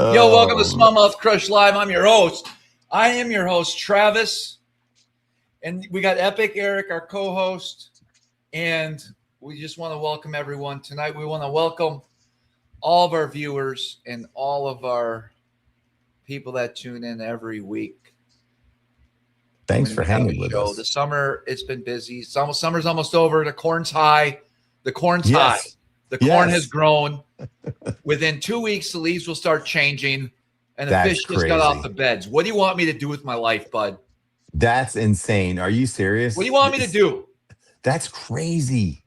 Yo, welcome to SmallmouthCrush Live. I'm your host. I am your host, Travis. And we got Epic Eric, our co-host. And we just want to welcome everyone. Tonight, we want to welcome all of our viewers and all of our people that tune in every week. Thanks for hanging with us. The summer, it's been busy. Summer's almost over. The corn's high. The corn has grown. Within 2 weeks, the leaves will start changing, and the fish just got off the beds. What do you want me to do with my life, bud? That's insane. Are you serious? What do you want me to do? That's crazy.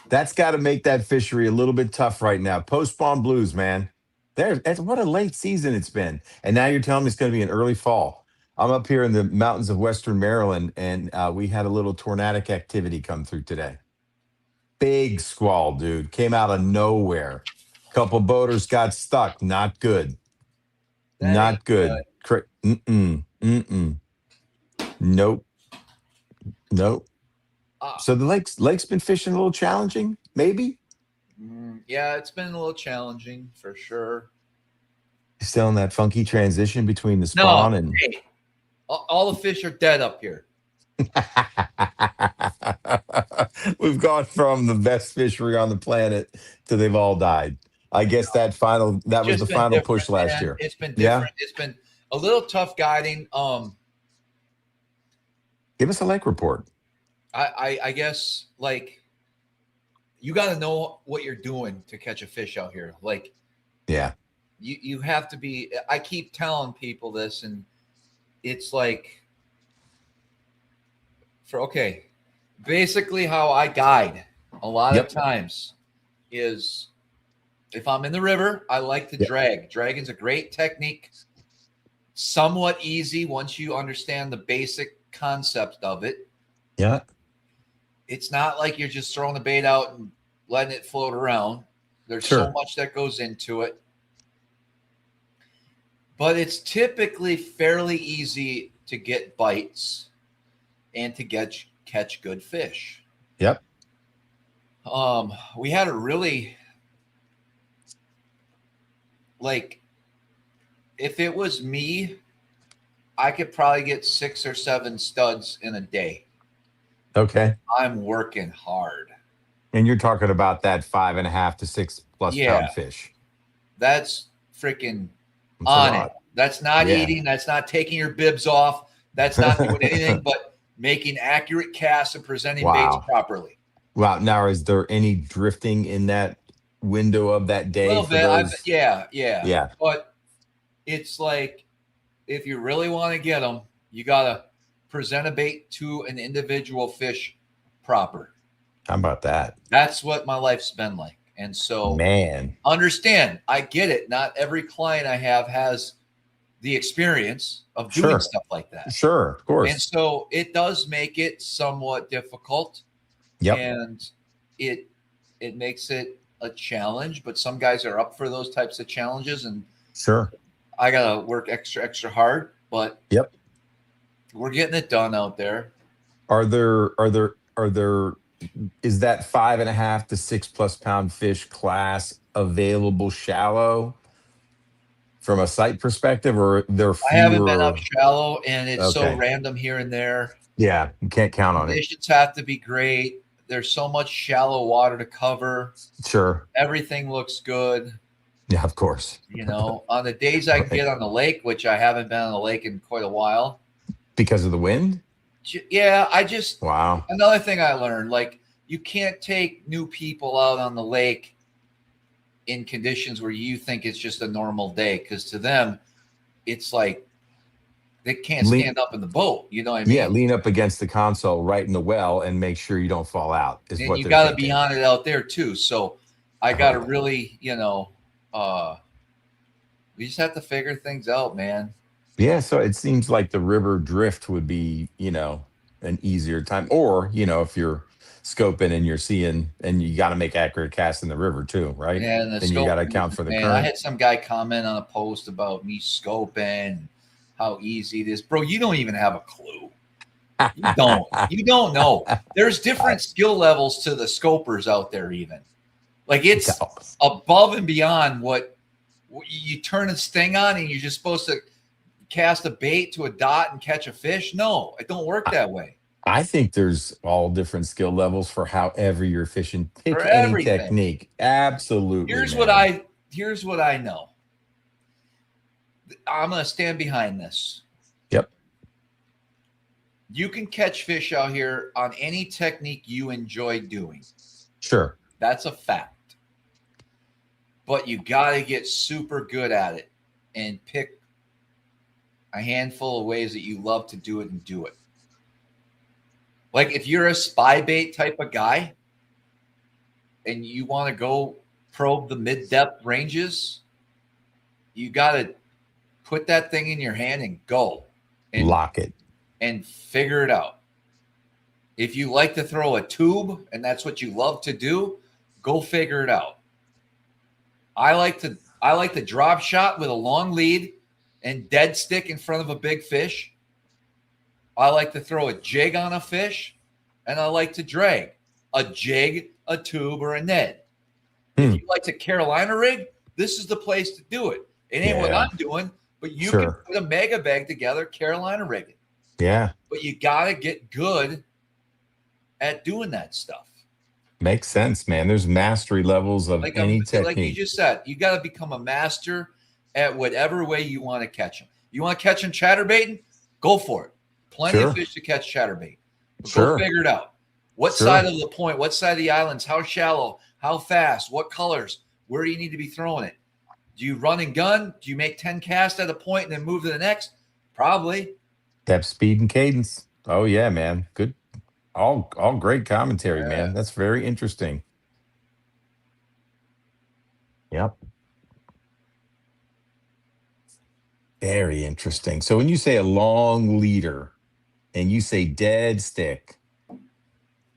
That's got to make that fishery a little bit tough right now. Post-spawn blues, man. What a late season it's been. And now you're telling me it's going to be an early fall. I'm up here in the mountains of Western Maryland, and we had a little tornadic activity come through today. Big squall, dude. Came out of nowhere. Couple boaters got stuck. Not good. Not good. Nope. So the lake's been fishing a little challenging, maybe? Yeah, it's been a little challenging for sure. Still in that funky transition between the spawn and... Hey, all the fish are dead up here. We've gone from the best fishery on the planet to they've all died. I guess that was the final push last year. It's been different. Yeah? It's been a little tough guiding. Give us a lake report. I guess, like, you got to know what you're doing to catch a fish out here. Like, yeah, you have to be. I keep telling people this, and it's like, basically how I guide a lot of times is, if I'm in the river, I like to drag. Dragging's a great technique, somewhat easy once you understand the basic concept of it. Yeah. It's not like you're just throwing the bait out and letting it float around. There's so much that goes into it. But it's typically fairly easy to get bites and to catch good fish. Yep. We had a really, like, if it was me, I could probably get 6 or 7 studs in a day. Okay. I'm working hard. And you're talking about that 5.5 to 6+ pound fish. That's freaking on it. That's not eating. That's not taking your bibs off. That's not doing anything but making accurate casts and presenting baits properly. Wow. Now, is there any drifting in that window of that day? A little bit. Yeah. But it's like, if you really want to get them, you got to present a bait to an individual fish proper. How about that? That's what my life's been like. And so, man, understand, I get it. Not every client I have has the experience of doing stuff like that. Sure, of course. And so it does make it somewhat difficult. Yep. And it makes it a challenge, but some guys are up for those types of challenges, and I gotta work extra hard, but we're getting it done out there. Is that 5.5 to 6+ pound fish class available shallow from a site perspective, or there? I haven't been up shallow, and it's so random here and there. Yeah, you can't count on it. Conditions have to be great. There's so much shallow water to cover. Sure. Everything looks good. Yeah, of course. You know, on the days I can get on the lake, which I haven't been on the lake in quite a while. Because of the wind? Yeah, wow. Another thing I learned, like, you can't take new people out on the lake in conditions where you think it's just a normal day, because to them, it's like they can't stand up in the boat. You know what I mean? Yeah, lean up against the console right in the well and make sure you don't fall out. And you got to be on it out there too. So I got to really, we just have to figure things out, man. Yeah, so it seems like the river drift would be, an easier time. Or, if you're scoping and you're seeing, and you got to make accurate casts in the river too, right? Yeah, and you got to account for the current. I had some guy comment on a post about me scoping, how easy it is. Bro, you don't even have a clue. You don't know. There's different skill levels to the scopers out there even. Like, it's above and beyond what You turn this thing on and you're just supposed to cast a bait to a dot and catch a fish. No, it don't work that way. I think there's all different skill levels for however you're fishing. For Pick any everything. technique. Absolutely. Here's man. what I know. I'm going to stand behind this. Yep. You can catch fish out here on any technique you enjoy doing. Sure. That's a fact. But you got to get super good at it and pick a handful of ways that you love to do it and do it. Like if you're a spy bait type of guy and you want to go probe the mid-depth ranges, you got to put that thing in your hand and go. And lock it. And figure it out. If you like to throw a tube and that's what you love to do, go figure it out. I like to drop shot with a long lead and dead stick in front of a big fish. I like to throw a jig on a fish, and I like to drag a jig, a tube, or a Ned. If you like to Carolina rig, this is the place to do it. It ain't what I'm doing, but you can put a mega bag together, Carolina rigging. Yeah. But you got to get good at doing that stuff. Makes sense, man. There's mastery levels of any technique. Like you just said, you got to become a master at whatever way you want to catch them. You want to catch them chatterbaiting? Go for it. Plenty of fish to catch chatterbait. Go figure it out. What side of the point? What side of the islands? How shallow? How fast? What colors? Where do you need to be throwing it? Do you run and gun? Do you make 10 casts at a point and then move to the next? Probably. Depth, speed, and cadence. Oh, yeah, man. Good. All great commentary, man. That's very interesting. Yep. Very interesting. So when you say a long leader and you say dead stick,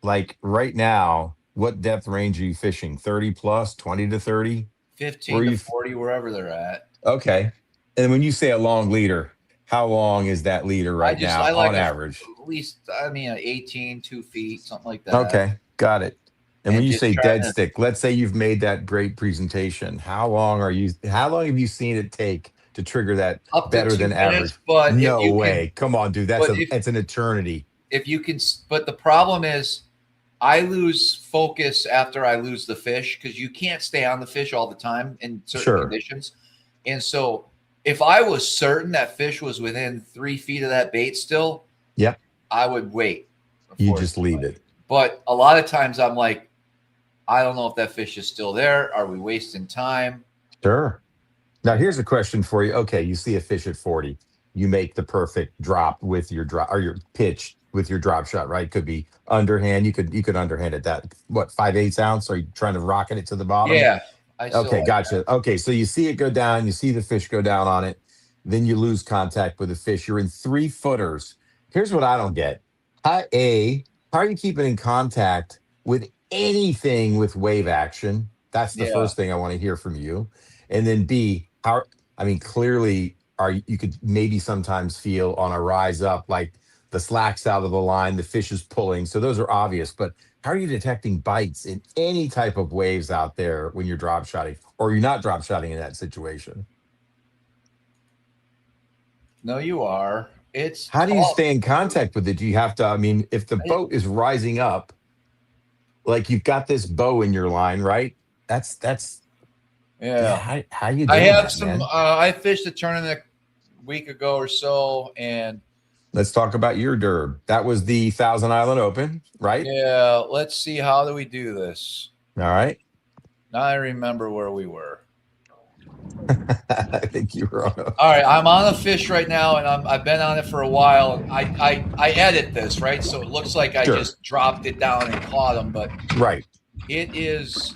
like right now, what depth range are you fishing? 30 plus, 20 to 30? 15 to 40, wherever they're at. Okay. And when you say a long leader, how long is that leader right now on average? At least, 18, 2 feet, something like that. Okay. Got it. And when you say dead stick, let's say you've made that great presentation. How long have you seen it take to trigger that up better to 2 than minutes, average? But no way. Come on, dude. It's an eternity. If you can, but the problem is I lose focus after I lose the fish because you can't stay on the fish all the time in certain conditions. And so if I was certain that fish was within 3 feet of that bait still, I would wait. You just leave it. But a lot of times I'm like, I don't know if that fish is still there. Are we wasting time? Sure. Now here's a question for you. Okay, you see a fish at 40. You make the perfect drop with your drop or your pitch with your drop shot, right? Could be underhand. You could underhand it that 5/8 ounce. Are you trying to rocket it to the bottom? Yeah. Okay, gotcha. Okay, so you see it go down, you see the fish go down on it, then you lose contact with the fish. You're in 3 footers. Here's what I don't get. How are you keeping in contact with anything with wave action? That's the first thing I want to hear from you. And then B, clearly you could maybe sometimes feel on a rise up, like the slack's out of the line, the fish is pulling. So those are obvious, but how are you detecting bites in any type of waves out there when you're drop shotting or you're not drop shotting in that situation? No, you are. How do you stay in contact with it? Do you have to, if the boat is rising up, like you've got this bow in your line, right? That's how you doing? I have that, man? I fished a tournament a week ago or so, and let's talk about your derb. That was the Thousand Island Open, right? Yeah. Let's see. How do we do this? All right. Now I remember where we were. I think you were on. All right. I'm on a fish right now, and I've been on it for a while. I edit this, right? So it looks like I just dropped it down and caught him, but it is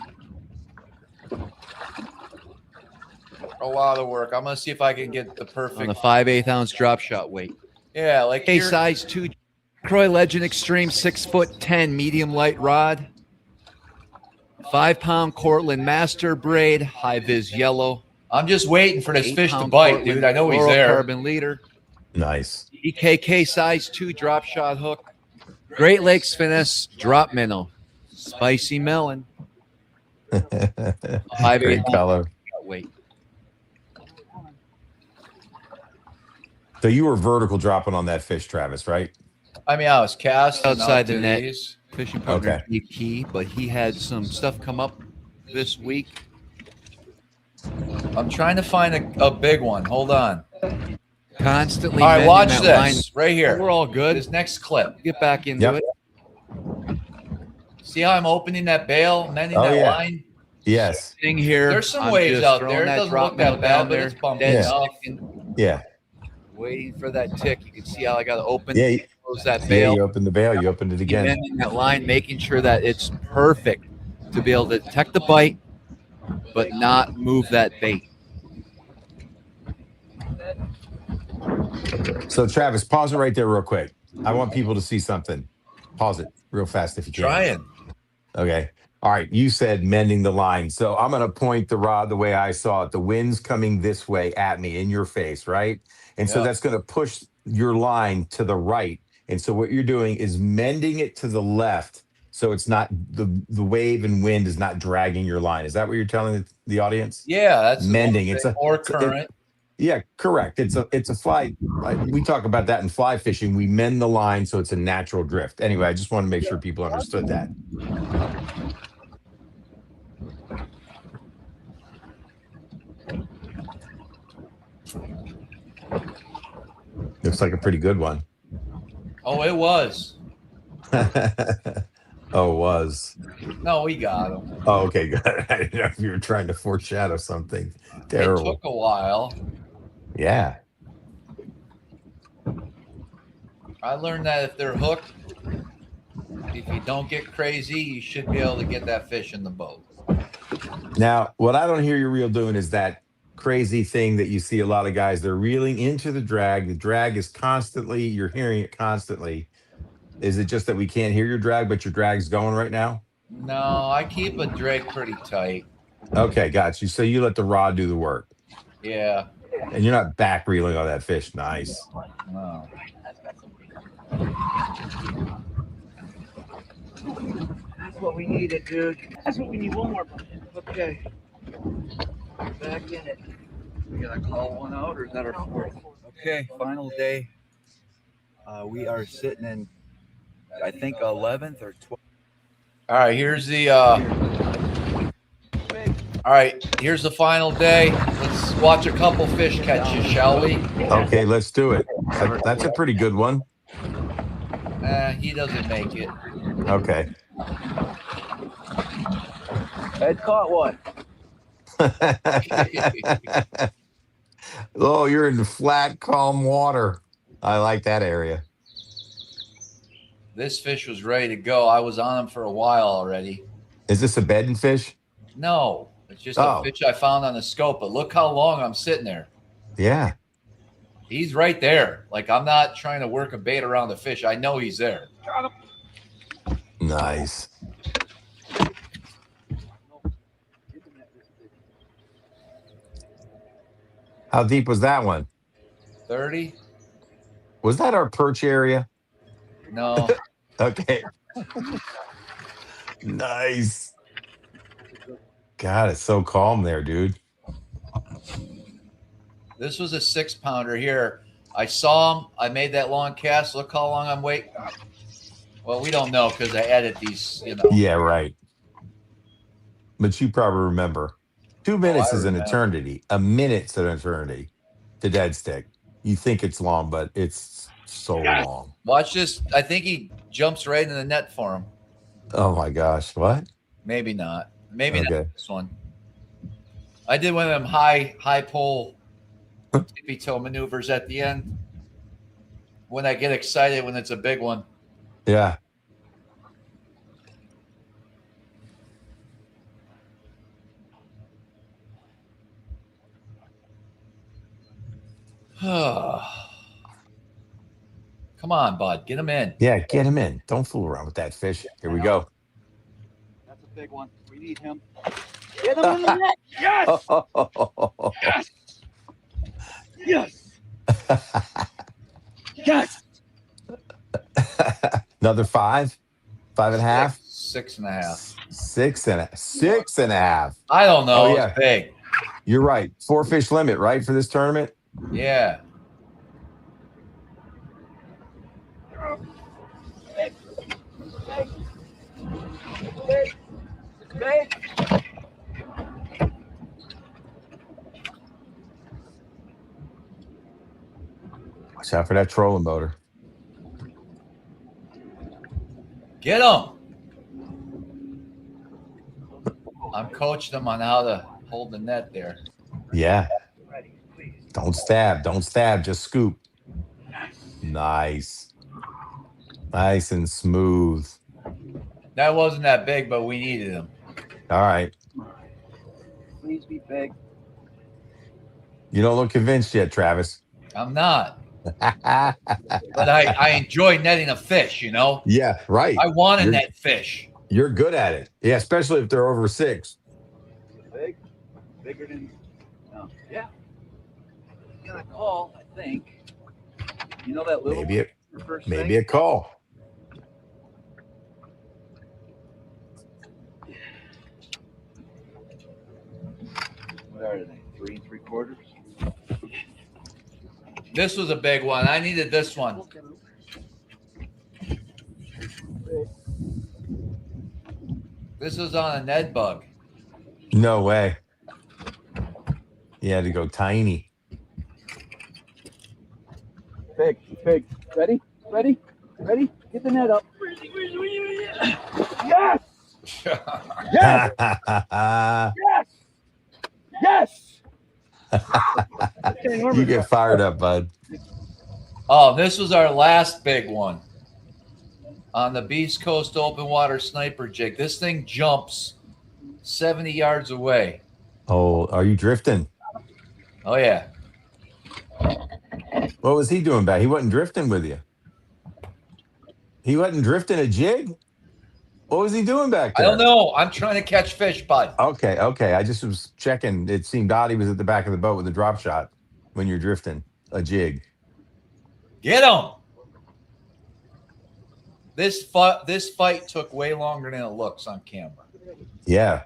a lot of work. I'm gonna see if I can get the perfect on the 5/8 ounce drop shot weight. Yeah, like a size 2 Croy Legend Extreme 6'10" medium light rod, 5-pound Cortland Master braid, high vis yellow. I'm just waiting for this fish to bite, dude. I know he's there. Carbon leader. Nice. EKK size 2 drop shot hook. Great Lakes Finesse drop minnow. Spicy melon. 5/8 color. Weight. So you were vertical dropping on that fish, Travis, right? I mean, I was casting Outside out the to net. these. Fishing partner Okay. be key, but he had some stuff come up this week. I'm trying to find a big one. Hold on. Constantly. All right, mending watch that this line. right here. We're all good. This next clip. Get back into Yep. it. See how I'm opening that bail, mending that yeah. line? Yes. Thing here. There's some I'm waves just out throwing there. It that doesn't drop look that minnow bad, down but there, it's bumpy dead enough. sticking, Yeah. waiting for that tick. You can see how I got to open. Yeah. Close that Yeah. bail. You opened the bail. You opened it again. Mending that line, making sure that it's perfect to be able to detect the bite, but not move that bait. So Travis, pause it right there real quick. I want people to see something. Pause it real fast if you can. Trying. Okay. All right. You said mending the line. So I'm going to point the rod the way I saw it. The wind's coming this way at me in your face, right? And so Yep. that's going to push your line to the right. And so what you're doing is mending it to the left. So it's not the wave and wind is not dragging your line. Is that what you're telling the audience? Yeah, that's Mending. or current. Yeah, correct. It's a fly. We talk about that in fly fishing. We mend the line so it's a natural drift. Anyway, I just want to make sure people understood that. Looks like a pretty good one. Oh, it was. Oh, it was. No, we got him. Oh, okay, good. I didn't know if you were trying to foreshadow something It terrible. took a while. Yeah. I learned that if they're hooked, if you don't get crazy, you should be able to get that fish in the boat. Now, what I don't hear you reel doing is that crazy thing that you see a lot of guys, they're reeling into the drag. The drag is constantly, you're hearing it constantly. Is it just that we can't hear your drag, but your drag's going right now? No, I keep a drag pretty tight. Okay, got you. So you let the rod do the work. Yeah. And you're not back reeling on that fish. Nice. No. That's what we needed, dude. That's what we need. One more. Okay. Back in it. We gotta call one out, or is that our fourth? Okay, final day. We are sitting in, I think, 11th or 12th. All right, here's the all right, here's the final day. Let's watch a couple fish catches, shall we? Okay, let's do it. That's a pretty good one. He doesn't make it. Okay. Ed caught one. Oh, you're in flat, calm water. I like that area. This fish was ready to go. I was on him for a while already. Is this a bedding fish? No, it's just a fish I found on the scope. But look how long I'm sitting there. Yeah. He's right there. Like, I'm not trying to work a bait around the fish. I know he's there. Nice. How deep was that one? 30? Was that our perch area? No. Okay. Nice. God, it's so calm there, dude. This was a 6-pounder here. I saw him. I made that long cast. Look how long I'm waiting. Well, we don't know because I edit these, Yeah, right. But you probably remember. 2 minutes is an eternity. A minute's an eternity to dead stick. You think it's long, but it's so long. Watch this. I think he jumps right in the net for him. Oh my gosh. What? Maybe not. Maybe Okay. not this one. I did one of them high pull tippy toe maneuvers at the end when I get excited when it's a big one. Yeah. Come on, bud. Get him in. Yeah, get him in. Don't fool around with that fish. Here we go. That's a big one. We need him. Get him in the net. Yes. Yes. Yes. Another 5? 5.5? 6.5. 6.5. I don't know. Oh, yeah. It's big. You're right. 4 fish limit, right, for this tournament? Yeah. Big. Big. Watch out for that trolling motor. Get him. I'm coaching them on how to hold the net there. Yeah. Ready, please. Don't stab. Don't stab. Just scoop. Nice. Nice and smooth. That wasn't that big, but we needed him. All right. Please be big. You don't look convinced yet, Travis. I'm not. But I enjoy netting a fish, you know? Yeah, right. I want to net fish. You're good at it. Yeah, especially if they're over 6. Big. Bigger than. No. Yeah. He's gonna call, I think. You know that little Maybe a call. What are they? 3 3/4? This was a big one. I needed this one. This was on a Ned bug. No way. You had to go tiny. Big. Big. Ready? Ready? Ready? Get the net up. Yes! Yes! Yes! Yes! You get fired up, bud. Oh, this was our last big one on the Beast Coast Open Water Sniper Jig. This thing jumps 70 yards away. Oh, are you drifting? Oh, yeah. What was he doing back? He wasn't drifting with you. He wasn't drifting a jig? What was he doing back there? I don't know. I'm trying to catch fish, bud. Okay. I just was checking. It seemed odd he was at the back of the boat with a drop shot when you're drifting a jig. Get him. This fight took way longer than it looks on camera. Yeah.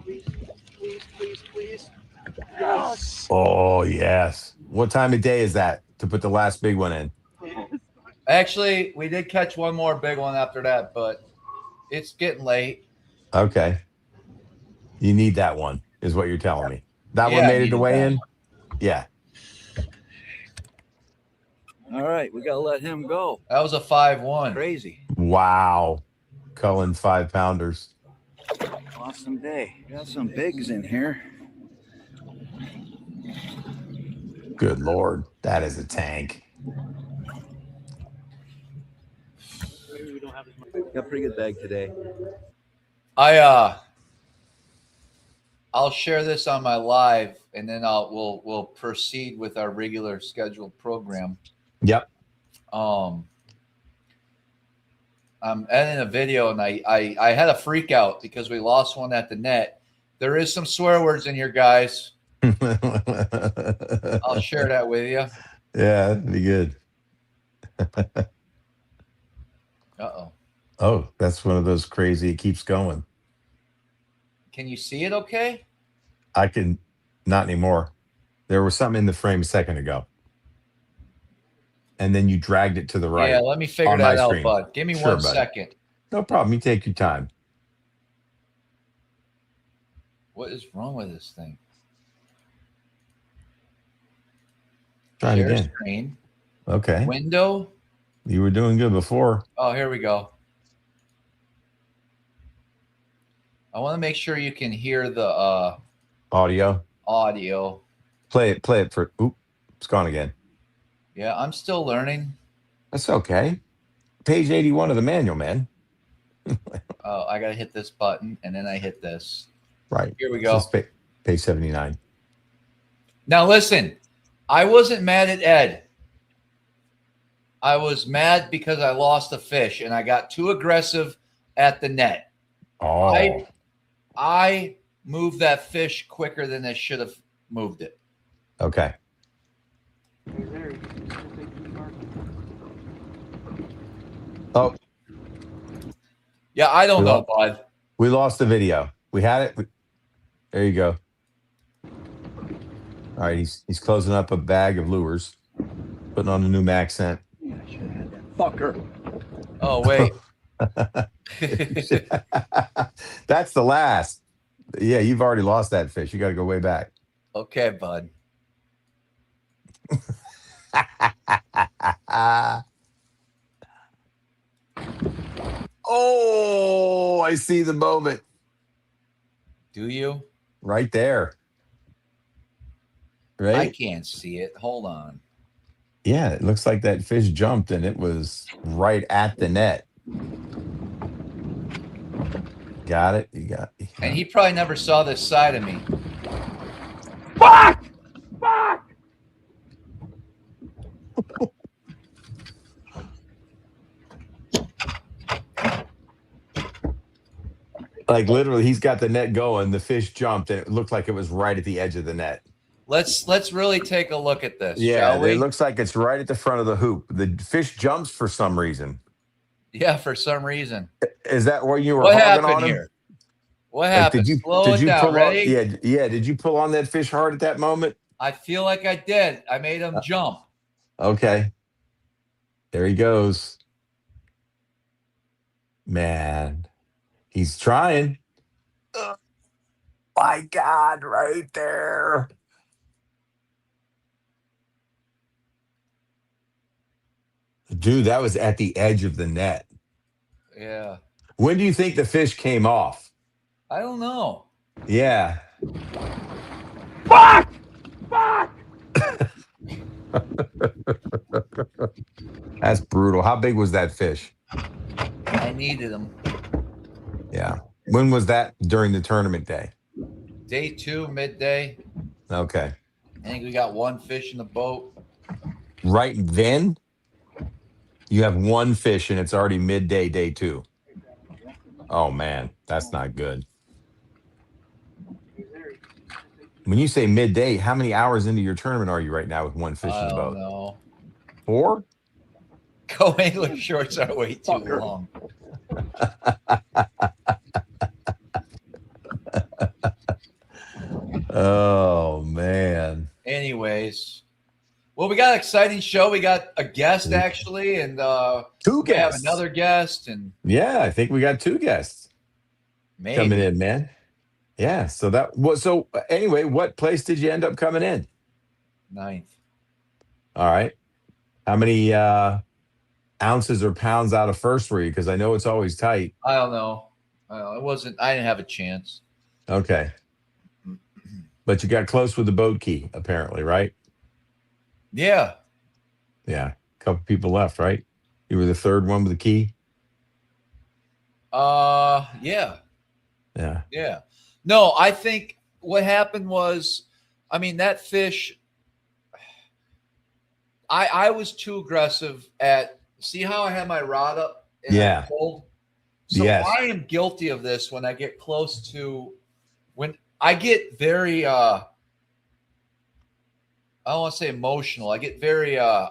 Please, please, please, please. Yes! Oh, yes. What time of day is that to put the last big one in? Actually, we did catch one more big one after that, but it's getting late. Okay. You need that one, is what you're telling me. That Yeah, one I made it needed away that in? one. Yeah. All right, we got to let him go. That was a 5-1. Crazy. Wow. Cullen 5-pounders. Awesome day. Got some bigs in here. Good Lord. That is a tank. Got a pretty good bag today. I'll share this on my live, and then we'll proceed with our regular scheduled program. Yep. I'm editing a video, and I had a freak out because we lost one at the net. There is some swear words in here, guys. I'll share that with you. Yeah, that'd be good. Uh-oh. Oh, that's one of those crazy, it keeps going. Can you see it okay? I can, not anymore. There was something in the frame a second ago. And then you dragged it to the right. Yeah, let me figure on my that out, screen. bud. Give me Sure, 1 buddy. second. No problem. You take your time. What is wrong with this thing? Try it Share again. screen. Okay. Window. You were doing good before. Oh, here we go. I want to make sure you can hear the Audio. audio. Play it for, oop, it's gone again. Yeah, I'm still learning. That's okay. Page 81 of the manual, man. Oh, I got to hit this button, and then I hit this. Right. Here we go. Page 79. Now, listen, I wasn't mad at Ed. I was mad because I lost a fish, and I got too aggressive at the net. Oh. I moved that fish quicker than I should have moved it. Okay. Oh, Yeah, I don't know, bud. we lost the video. We had it. There you go. All right, he's closing up a bag of lures, putting on a new Max scent. Yeah, I should have had that fucker. Oh, wait. That's the last. Yeah, you've already lost that fish. You got to go way back. Okay, bud. Oh, I see the moment Do you? right there. I Right? can't see it. Hold on. Yeah, it looks like that fish jumped and it was right at the net. Got it? You got it. And he probably never saw this side of me. Fuck! Fuck! Like literally, he's got the net going. The fish jumped and it looked like it was right at the edge of the net. Let's really take a look at this, Yeah, shall we? it looks like it's right at the front of the hoop. The fish jumps for some reason. Yeah, for some reason. Is that where you were What hogging happened on him? here? What Like, happened? Slow it down. pull on? Ready? Yeah. Did you pull on that fish hard at that moment? I feel like I did. I made him jump. Okay. There he goes. Man, he's trying. Oh, my God, right there. Dude, that was at the edge of the net. Yeah. When do you think the fish came off? I don't know. Yeah. Fuck! Fuck! That's brutal. How big was that fish? I needed him. Yeah. When was that during the tournament day? Day 2, midday. Okay. I think we got one fish in the boat. Right then, you have one fish and it's already midday, day 2. Oh, man. That's not good. When you say midday, how many hours into your tournament are you right now with one fish in the boat? No. 4? Go angler shorts are way too long. Oh, man. Anyways, well, we got an exciting show. We got a guest actually, and 2 we have guests. another guest, and Yeah, I think we got 2 guests maybe coming in, man. Yeah. So anyway, what place did you end up coming in? 9th. All right. How many ounces or pounds out of first were you? Because I know it's always tight. I don't know. It wasn't. I didn't have a chance. Okay. But you got close with the boat key, apparently, right? Yeah. Yeah. A couple people left, right? You were the third one with the key? Yeah. Yeah. Yeah. No, I think what happened was, I mean, that fish, I was too aggressive at, see how I had my rod up and Yeah. I pulled? So Yes. I am guilty of this when I get close to, when I get very, I don't want to say emotional. I get very, I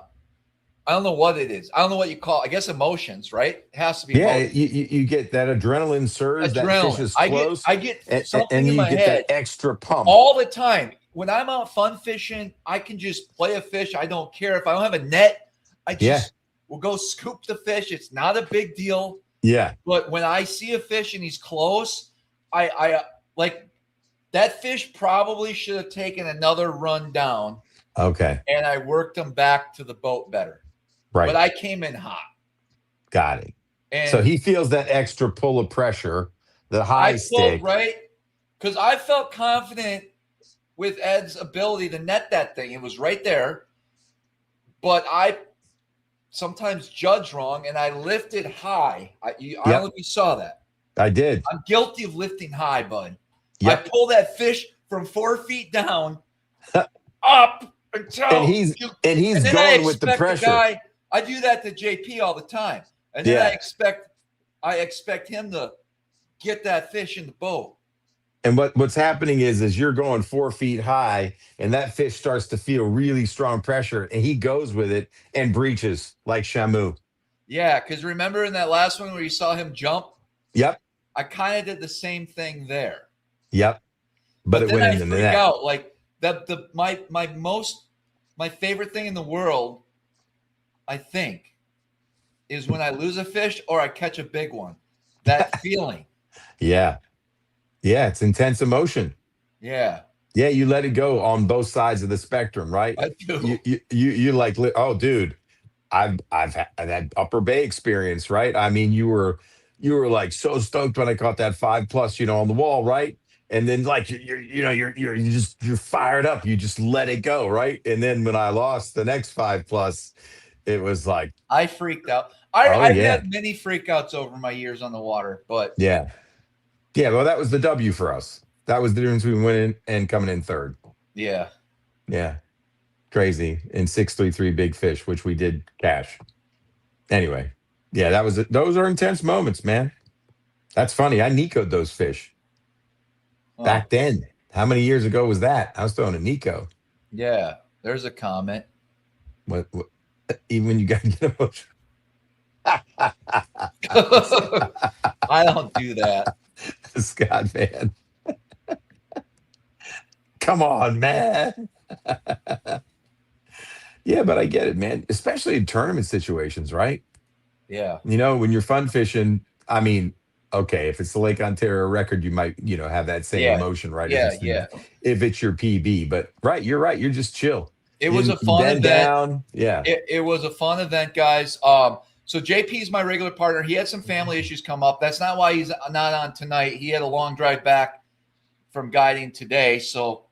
don't know what it is. I don't know what you call it. I guess emotions, right? It has to be Yeah, emotions. you get that adrenaline surge. That fish is close. I get something and in you my get head that extra pump. all the time. When I'm out fun fishing, I can just play a fish. I don't care if I don't have a net. I just will go scoop the fish. It's not a big deal. Yeah. But when I see a fish and he's close, I like that fish probably should have taken another run down. Okay. And I worked him back to the boat better. Right. But I came in hot. Got it. And So he feels that extra pull of pressure, the high stick. Right? Because I felt confident with Ed's ability to net that thing. It was right there. But I sometimes judge wrong, and I lifted high. I don't know if you saw that. I did. I'm guilty of lifting high, bud. Yep. I pull that fish from 4 feet down up until and he's then going with the pressure. I do that to JP all the time. And then I expect him to get that fish in the boat. And what's happening is you're going 4 feet high, and that fish starts to feel really strong pressure, and he goes with it and breaches like Shamu. Yeah, because remember in that last one where you saw him jump? Yep. I kind of did the same thing there. Yep. But it then went in the net. out. Like my favorite thing in the world, I think, is when I lose a fish or I catch a big one. That feeling. Yeah. Yeah. It's intense emotion. Yeah, Yeah. You let it go on both sides of the spectrum, right? I do. You like, oh, dude, I've had that Upper Bay experience, right? I mean, you were like so stoked when I caught that 5+, on the wall, right? And then like you're fired up. You just let it go, right? And then when I lost the next 5+, it was like, I freaked out. oh I've yeah, had many freakouts over my years on the water, but yeah, yeah. Well, that was the W for us. That was the difference between winning and coming in third. yeah. Yeah, crazy. In 633 big fish, which we did cash. Anyway, yeah, that was it. Those are intense moments, man. That's funny. I Nico'd those fish Oh, back then. How many years ago was that? I was throwing a Nico. yeah. There's a comment. What even when you got to get emotional. I don't do that. Scott, man. Come on, man. Yeah, but I get it, man. Especially in tournament situations, right? Yeah, When you're fun fishing, I mean, okay, if it's the Lake Ontario record, you might, have that same yeah, emotion, right? yeah, yeah. If it's your PB. But right, you're right. You're just chill. It was a You fun bend event. down. Yeah. It was a fun event, guys. So JP's my regular partner. He had some family issues come up. That's not why he's not on tonight. He had a long drive back from guiding today. So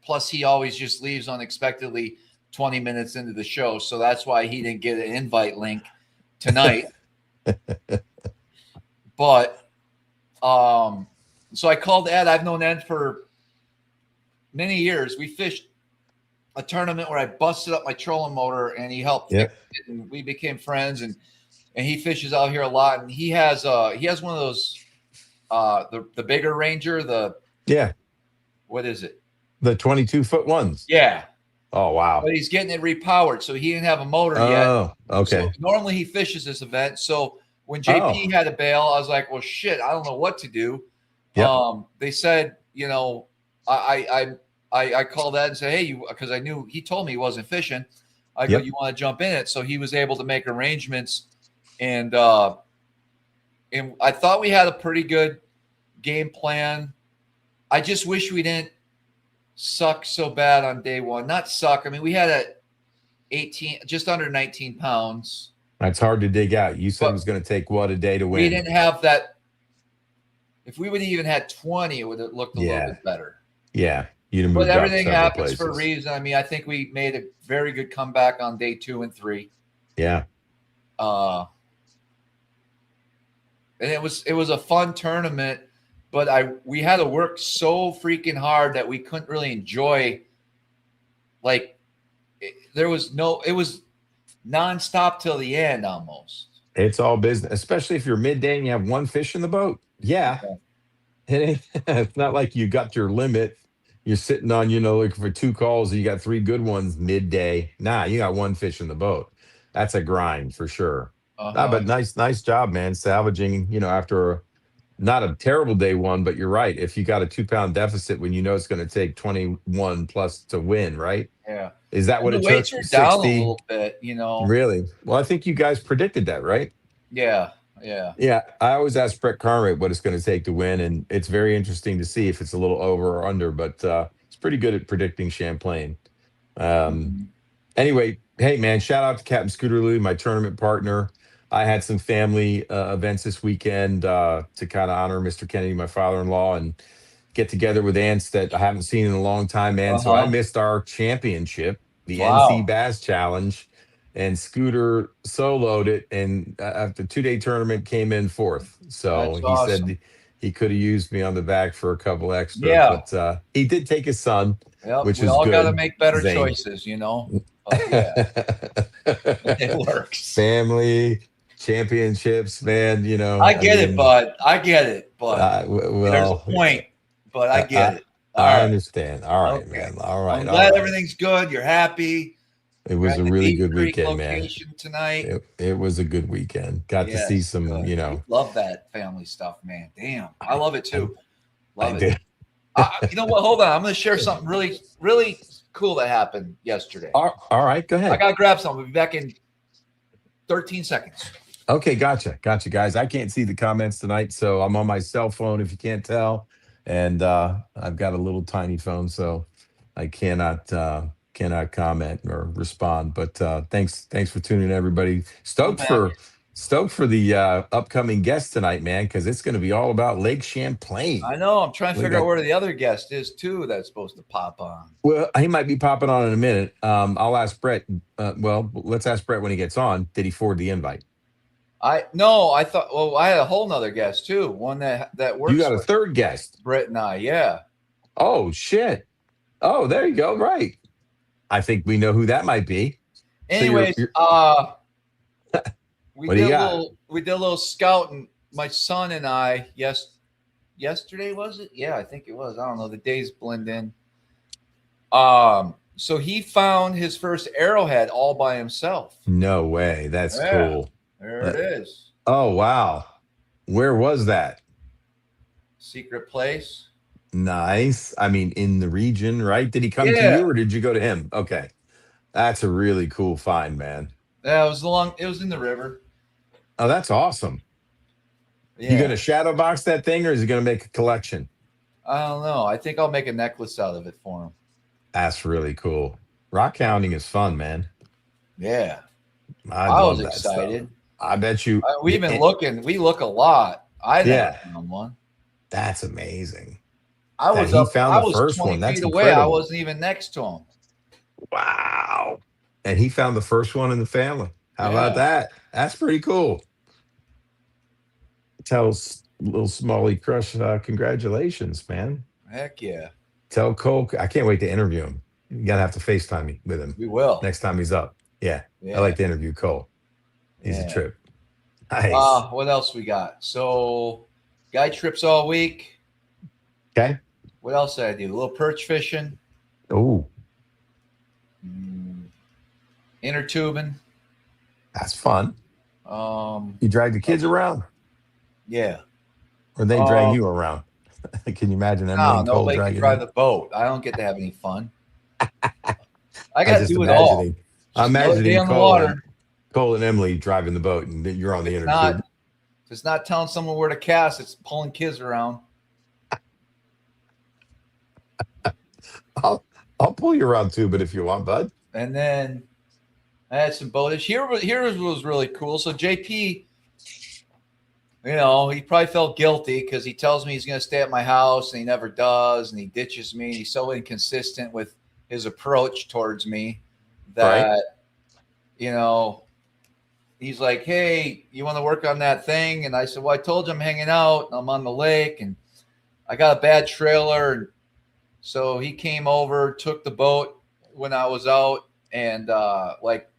plus he always just leaves unexpectedly 20 minutes into the show. So that's why he didn't get an invite link tonight. But so I called Ed. I've known Ed for many years. We fished a tournament where I busted up my trolling motor and he helped fix it, and we became friends, and he fishes out here a lot, and he has one of those the bigger Ranger, what is it? The 22-foot ones. Yeah. Oh, wow. But he's getting it repowered, so he didn't have a motor yet. Oh, okay. So normally he fishes this event. So when JP had to bail, I was like, well, shit, I don't know what to do. Yep. They said, I called Ed and said, hey, because I knew he told me he wasn't fishing. I go, you want to jump in it? So he was able to make arrangements, and I thought we had a pretty good game plan. I just wish we didn't suck so bad on day one. Not suck. I mean, we had 18, just under 19 pounds. That's hard to dig out. You said it was going to take what, a day to win? We didn't have that. If we would have even had 20, it would have looked a little bit better. Yeah. You'd have moved But everything up happens places. for a reason. I mean, I think we made a very good comeback on day 2 and 3. Yeah. And it was a fun tournament, but we had to work so freaking hard that we couldn't really enjoy. Like, it was nonstop till the end almost. It's all business, especially if you're midday and you have one fish in the boat. Yeah. It's not like you got your limit. You're sitting on, looking for 2 calls and you got 3 good ones midday. Nah, you got 1 fish in the boat. That's a grind for sure. But nice job, man. Salvaging, after not a terrible day one, but you're right. If you got a 2-pound deficit when it's going to take 21 plus to win, right? Yeah. Is that what it took? The weights are down a little bit, Really? Well, I think you guys predicted that, right? Yeah. Yeah. Yeah. I always ask Brett Cartwright what it's going to take to win, and it's very interesting to see if it's a little over or under, but it's pretty good at predicting Champlain. Anyway, hey, man, shout out to Captain Scooterloo, my tournament partner. I had some family events this weekend to kind of honor Mr. Kennedy, my father-in-law, and get together with aunts that I haven't seen in a long time, man. So I missed our championship, the NC Bass Challenge, and Scooter soloed it, and after 2-day tournament came in 4th. So said he could have used me on the back for a couple extra, but he did take his son, which is good. We all got to make better choices, It works. Family championships, man. I get it, bud. I get it, but there's a point. But I get it. I understand. All right, man. All right. I'm glad everything's good. You're happy. It was a really good weekend, man. Tonight. It was a good weekend. Got to see some, Love that family stuff, man. Damn. I love it too. Love it. You know what? Hold on. I'm going to share something really, really cool that happened yesterday. All right. Go ahead. I got to grab something. We'll be back in 13 seconds. Okay, gotcha, guys. I can't see the comments tonight, so I'm on my cell phone. If you can't tell, and I've got a little tiny phone, so I cannot comment or respond. But thanks for tuning in, everybody. Stoked for the upcoming guest tonight, man, because it's going to be all about Lake Champlain. I know. I'm trying to We figure out got- where the other guest is too. That's supposed to pop on. Well, he might be popping on in a minute. I'll ask Brett. Well, let's ask Brett when he gets on. Did he forward the invite? I thought. Well, I had a whole nother guest too. One that works. You got a with third guest. Brett and I. Yeah. Oh shit. Oh, there you go. Right. I think we know who that might be. Anyways, you're- we What do you did a got? little scouting. My son and I. Yesterday was it? Yeah, I think it was. I don't know. The days blend in. So he found his first arrowhead all by himself. No way. That's Yeah. cool. There it is. Oh, wow. Where was that? Secret place. Nice. I mean, in the region, right? Did he come to Yeah. you or did you go to him? Okay. That's a really cool find, man. Yeah, it was in the river. Oh, that's awesome. Yeah. You going to shadow box that thing or is he going to make a collection? I don't know. I think I'll make a necklace out of it for him. That's really cool. Rock hounding is fun, man. Yeah. I I love was that stuff. excited. I bet you. We've been looking. We look a lot. I never Yeah. found one. That's amazing. I That was he up. found I the was first 20 one. That's feet away. I incredible. wasn't even next to him. Wow. And he found the first one in the family. How about Yeah. that? That's pretty cool. Tell little SmallmouthCrush, congratulations, man. Heck yeah. Tell Cole, I can't wait to interview him. You gotta have to FaceTime me with him We will. next time he's up. Yeah. Yeah. I like to interview Cole. He's Yeah. a trip. Nice. What else we got? So, guy trips all week. Okay. What else did I do? A little perch fishing. Oh, Inner tubing. that's fun. You drag the kids around, Yeah. or they drag you around. Can you imagine Emily No, and Cole nobody can dragging drive them? the boat. I don't get to have any fun. I I'm got to just do it all. imagining. Just I'm another day imagining on the water. Cole and Emily driving the boat, and then you're on the inner tube. It's not telling someone where to cast. It's pulling kids around. I'll pull you around too, but if you want, bud. And then I had some boatish. Here was really cool. So JP, he probably felt guilty because he tells me he's going to stay at my house and he never does, and he ditches me. He's so inconsistent with his approach towards me that, he's like, hey, you want to work on that thing? And I said, well, I told you I'm hanging out. And I'm on the lake and I got a bad trailer. And so he came over, took the boat when I was out and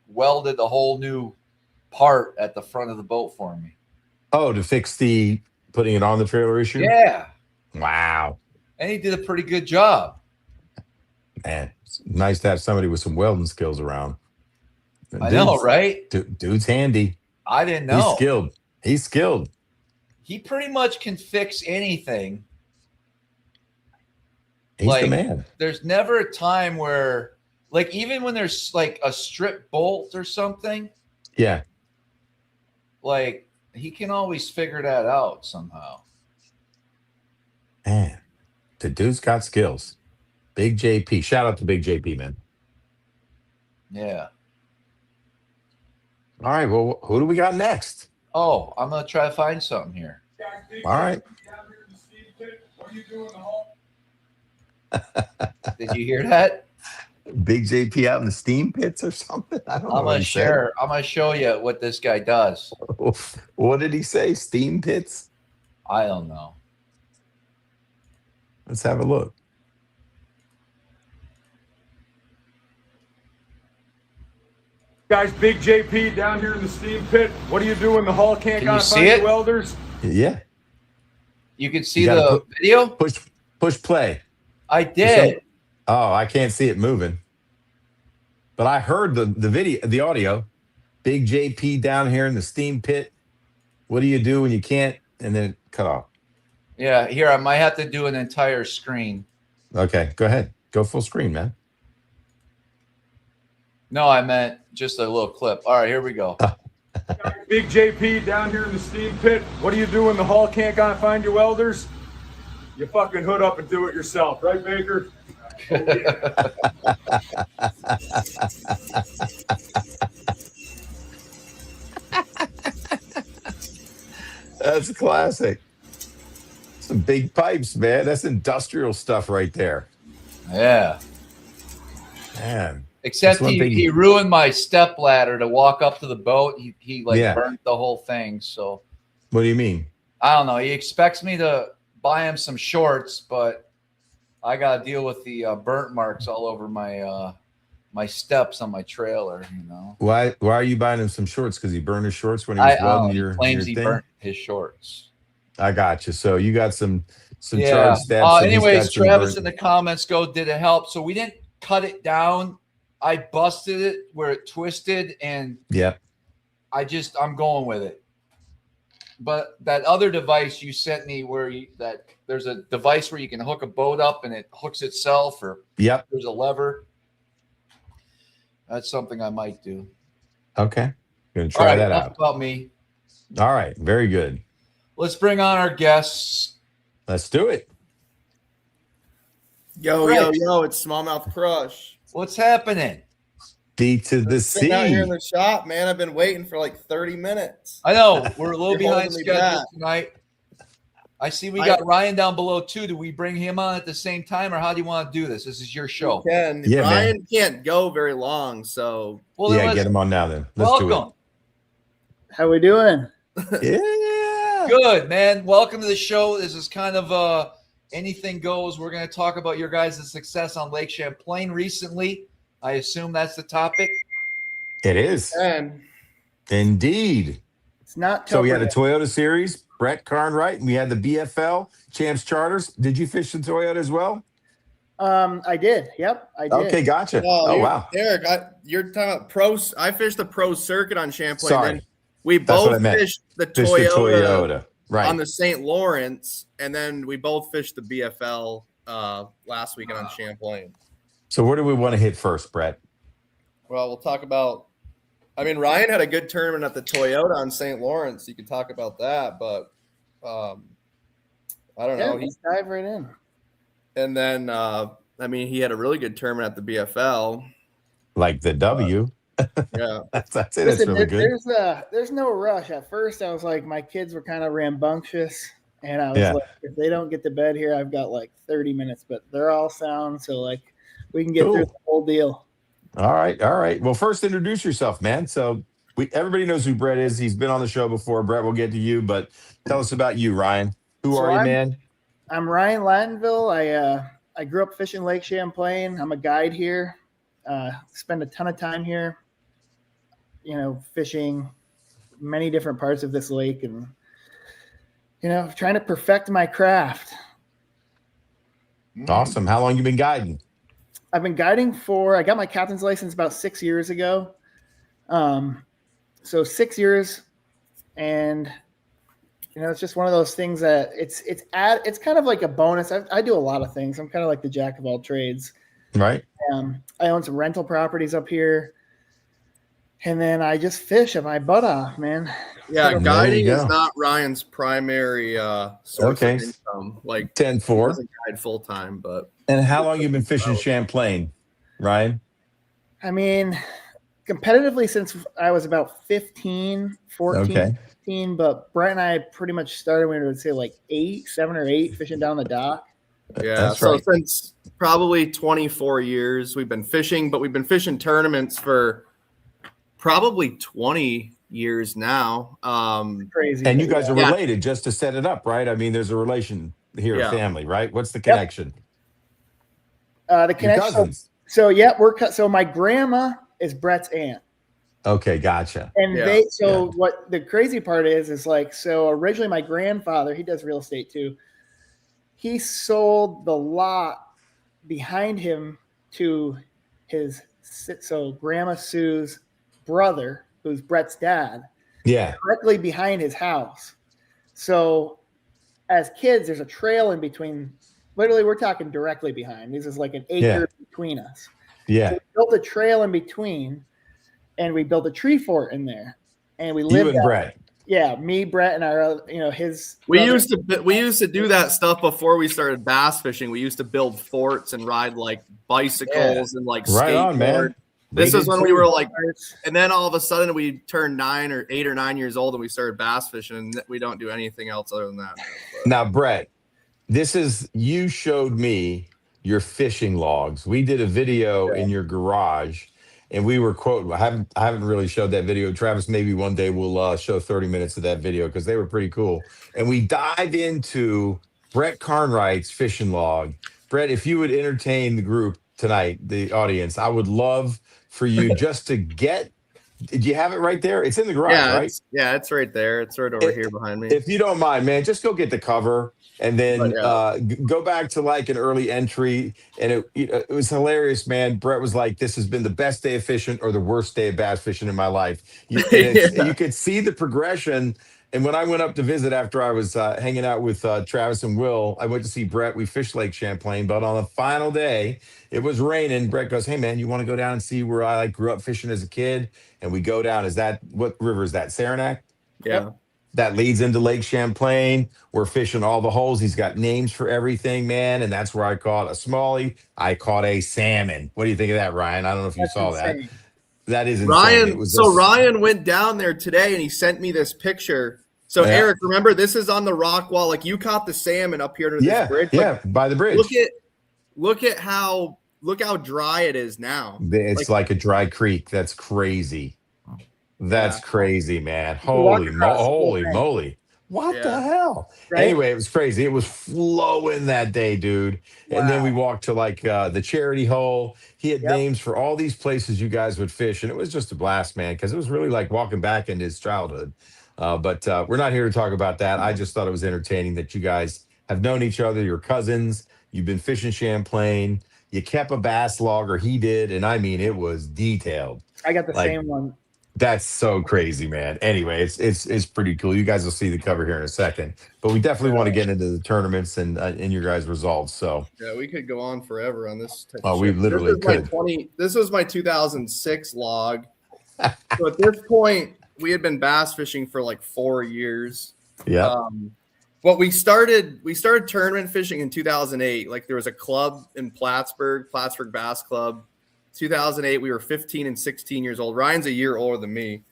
welded a whole new part at the front of the boat for me. Oh, to fix the putting it on the trailer issue? Yeah. Wow. And he did a pretty good job. Man, it's nice to have somebody with some welding skills around. I know, right? Dude's handy. I didn't know. He's skilled. He pretty much can fix anything. He's the man. There's never a time where, even when there's a strip bolt or something, Yeah. he can always figure that out somehow. Man, the dude's got skills. Big JP. Shout out to Big JP, man. Yeah. All right. Well, who do we got next? Oh, I'm going to try to find something here. All right. Did you hear that? Big JP out in the steam pits or something? I don't know. I'm going to share. I'm going to show you what this guy does. What did he say? Steam pits? I don't know. Let's have a look. Guys, Big JP down here in the steam pit. What are you doing? The hall can't Can you find see it? welders. Yeah. You can see You gotta the video? Push play. I did. Oh, I can't see it moving. But I heard the video, the audio. Big JP down here in the steam pit. What do you do when you can't? And then it cut off. Yeah, here, I might have to do an entire screen. Okay, go ahead. Go full screen, man. No, I meant just a little clip. All right, here we go. Big JP down here in the steam pit. What do you do when the hall can't find your welders? You fucking hood up and do it yourself, right, Baker? That's classic. Some big pipes, man. That's industrial stuff right there. Yeah. Man. Except That's one thing he ruined my step ladder to walk up to the boat. He Yeah. burnt the whole thing. So What do you mean? I don't know. He expects me to buy him some shorts, but I got to deal with the burnt marks all over my my steps on my trailer. You know. Why are you buying him some shorts? Because he burned his shorts when he was welding He claims he thing? burnt his shorts. I got you. So you got some Yeah. charge steps. and he's Anyways, got some Travis burnt- in the comments did it help? So we didn't cut it down. I busted it where it twisted, and Yep. I'm going with it. But that other device you sent me that there's a device where you can hook a boat up and it hooks itself, or Yep. there's a lever. That's something I might do. Okay. Gonna All try right, that enough out. about me. All right. Very good. Let's bring on our guests. Let's do it. Yo, Right. it's SmallmouthCrush. What's happening? D to the Sitting out here in C. the shop, man. I've been waiting for like 30 minutes. I know we're a little You're behind holding me schedule back. tonight. I see we got Ryan down below too. Do we bring him on at the same time, or how do you want to do this? This is your show. Ken, Yeah, man. Ryan can't go very long, so Well, then Yeah, let's get him on now then. Let's welcome. How we doing? do it. Yeah. Good, man. Welcome to the show. This is kind of anything goes. We're going to talk about your guys' success on Lake Champlain recently. I assume that's the topic. It is. Ken, Indeed. It's not So we had a Tupper Toyota series, Brett Carnwright, and we had the BFL Champs Charters. Did you fish the Toyota as well? I did. Yep, I did. Okay, gotcha. Oh, wow. Derek, you're talking about pros. I fished the pro circuit on Champlain. Sorry. Then we That's what I both meant. fished the Fish Toyota, the Toyota. Right. on the St. Lawrence, and then we both fished the BFL last weekend on Champlain. So where do we want to hit first, Brett? Well, we'll talk about. I mean, Ryan had a good tournament at the Toyota on St. Lawrence. You could talk about that, but I don't Yeah, know. let's dive right in. And then, I mean, he had a really good tournament at the BFL. Like the W. Yeah. That's it. That's Listen, really good. there's no rush. At first, I was like, my kids were kind of rambunctious, and I was Yeah. like, if they don't get to bed here, I've got like 30 minutes, but they're all sound, so like we can get Cool. through the whole deal. All right. All right. Well, first introduce yourself, man. So everybody knows who Brett is. He's been on the show before. Brett, we'll get to you, but tell us about you, Ryan. Who So are you, man? I'm Ryan Lattenville. I grew up fishing Lake Champlain. I'm a guide here. Spend a ton of time here, fishing many different parts of this lake and, trying to perfect my craft. Awesome. How long you been guiding? I've been guiding I got my captain's license about 6 years ago. So 6 years, and it's just one of those things that it's kind of like a bonus. I do a lot of things. I'm kind of like the jack of all trades. Right. I own some rental properties up here, and then I just fish at my butt off, man. Yeah, There guiding you is go. not Ryan's primary source Okay. of income. Like, 10-4. he doesn't guide full time, but And how long you been fishing Champlain, Ryan? I mean, competitively since I was about 15, 14, Okay. 15, but Brett and I pretty much started when we would say like 7 or 8 fishing down the dock. yeah. That's So right. since probably 24 years, we've been fishing, but we've been fishing tournaments for probably 20 years now. Crazy. And you guys are Yeah. related, just to set it up, right? I mean, there's a relation here, Yeah. a family, right? What's the connection? The Your connection. cousins. So yeah, so my grandma is Brett's aunt. Okay, gotcha. And Yeah. what the crazy part is like, so originally my grandfather, he does real estate too. He sold the lot behind him to Grandma Sue's brother, who's Brett's dad, Yeah. directly behind his house. So as kids, there's a trail in between. Literally, we're talking directly behind. This is like an acre between us. Yeah. So we built a trail in between, and we built a tree fort in there. and we You lived. and Brett. Yeah, me, Brett, and our his. We brother. used to do that stuff before we started bass fishing. We used to build forts and ride like bicycles and like Right skateboard. on, man. This We is did when we too. were like, and then all of a sudden we turned 8 or 9 years old and we started bass fishing. And we don't do anything else other than that. But, Now, Brett, you showed me your fishing logs. We did a video in your garage, and we were quoting. I haven't really showed that video. Travis, maybe one day we'll show 30 minutes of that video because they were pretty cool. And we dive into Brett Carnwright's fishing log. Brett, if you would entertain the group tonight, the audience, I would love for you just to get. Did you have it right there? It's in the garage, right? It's right there. It's right over here behind me. If you don't mind, man, just go get the cover and then go back to like an early entry. And it was hilarious, man. Brett was like, "This has been the best day of fishing or the worst day of bass fishing in my life." You could see the progression. And when I went up to visit after I was hanging out with Travis and Will, I went to see Brett. We fished Lake Champlain, but on the final day, it was raining. Brett goes, "Hey, man, you want to go down and see where I grew up fishing as a kid?" And we go down. What river is that? Saranac? Yeah. That leads into Lake Champlain. We're fishing all the holes. He's got names for everything, man. And that's where I caught a smallie. I caught a salmon. What do you think of that, Ryan? I don't know if you saw that. That is insane. Ryan went down there today and he sent me this picture. So Eric, remember this is on the rock wall. Like you caught the salmon up here under this bridge. By the bridge. Look how dry it is now. It's like a dry creek. That's crazy. That's crazy, man. Holy moly. What the hell? Right? Anyway, it was crazy. It was flowing that day, dude. Wow. And then we walked to like the charity hole. He had names for all these places you guys would fish. And it was just a blast, man, because it was really like walking back into his childhood. But we're not here to talk about that. I just thought it was entertaining that you guys have known each other. You're cousins. You've been fishing Champlain. You kept a bass log, or he did. And I mean, it was detailed. I got the same one. That's so crazy, man. Anyway, it's pretty cool. You guys will see the cover here in a second, but we definitely want to get into the tournaments and your guys' results. So yeah, we could go on forever on this. We literally could. This was my 2006 log. So at this point, we had been bass fishing for like 4 years. Yeah. But we started tournament fishing in 2008. Like there was a club in Plattsburgh Bass Club. 2008, we were 15 and 16 years old. Ryan's a year older than me.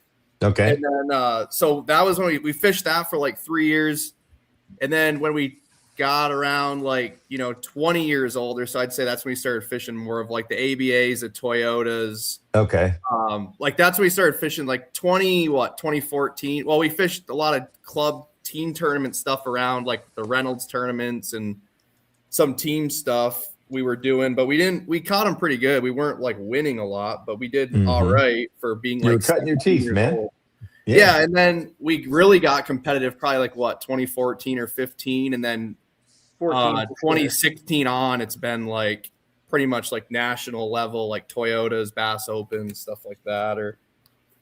Okay. And then, so that was when we fished that for like 3 years. And then when we got around 20 years older, so I'd say that's when we started fishing more of like the ABAs, the Toyotas. Okay. Like that's when we started fishing 2014. Well, we fished a lot of club team tournament stuff around like the Reynolds tournaments and some team stuff we were doing, but we caught them pretty good. We weren't like winning a lot, but we did all right for being you were cutting your teeth, man. Old. Yeah. And then we really got competitive probably 2014 or 15. And then 2016 on, it's been like pretty much like national level, like Toyotas, Bass Open, stuff like that. Or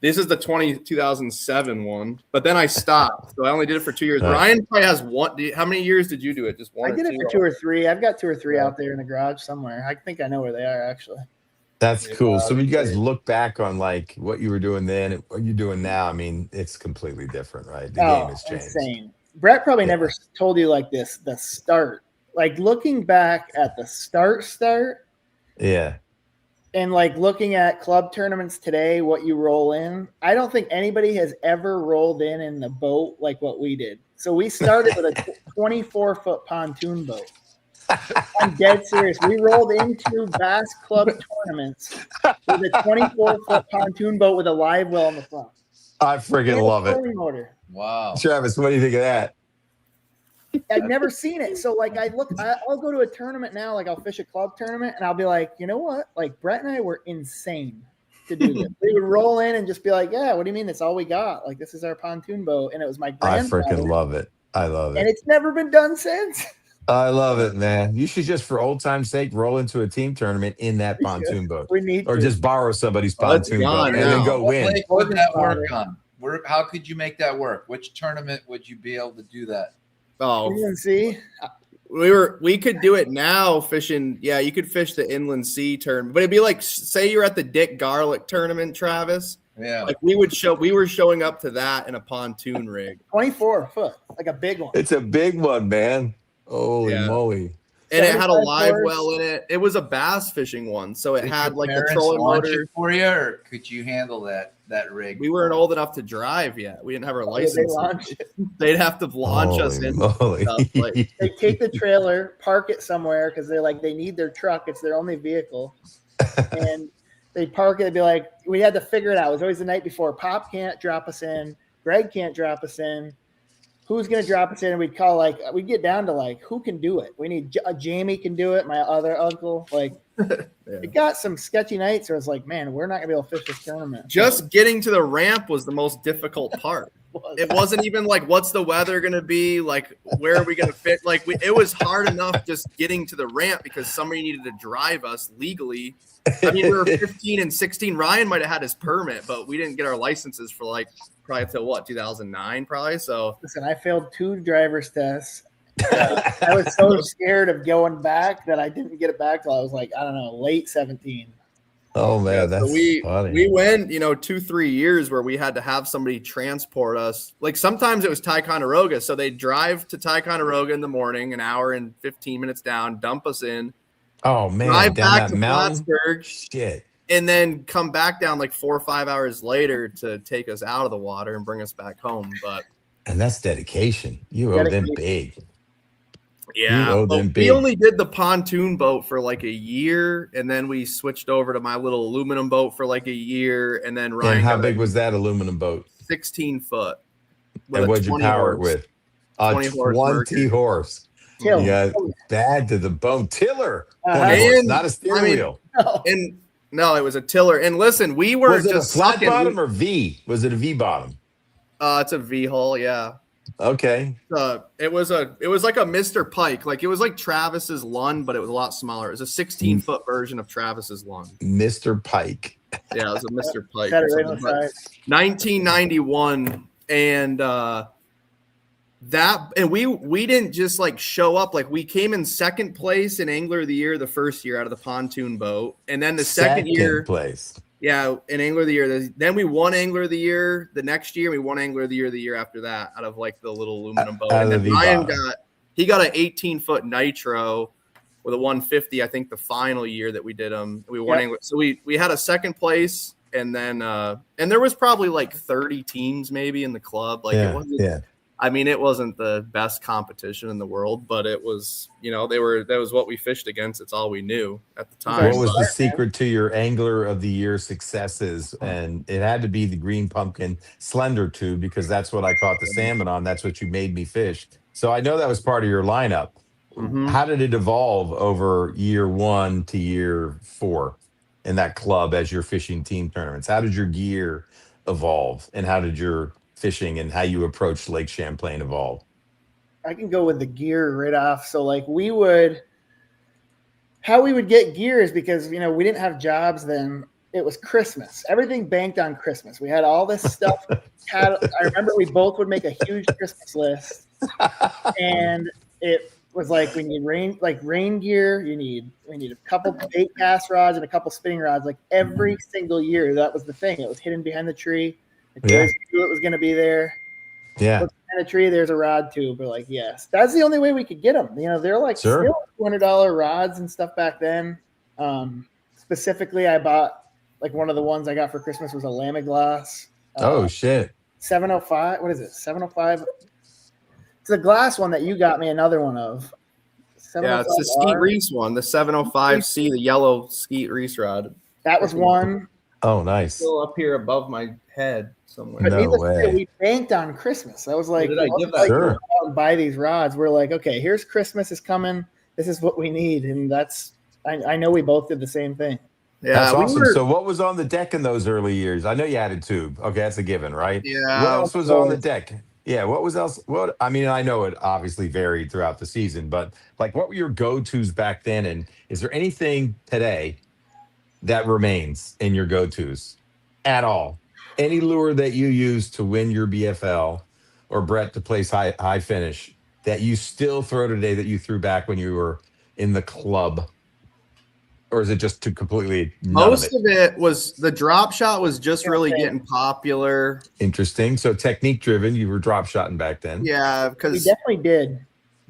this is the 2007 one, but then I stopped. So I only did it for 2 years. Ryan probably has one. How many years did you do it? Just one? I did it for 2 or 3. I've got 2 or 3 out there in the garage somewhere. I think I know where they are actually. That's cool. So when you guys look back on like what you were doing then and what you're doing now, I mean, it's completely different, right? The game has changed. Insane. Brett probably never told you like this, the start. Like looking back at the start. Yeah. And like looking at club tournaments today, what you roll in, I don't think anybody has ever rolled in the boat like what we did. So we started with a 24-foot pontoon boat. I'm dead serious. We rolled into Bass Club tournaments with a 24-foot pontoon boat with a live well in the front. I freaking love it. Motor. Wow. Travis, what do you think of that? I've never seen it. So like I'll go to a tournament now, like I'll fish a club tournament and I'll be like, you know what? Like Brett and I were insane to do this. We would roll in and just be like, yeah, what do you mean? That's all we got. Like this is our pontoon boat. And it was my grandfather. I freaking love it. I love it. And it's never been done since. I love it, man. You should just for old time's sake roll into a team tournament in that pontoon boat. We need or just borrow somebody's pontoon boat and then go win. What would that work on? How could you make that work? Which tournament would you be able to do that? Oh, Inland Sea. We could do it now fishing. Yeah, you could fish the Inland Sea tournament, but it'd be like, say you're at the Dick Garlic tournament, Travis, Yeah. Like we were showing up to that in a pontoon rig. 24 foot, like a big one. It's a big one, man. Holy Yeah. moly. And it had a 75 live horse. well in it. It was a bass fishing one. So it Did had your like the parents trolling launch motor. it for you, or could you handle that rig? We weren't old enough to drive yet. We didn't have our Oh, they license. launch it. They'd have to launch us Holy in moly. stuff. Like, They take the trailer, park it somewhere because they're like, they need their truck. It's their only vehicle. And they park it. They'd be like, we had to figure it out. It was always the night before. Pop can't drop us in. Greg can't drop us in. Who's going to drop us in? And we'd call, like, we'd get down to, like, who can do it? We need Jamie can do it. My other uncle. Like, it got some sketchy nights where it's like, man, we're not going to be able to fish this tournament. just getting to the ramp was the most difficult part. It wasn't even like, what's the weather going to be? Like, where are we going to fit? Like, it was hard enough just getting to the ramp because somebody needed to drive us legally. I mean, we were 15 and 16. Ryan might have had his permit, but we didn't get our licenses for like probably until what, 2009 probably. So Listen, I failed 2 driver's tests. I was so scared of going back that I didn't get it back till I was like, I don't know, late 17. Oh man, yeah, that's so we funny. went, 2-3 years where we had to have somebody transport us. Like sometimes it was Ticonderoga, so they drive to Ticonderoga in the morning, an hour and 15 minutes down, dump us in, Oh man, drive down back that to mountain. Plattsburgh, Shit. and then come back down like 4 or 5 hours later to take us out of the water and bring us back home. But And that's dedication. You owe them big. yeah, owe but them we big. only did the pontoon boat for like a year, and then we switched over to my little aluminum boat for like a year, and then Ryan And how got big a was that aluminum boat? 16 foot. with And a what'd you 20 power it horse. with? A 20 horse 20 Mercury. horse. Tiller. Yeah, bad to the bone. Tiller. 20 Uh-huh. horse, And, not a steering I mean, wheel. And no, it was a tiller. And listen, we were Was it a just flat sucking. bottom or V? Was it a V bottom? It's a V hull, yeah. Okay. It was like a Mr. Pike. Like it was like Travis's Lund, but it was a lot smaller. It was a 16-foot version of Travis's Lund. Mr. Pike. Yeah, it was a Mr. Pike. Got or it right something. on the But side. 1991, and we didn't just like show up. Like we came in second place in Angler of the Year the first year out of the pontoon boat, and then the second year place. Yeah, in Angler of the Year. Then we won Angler of the Year the next year. We won Angler of the Year the year after that out of like the little aluminum boat. Out And of then the Ryan V-bottom. got an 18-foot nitro with a 150. I think the final year that we did them, we won Yep. Angler. So we had a second place, and then and there was probably like 30 teams maybe in the club. Like it wasn't. Yeah. I mean, it wasn't the best competition in the world, but it was, that was what we fished against. It's all we knew at the time. What was But- the secret to your Angler of the Year successes? And it had to be the green pumpkin slender tube because that's what I caught the salmon on. That's what you made me fish. So I know that was part of your lineup. Mhm. How did it evolve over year 1 to year 4 in that club as you're fishing team tournaments? How did your gear evolve, and how did your fishing and how you approach Lake Champlain evolve? I can go with the gear right off. So like how we would get gear is because, we didn't have jobs then. It was Christmas. Everything banked on Christmas. We had all this stuff. I remember we both would make a huge Christmas list, and it was like we need rain gear. We need a couple bait cast rods and a couple spinning rods. Like every single year, that was the thing. It was hidden behind the tree. Like, Yeah. always knew it was going to be there. Yeah. Look behind a tree, there's a rod tube. We're like, yes, that's the only way we could get them. They're like Sure. still $200 rods and stuff back then. Specifically, I bought like one of the ones I got for Christmas was a Lamiglass. Oh, shit. 705. What is it? 705. It's the glass one that you got me another one of. Yeah, it's the 705R. Skeet Reese one, the 705C, the yellow Skeet Reese rod. That was one. Oh, nice. Still up here above my head somewhere. But No needless to say, way. we banked on Christmas. I was like, What did I give that? like, Sure. go out and buy these rods. We're like, okay, here's Christmas is coming. This is what we need. And I know we both did the same thing. Yeah, That's we awesome. were- So what was on the deck in those early years? I know you had a tube. Okay, that's a given, right? Yeah. What else was on the deck? Yeah, what was else? I mean, I know it obviously varied throughout the season, but like what were your go-tos back then? And is there anything today that remains in your go-tos at all? Any lure that you use to win your BFL or Brett to place high finish that you still throw today that you threw back when you were in the club? or is it just too completely none Most of it? of it was the drop shot was just really Okay. getting popular. Interesting. So technique driven, you were drop shotting back then. Yeah, We because definitely did.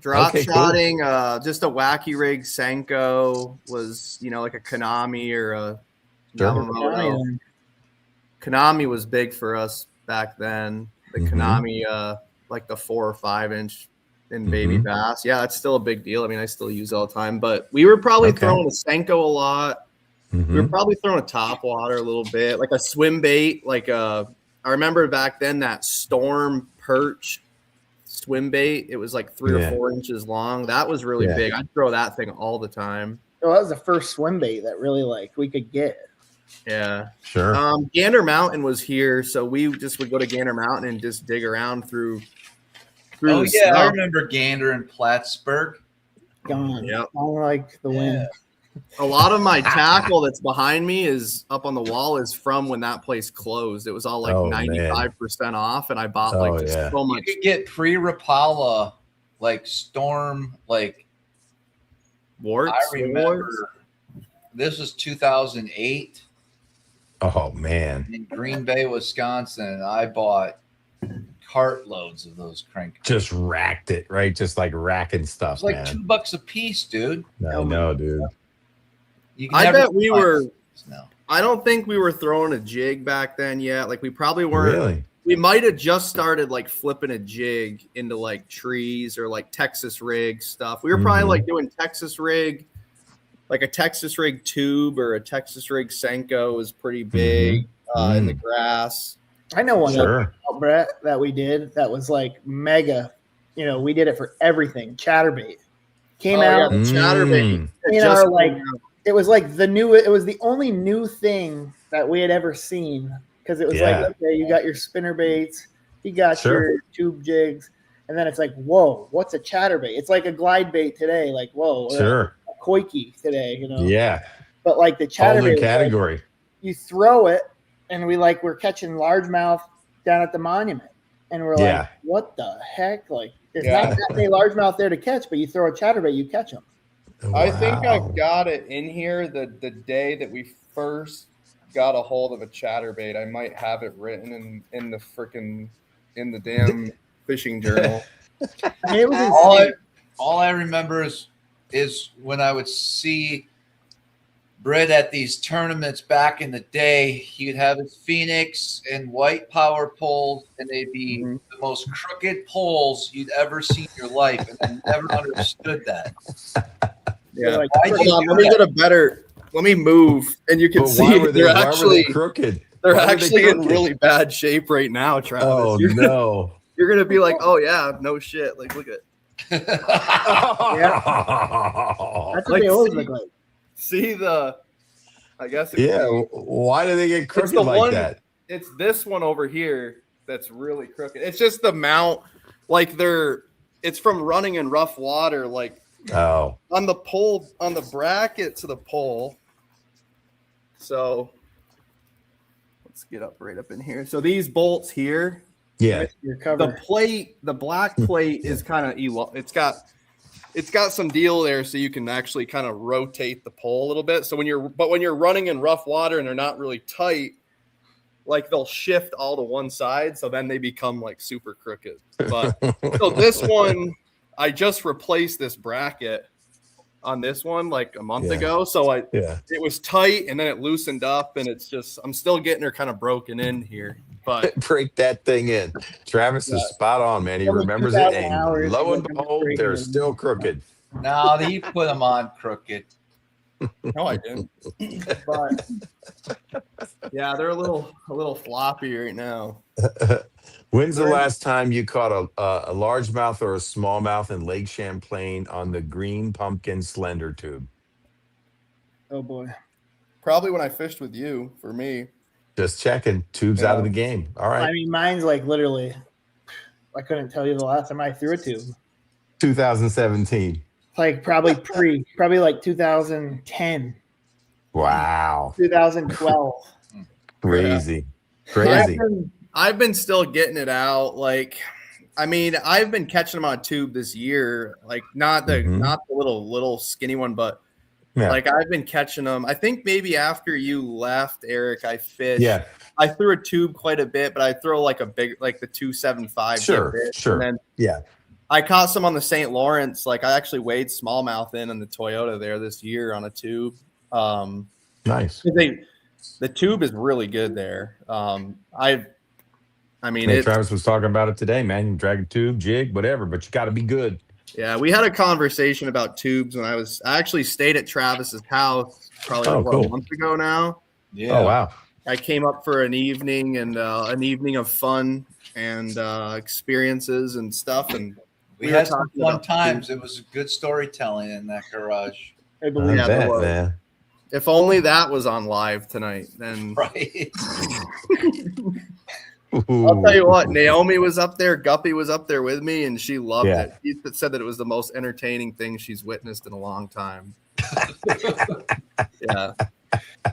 drop Okay, cool. shotting, just a wacky rig Senko was, like a Konami or a Sure. Yamamoto. Konami was big for us back then. The Mhm. Konami, like the 4 or 5 inch in baby Mhm. bass. Yeah, that's still a big deal. I mean, I still use it all the time, but we were probably Okay. throwing a Senko a lot. We were Mhm. probably throwing a top water a little bit, like a swim bait. I remember back then that Storm Perch swim bait. It was like 3 or Yeah. 4 inches long. That was really Yeah. big. I'd throw that thing all the time. So that was the first swim bait that really we could get. Yeah. Sure. Gander Mountain was here, so we just would go to Gander Mountain and just dig around through. Oh the yeah, I stuff. remember Gander and Plattsburgh. Gone. Yep. Gone like the wind. A lot of my tackle that's behind me is up on the wall is from when that place closed. It was all like Oh, man. 95% off, and I bought Oh, just yeah. so You much. could get pre-Rapala, like Storm, like Warts. I remember. This was 2008 Oh man. in Green Bay, Wisconsin. And I bought cartloads of those crank. Just racked it, right? Just like racking stuff, It's like man. $2 a piece, dude. I know, dude. You can I never bet we find were. those now. I don't think we were throwing a jig back then yet. Like we probably weren't. Really? We might have just started like flipping a jig into like trees or like Texas rig stuff. We were probably Mhm. like doing Texas rig, like a Texas rig tube or a Texas rig Senko was pretty big in the grass. I know one Sure. Brett that we did that was like mega. We did it for everything. Chatterbait came out. Yeah, the chatterbait. In Just our like, came out. it was like it was the only new thing that we had ever seen because it was Yeah. like, okay, you got your spinner baits, you got Sure. your tube jigs, and then it's like, whoa, what's a chatterbait? It's like a glide bait today, like whoa, or Sure. a koiki today, Yeah. But like the Whole chatterbait, new was like, category. you throw it, and we're catching largemouth down at the monument, and we're Yeah. like, what the heck? Like, there's Yeah. not that many largemouth there to catch, but you throw a chatterbait, you catch them. I think Wow. I've got it in here the day that we first got a hold of a chatterbait. I might have it written in the damn fishing journal. I mean, it was All insane. I remember is when I would see Britt at these tournaments back in the day, he'd have his Phoenix and white power poles, and they'd be the most crooked poles you'd ever see in your life, and I never understood that. Yeah. Like, Why do you Hold on, do let me that? get a better. Let me move, and you can But see why were they're why were actually they crooked? they're Why were they actually in crooked? really bad shape right now, Travis. Oh no. You're gonna be like, oh yeah, no shit. Like, look at That's what Like, they always see- look like. see the. I guess it's, Yeah. Why do they get crooked the like one- that? it's this one over here that's really crooked. It's just the mount, like it's from running in rough water, like Oh. on the pole, on the bracket to the pole. So let's get up right up in here. So these bolts here, Yeah. Your the cover. plate, the black plate is kind of it's got some deal there so you can actually kind of rotate the pole a little bit. So when you're running in rough water and they're not really tight, like they'll shift all to one side, so then they become like super crooked. But so this one, I just replaced this bracket on this one like a month ago. So Yeah. it was tight and then it loosened up, and it's just I'm still getting her kind of broken in here. But Break that thing in. Travis is spot on, man. He Only remembers it, 2,000 and hours lo and to get them behold, straight they're in. still crooked. No, he put them on crooked. no, I didn't. But yeah, they're a little floppy right now. When's the last time you caught a largemouth or a smallmouth in Lake Champlain on the green pumpkin slender tube? Oh boy. Probably when I fished with you, for me. Just checking. Tube's out of the game. All I right. mean, mine's like literally. I couldn't tell you the last time I threw a tube. 2017. Like probably like 2010, Wow. 2012. Crazy. Crazy. I've been still getting it out. Like, I mean, I've been catching them on a tube this year. Like, not the little skinny one, but Yeah. Like I've been catching them. I think maybe after you left, Eric, I fished. Yeah. I threw a tube quite a bit, but I throw like a big, like the 275. Sure. And then Yeah. I caught some on the St. Lawrence. Like I actually weighed smallmouth in the Toyota there this year on a tube. Nice. The tube is really good there. I mean, Travis was talking about it today, man. You drag a tube, jig, whatever, but you got to be good. Yeah, we had a conversation about tubes when I actually stayed at Travis's house probably a month ago now. Yeah. Oh, wow. I came up for an evening and an evening of fun and experiences and stuff. And we had some fun times. It was good storytelling in that garage. I believe I bet, man. If only that was on live tonight, then Right. I'll tell you what, Naomi was up there, Guppy was up there with me, and she loved it. She said that it was the most entertaining thing she's witnessed in a long time. Yeah.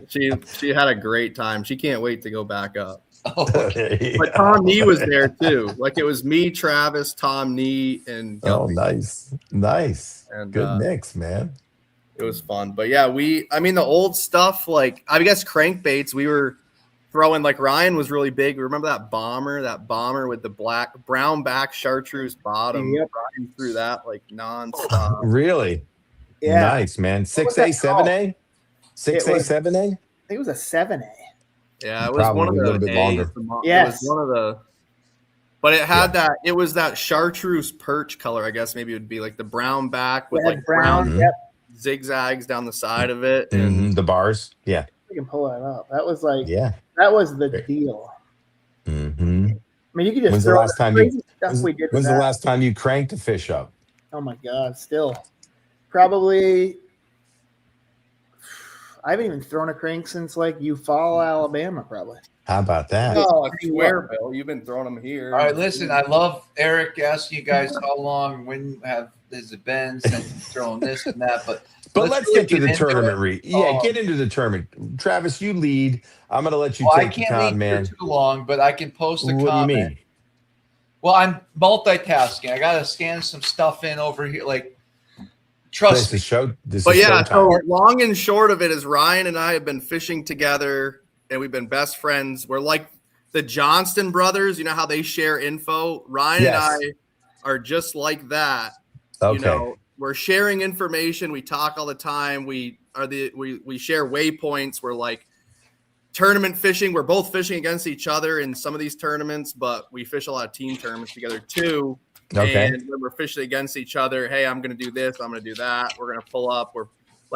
She had a great time. She can't wait to go back up. Oh, okay. But Tom Nee was there too. Like it was me, Travis, Tom Nee, and Guppy. Oh, nice. And, good mix, man. It was fun. But yeah, the old stuff, like I guess crankbaits, we were throwing, like Ryan was really big. Remember that bomber with the brown back chartreuse bottom? Yep. Ryan threw that like nonstop. Really? Yeah. Nice, man. 6A, 7A? 6A, 7A? I think it was a 7A. Yeah, it was Probably one of the a little bit longer. Yes. It was one of the, but it had it was that chartreuse perch color, I guess maybe it would be like the brown back with like brown zigzags down the side of it. And the bars. Yeah. We can pull that up. That was like, that was the deal. Mm-hmm. I mean, you could just When's the throw last time crazy stuff we did. When's the last time you cranked a fish up? Oh my God, still. Probably, I haven't even thrown a crank since like Eufaula, Alabama, probably. How about that? Oh, I swear, Bill, you've been throwing them here. All right, listen, I love Eric asking you guys how long, when has it been since throwing this and that, but let's really get to the tournament. Get into the tournament. Travis, you lead. I'm going to let you take the con, man. For too long, but I can post a comment. What do you mean? Well, I'm multitasking. I got to scan some stuff in over here. Like, trust me. So long and short of it is Ryan and I have been fishing together, and we've been best friends. We're like the Johnston brothers. You know how they share info? Ryan and I are just like that. Okay. You know, we're sharing information. We talk all the time. We share waypoints. We're like tournament fishing. We're both fishing against each other in some of these tournaments, but we fish a lot of team tournaments together too. Okay. And when we're fishing against each other, hey, I'm going to do this. I'm going to do that. We're going to pull up.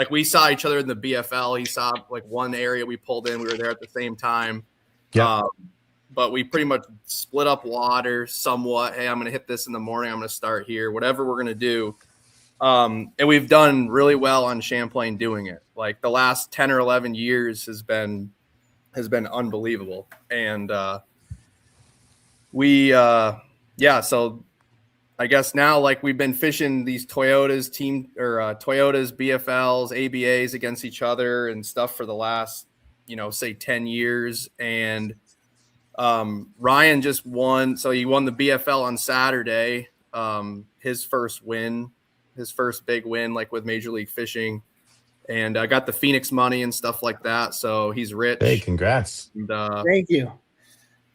We saw each other in the BFL. He saw like one area we pulled in. We were there at the same time. Yeah. But we pretty much split up water somewhat. Hey, I'm going to hit this in the morning. I'm going to start here, whatever we're going to do. And we've done really well on Champlain doing it. Like the last 10 or 11 years has been unbelievable. And so I guess now like we've been fishing these Toyotas, BFLs, ABAs against each other and stuff for the last, say 10 years. And Ryan just won. So he won the BFL on Saturday. His first big win, like with Major League Fishing, and I got the Phoenix money and stuff like that. So he's rich. Hey, congrats. And, thank you.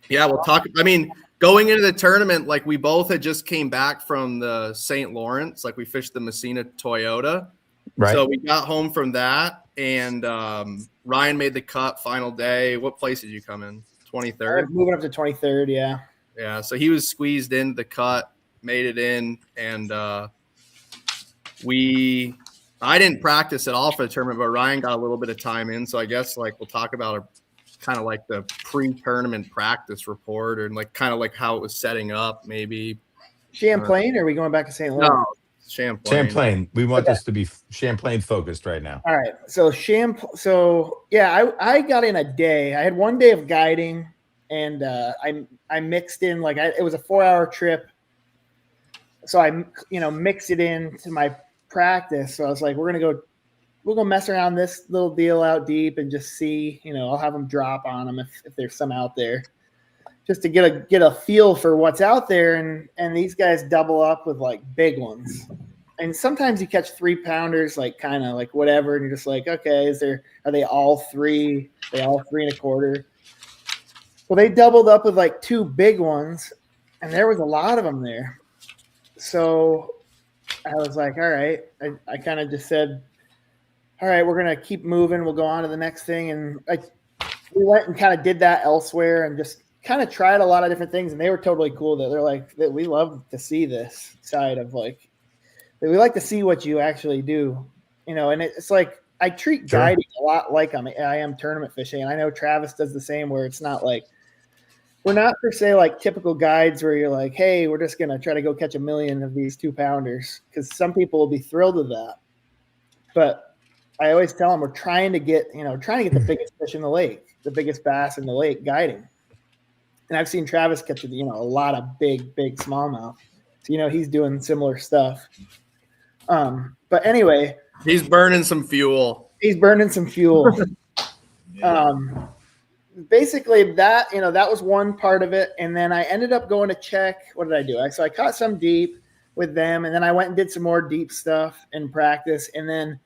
Yeah, we'll talk. I mean, going into the tournament, like we both had just came back from the St. Lawrence, like we fished the Messina Toyota. Right. So we got home from that, and Ryan made the cut final day. What place did you come in? 23rd? Moving up to 23rd, yeah. Yeah, so he was squeezed into the cut, made it in, and I didn't practice at all for the tournament, but Ryan got a little bit of time in. So I guess like we'll talk about kind of like the pre-tournament practice report or like kind of like how it was setting up maybe. Champlain, or are we going back to St. Lawrence? No, Champlain. We want this to be Champlain focused right now. All right. So I got in a day. I had one day of guiding, and I mixed in it was a 4-hour trip. So I mixed it into my practice. So I was like, we'll go mess around this little deal out deep and just see, I'll have them drop on them if there's some out there, just to get a feel for what's out there. And these guys double up with like big ones. And sometimes you catch 3-pounders, like kind of like whatever, and you're just like, okay, are they all 3? They all 3.25? Well, they doubled up with like 2 big ones, and there was a lot of them there. So I was like, all right. I kind of just said, all right, we're gonna keep moving. We'll go on to the next thing, and we went and kind of did that elsewhere, and just kind of tried a lot of different things, and they were totally cool. That they're like, that we love to see this side of like, that we like to see what you actually do, you know. And it's like I treat guiding a lot like I am tournament fishing, and I know Travis does the same. Where it's not like we're not per se like typical guides where you're like, hey, we're just gonna try to go catch 1 million of these 2-pounders, because some people will be thrilled with that, but I always tell them we're trying to get the biggest fish in the lake, the biggest bass in the lake guiding. And I've seen Travis catch, a lot of big smallmouth. So, he's doing similar stuff. But anyway. He's burning some fuel. Basically that was one part of it. And then I ended up going to check. What did I do? So I caught some deep with them, and then I went and did some more deep stuff in practice. And then,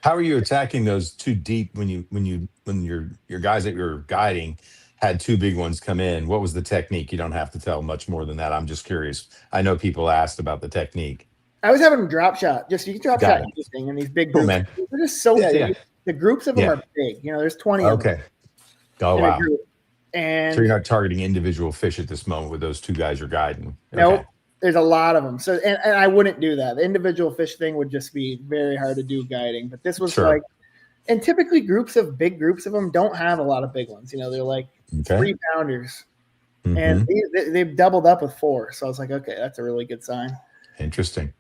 how are you attacking those 2 deep when your guys that you're guiding had 2 big ones come in? What was the technique? You don't have to tell much more than that. I'm just curious. I know people asked about the technique. I was having them drop shot. You can drop shot anything in these big groups. Man. They're just so big. Yeah. The groups of them are big. There's 20 of them. Okay. Oh, wow. And so you're not targeting individual fish at this moment with those 2 guys you're guiding? Nope. There's a lot of them. So, and I wouldn't do that. The individual fish thing would just be very hard to do guiding. But this was like, and typically big groups of them don't have a lot of big ones. They're like 3-pounders. Mm-hmm. And they've doubled up with 4. So I was like, okay, that's a really good sign. Interesting.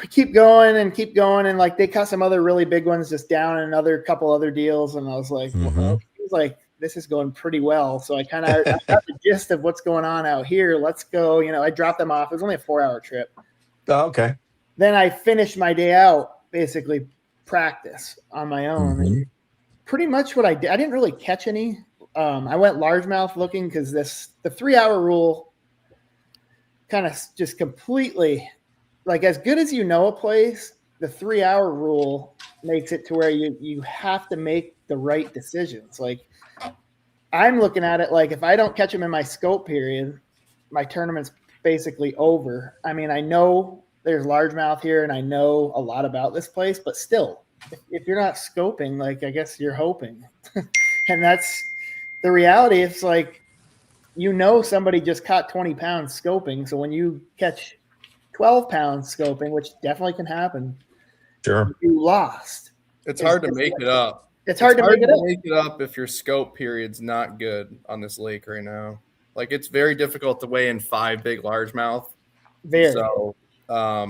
We keep going. And like they caught some other really big ones just down in another couple other deals. And I was like, well, it was like, this is going pretty well. So I kind of got the gist of what's going on out here. Let's go. I dropped them off. It was only a 4-hour trip. Oh, okay. Then I finished my day out, basically practice on my own. And pretty much what I did, I didn't really catch any. I went largemouth looking because the 3-hour rule kind of just completely, like, as good as a place, the 3-hour rule makes it to where you have to make the right decisions. Like, I'm looking at it like if I don't catch them in my scope period, my tournament's basically over. I mean, I know there's largemouth here and I know a lot about this place, but still, if you're not scoping, like, I guess you're hoping. And that's the reality. It's like, somebody just caught 20 pounds scoping. So when you catch 12 pounds scoping, which definitely can happen, you lost. It's hard to make it up. It's hard to make it up if your scope period's not good on this lake right now. Like, it's very difficult to weigh in 5 big largemouth. Very. So, I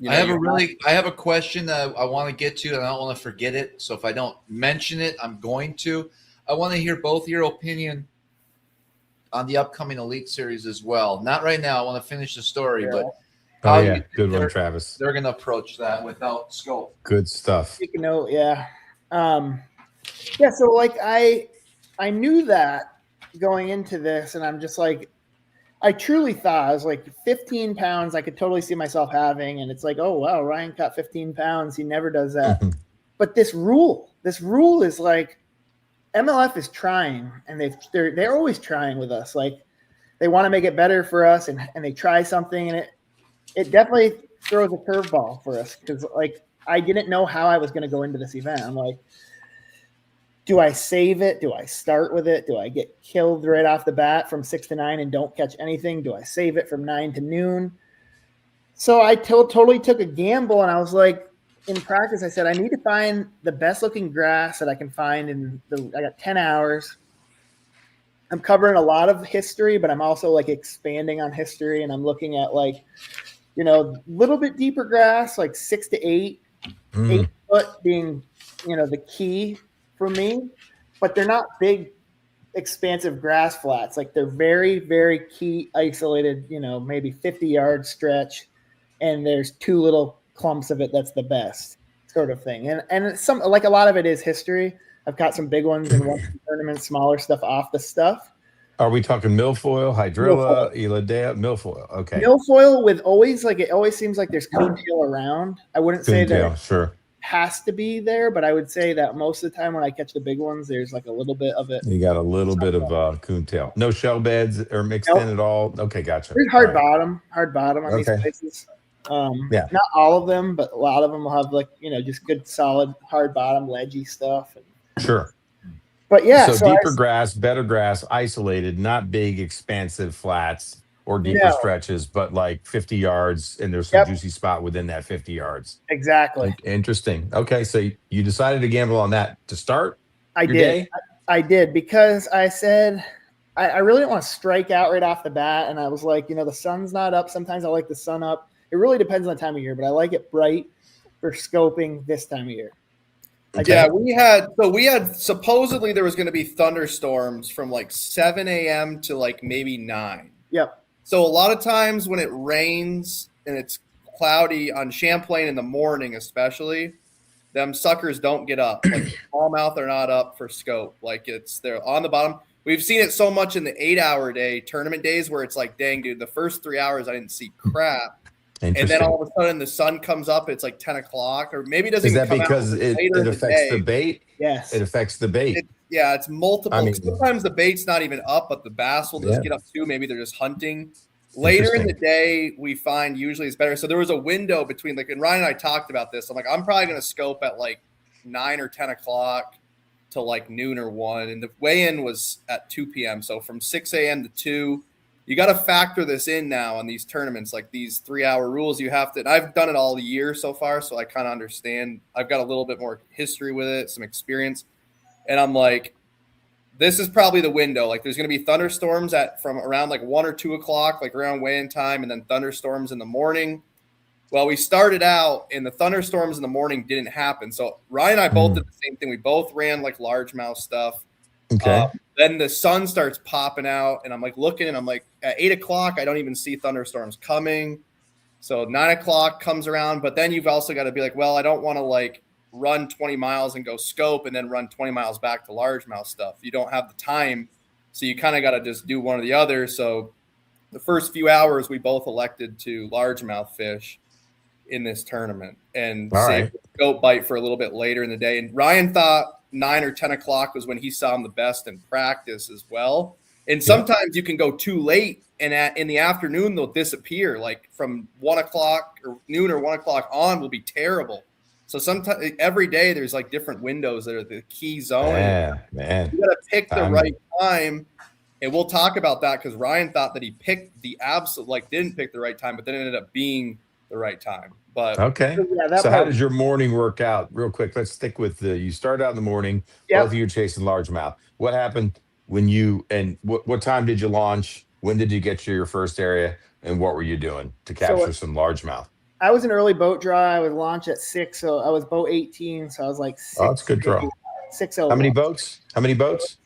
have a question that I want to get to, and I don't want to forget it. So if I don't mention it, I'm going to. I want to hear both your opinion on the upcoming Elite Series as well. Not right now. I want to finish the story, but good one, Travis. They're going to approach that without scope. Good stuff. Take a note, yeah. So like I knew that going into this, and I'm just like, I truly thought I was like 15 pounds I could totally see myself having, and it's like, oh wow, Ryan caught 15 pounds. He never does that. But this rule is like, MLF is trying, and they're always trying with us. Like, they want to make it better for us, and they try something, and it definitely throws a curveball for us, because like I didn't know how I was going to go into this event. I'm like, do I save it? Do I start with it? Do I get killed right off the bat from 6 to 9 and don't catch anything? Do I save it from 9 to noon? So I totally took a gamble, and I was like, in practice, I said, I need to find the best looking grass that I can find I got 10 hours. I'm covering a lot of history, but I'm also like expanding on history, and I'm looking at like, little bit deeper grass, like 6 to 8, 8 foot being, the key for me, but they're not big, expansive grass flats. Like, they're very, very key isolated, maybe 50-yard stretch, and there's 2 little clumps of it. That's the best sort of thing. And some, like, a lot of it is history. I've caught some big ones and won some tournaments, smaller stuff off the stuff. Are we talking milfoil, hydrilla, elidea, milfoil? Okay. Milfoil with always like it always seems like there's coontail around. I wouldn't say that Coontail, sure. has to be there, but I would say that most of the time when I catch the big ones, there's like a little bit of it. You got a little bit of coontail. No shell beds or mixed in at all. Okay, gotcha. There's hard bottom on these places. Yeah. Not all of them, but a lot of them will have like, just good solid hard bottom ledgy stuff. Sure. But yeah, so deeper grass, better grass, isolated, not big, expansive flats or deeper stretches, but like 50 yards, and there's some juicy spot within that 50 yards. Exactly. Interesting. Okay, so you decided to gamble on that to start your day? I did because I said I really didn't want to strike out right off the bat, and I was like, the sun's not up. Sometimes I like the sun up. It really depends on the time of year, but I like it bright for scoping this time of year. Okay. Yeah, we had supposedly there was going to be thunderstorms from like 7 a.m. to like maybe 9. Yep. So a lot of times when it rains and it's cloudy on Champlain in the morning, especially, them suckers don't get up. Like smallmouth are not up for scope. Like they're on the bottom. We've seen it so much in the 8-hour day tournament days where it's like, dang, dude, the first 3 hours I didn't see crap. And then all of a sudden the sun comes up. It's like 10 o'clock, or maybe it doesn't. Is that because it affects the bait? Yes, it affects the bait. It's multiple. Sometimes the bait's not even up, but the bass will just get up too. Maybe they're just hunting. Later in the day, we find usually it's better. So there was a window between and Ryan and I talked about this. I'm like, I'm probably going to scope at like 9 or 10 o'clock to like noon or 1, and the weigh-in was at 2 p.m. So from 6 a.m. to 2. You got to factor this in now on these tournaments, like these 3-hour rules. You have to, and I've done it all year so far, so I kind of understand. I've got a little bit more history with it, some experience. And I'm like, this is probably the window. Like there's going to be thunderstorms from around like 1 or 2 o'clock, like around weigh-in time, and then thunderstorms in the morning. Well, we started out and the thunderstorms in the morning didn't happen. So Ryan and I both did the same thing. We both ran like largemouth stuff. Okay. Then the sun starts popping out, and I'm like looking, and I'm like at 8 o'clock, I don't even see thunderstorms coming. So 9 o'clock comes around, but then you've also got to be like, well, I don't want to like run 20 miles and go scope and then run 20 miles back to largemouth stuff. You don't have the time, so you kind of got to just do one or the other. So the first few hours, we both elected to largemouth fish in this tournament and save the scope bite for a little bit later in the day. And Ryan thought 9 or 10 o'clock was when he saw him the best in practice as well. And sometimes you can go too late, and in the afternoon they'll disappear. Like from 1 o'clock or noon or 1 o'clock on will be terrible. So sometimes every day there's like different windows that are the key zone. Yeah, man. You got to pick the right time, and we'll talk about that because Ryan thought that he picked the absolute, like didn't pick the right time, but then it ended up being the right time. But okay. So how does your morning work out? Real quick, let's stick with you start out in the morning. Both of you chasing largemouth. What happened when what time did you launch? When did you get to your first area? And what were you doing to capture some largemouth? I was an early boat draw. I would launch at 6, so I was boat 18. So I was like 6. Oh, that's a good draw. 6. How many boats?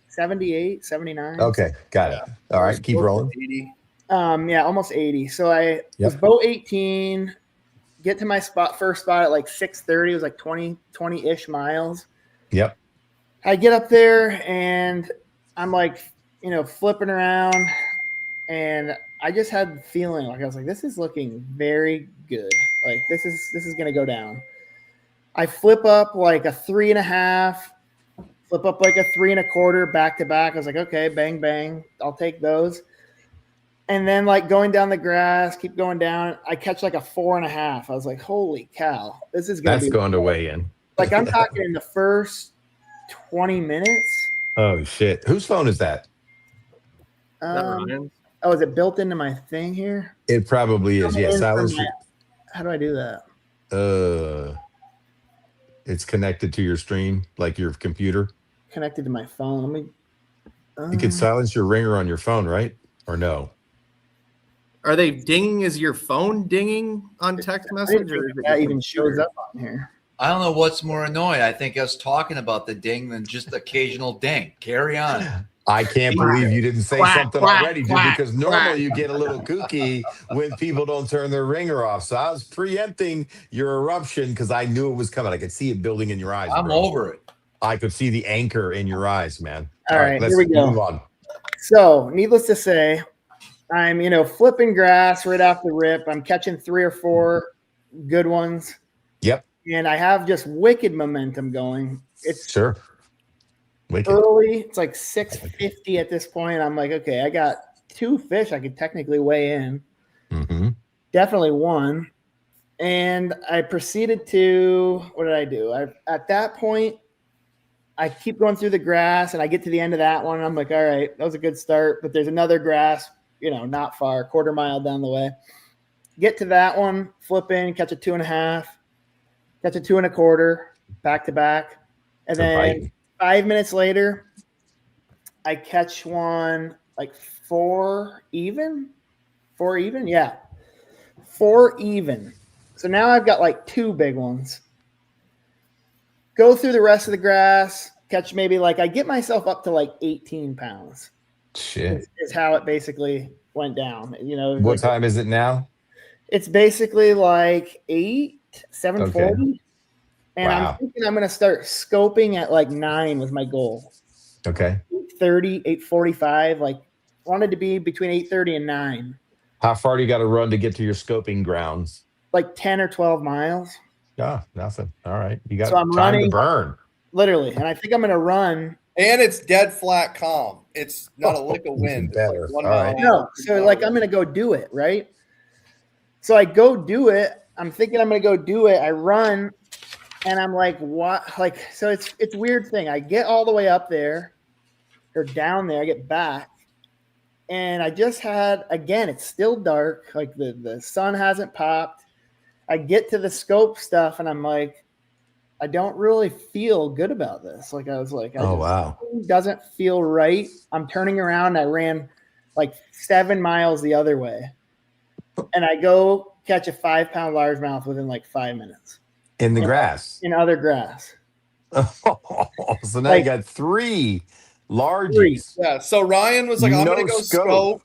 78, 79. Okay, got it. All right, keep rolling. 80. Almost 80. So I was boat 18. Get to my first spot at like 6:30. It was like 20-ish miles. Yep. I get up there and I'm like, flipping around, and I just had the feeling like I was like, this is looking very good. Like this is gonna go down. I flip up like a 3.5, flip up like a 3 1/4 back to back. I was like, okay, bang bang, I'll take those. And then like going down the grass, keep going down. I catch like a 4.5. I was like, holy cow, this is That's going to weigh in. Like I'm talking in the first 20 minutes. Oh shit! Whose phone is that? Is it built into my thing here? It probably is. Yes. How do I do that? It's connected to your stream, like your computer. Connected to my phone. Let me. You can silence your ringer on your phone, right? Or no? Are they dinging? Is your phone dinging on text message? Or that even shows up on here? I don't know what's more annoying. I think us talking about the ding than just occasional ding. Carry on. I can't believe you didn't say something already, dude, because normally you get a little kooky when people don't turn their ringer off. So I was preempting your eruption because I knew it was coming. I could see it building in your eyes. I'm over it. I could see the anchor in your eyes, man. All right, here we go. Move on. So, needless to say, I'm, flipping grass right off the rip. I'm catching 3 or 4 good ones. Yep. And I have just wicked momentum going. It's Sure. Wicked. early. It's like 6:50 at this point. I'm like, okay, I got 2 fish I could technically weigh in. Mm-hmm. Definitely one. And I proceeded to, what did I do? At that point, I keep going through the grass and I get to the end of that one. And I'm like, all right, that was a good start. But there's another grass, not far, 1/4 mile down the way. Get to that one, flip in, catch a 2.5, catch a 2 1/4, back to back. And then 5 minutes later, I catch one like 4 even. 4 even? Yeah. 4 even. So now I've got like 2 big ones. Go through the rest of the grass, catch maybe I get myself up to like 18 pounds. Shit. Is how it basically went down. What time is it now? It's basically like 7:40. Okay. And Wow. I'm thinking I'm going to start scoping at like 9 was my goal. Okay. 8:30, 8:45, wanted to be between 8:30 and 9. How far do you got to run to get to your scoping grounds? Like 10 or 12 miles. Oh, nothing. All right. You got So I'm time running to burn. literally. And I think I'm going to run. And it's dead flat calm. It's not a lick of wind. Better. It's like 1 All mile right. an No. hour. So I'm going to go do it. Right. So I go do it. I'm thinking I'm going to go do it. I run and I'm like, what? So it's a weird thing. I get all the way up there or down there. I get back. And I just had, again, it's still dark. Like the sun hasn't popped. I get to the scope stuff and I'm like, I don't really feel good about this. I was like, Wow. It doesn't feel right. I'm turning around. I ran like 7 miles the other way. And I go catch a 5-pound largemouth within like 5 minutes. In the grass. In other grass. So now you got 3 largies. Yeah. So Ryan was like, I'm No going to go scope. scope.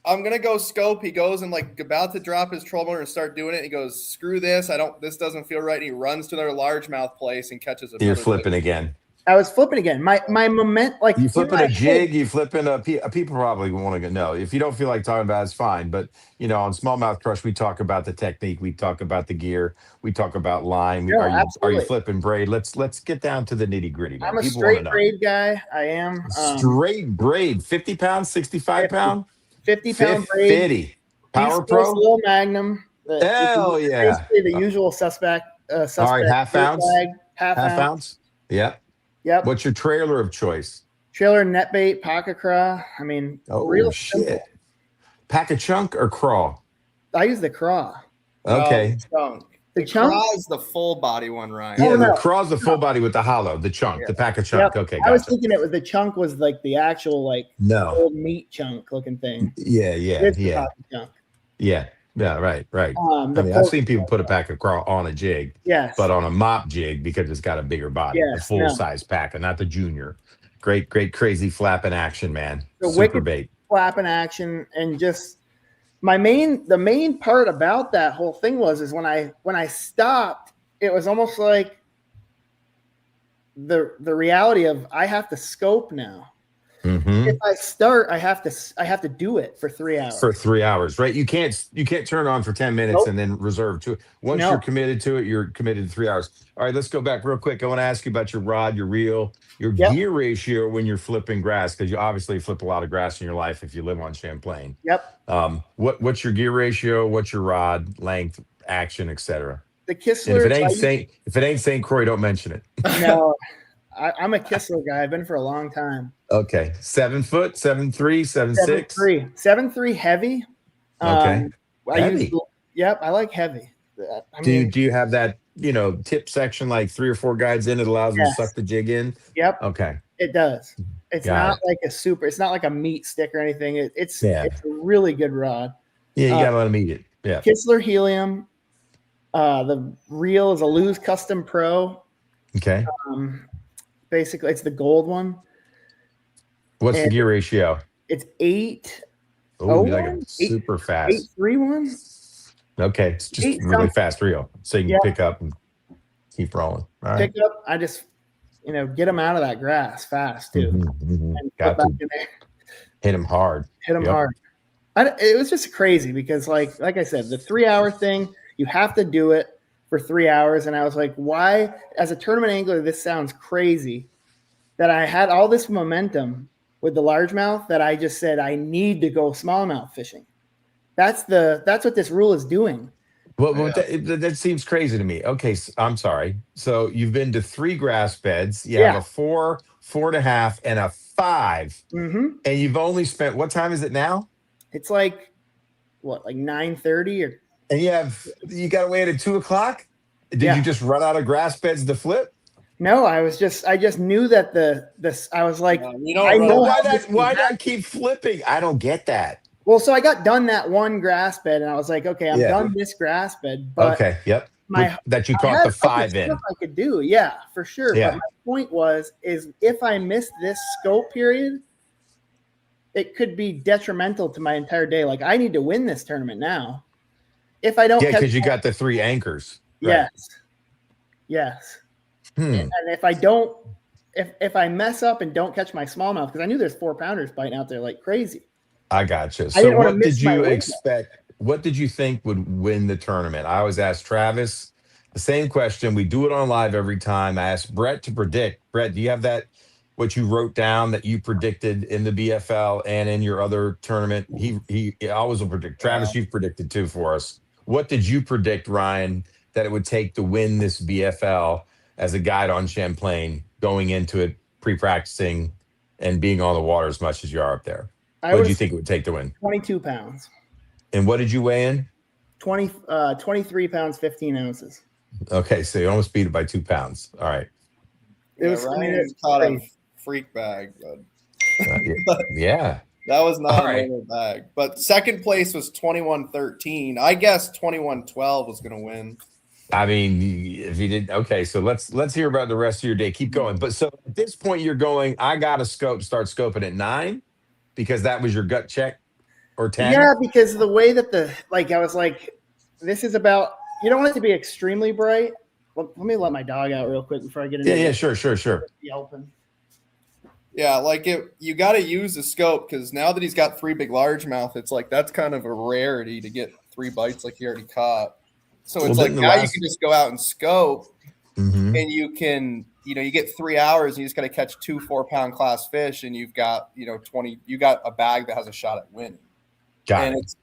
I'm going to go scope. He goes and about to drop his troubler and start doing it. He goes, screw this. This doesn't feel right. And he runs to another largemouth place and catches another. You're flipping again. I was flipping again. My moment, You flipping in a my jig, head- you flipping people probably want to know. If you don't feel like talking about it, it's fine. But on Smallmouth Crush, we talk about the technique, we talk about the gear, we talk about line. No, are you absolutely. flipping braid? Let's get down to the nitty-gritty. I'm a People straight wanna know. braid guy. I am. Straight braid, 50 pounds, 65 pound, 50-pound braid. 50. Power East Coast Pro. Little Magnum. Hell yeah. Basically the usual suspect. All right, half ounce. Half Half ounce. ounce. Yeah. Yep. What's your trailer of choice? Trailer, net bait, pocket craw. I mean, real shit. simple. Pack a chunk or crawl? I use the craw. Okay. The chunk Craw is the full body one, Ryan. Yeah, Oh, the no. craw's the full body with the hollow, the chunk, the pack of chunk. Yep. Okay, I was gotcha. thinking the chunk was like the actual No. old meat chunk looking thing. Yeah, It's the pocket chunk. Yeah, right. The I've seen people put a pack of crawl on a jig, Yes. but on a mop jig because it's got a bigger body, a Yes, full size pack, and not the junior. Great, crazy flapping action, man. The Super wicked bait. flapping action, and just the main part about that whole thing is when I stopped, it was almost like the reality of I have to scope now. Mm-hmm. If I start, I have to do it for 3 hours. For 3 hours, right? You can't turn on for 10 minutes Nope. and then reserve to it. Once No. you're committed to it, you're committed to 3 hours. All right, let's go back real quick. I want to ask you about your rod, your reel, your gear ratio when you're flipping grass, because you obviously flip a lot of grass in your life if you live on Champlain. Yep. What's your gear ratio? What's your rod length, action, etc.? The Kistler. And if it ain't St. Croix, don't mention it. No, I'm a Kistler guy. I've been for a long time. Okay, 7 foot, 7'3", 7'6". 7'3" heavy. Okay, heavy. Yep, I like heavy. Do you have that tip section like 3 or 4 guides in? It allows you to suck the jig in. Yep. Okay. It does. It's not like it's not like a meat stick or anything. It's a really good rod. Yeah, you gotta let them eat it. Yeah. Kistler Helium. The reel is a Lose Custom Pro. Okay. Basically, it's the gold one. What's the gear ratio? It's 8. Oh, you like a super fast. 831. Okay, it's just really fast reel, so you can pick up and keep rolling. All right. Pick up. I just get them out of that grass fast too. Mm-hmm. And Got put to. back in there. Hit them hard. Hit them Yep. hard. It was just crazy because, like I said, the 3-hour thing, you have to do it for 3 hours. And I was like, why, as a tournament angler, this sounds crazy that I had all this momentum with the largemouth that I just said, I need to go smallmouth fishing. That's what this rule is doing. Well, that seems crazy to me. Okay, I'm sorry. So you've been to 3 grass beds. You have a 4, 4.5, and a 5. Mm-hmm. And you've only spent, what time is it now? It's like, what, like 9:30 or? And you got away at 2 o'clock? Did you just run out of grass beds to flip? No, I just knew that I was like, I know why not keep flipping? I don't get that. Well, so I got done that one grass bed, and I was like, okay, I'm done this grass bed. But okay, yep. That you caught the 5 in. I could do, yeah, for sure. Yeah. But my point is if I miss this scope period, it could be detrimental to my entire day. Like, I need to win this tournament now. If I don't, because you got the 3 anchors. Right? Yes. And if I don't, if I mess up and don't catch my smallmouth, because I knew there's 4-pounders biting out there like crazy. I gotcha. So what did you expect? What did you think would win the tournament? I always ask Travis the same question. We do it on live every time. I asked Brett to predict. Brett, do you have that, what you wrote down that you predicted in the BFL and in your other tournament? He always will predict. Travis, you've predicted too for us. What did you predict, Ryan, that it would take to win this BFL as a guide on Champlain, going into it, pre-practicing and being on the water as much as you are up there? What did you think it would take to win? 22 pounds. And what did you weigh in? 23 pounds, 15 ounces. Okay, so you almost beat it by 2 pounds. All right. It was caught a freak bag, bud. Yeah. That was not a normal bag. But second place was 21-13. I guess 21-12 was going to win. I mean, if you did, okay. So let's hear about the rest of your day. Keep going. But so at this point, you're going, I got to start scoping at 9 because that was your gut check, or 10. Yeah, because the way that I was like, this is about, you don't want it to be extremely bright. Let me let my dog out real quick before I get into Sure. Yelping. Yeah, like you got to use the scope because now that he's got 3 big largemouth, it's like that's kind of a rarity to get 3 bites like he already caught. So it's like now you can just go out and scope, and you can, you get 3 hours and you just got to catch 2 4-pound class fish, and you've got, 20. You got a bag that has a shot at winning. It's,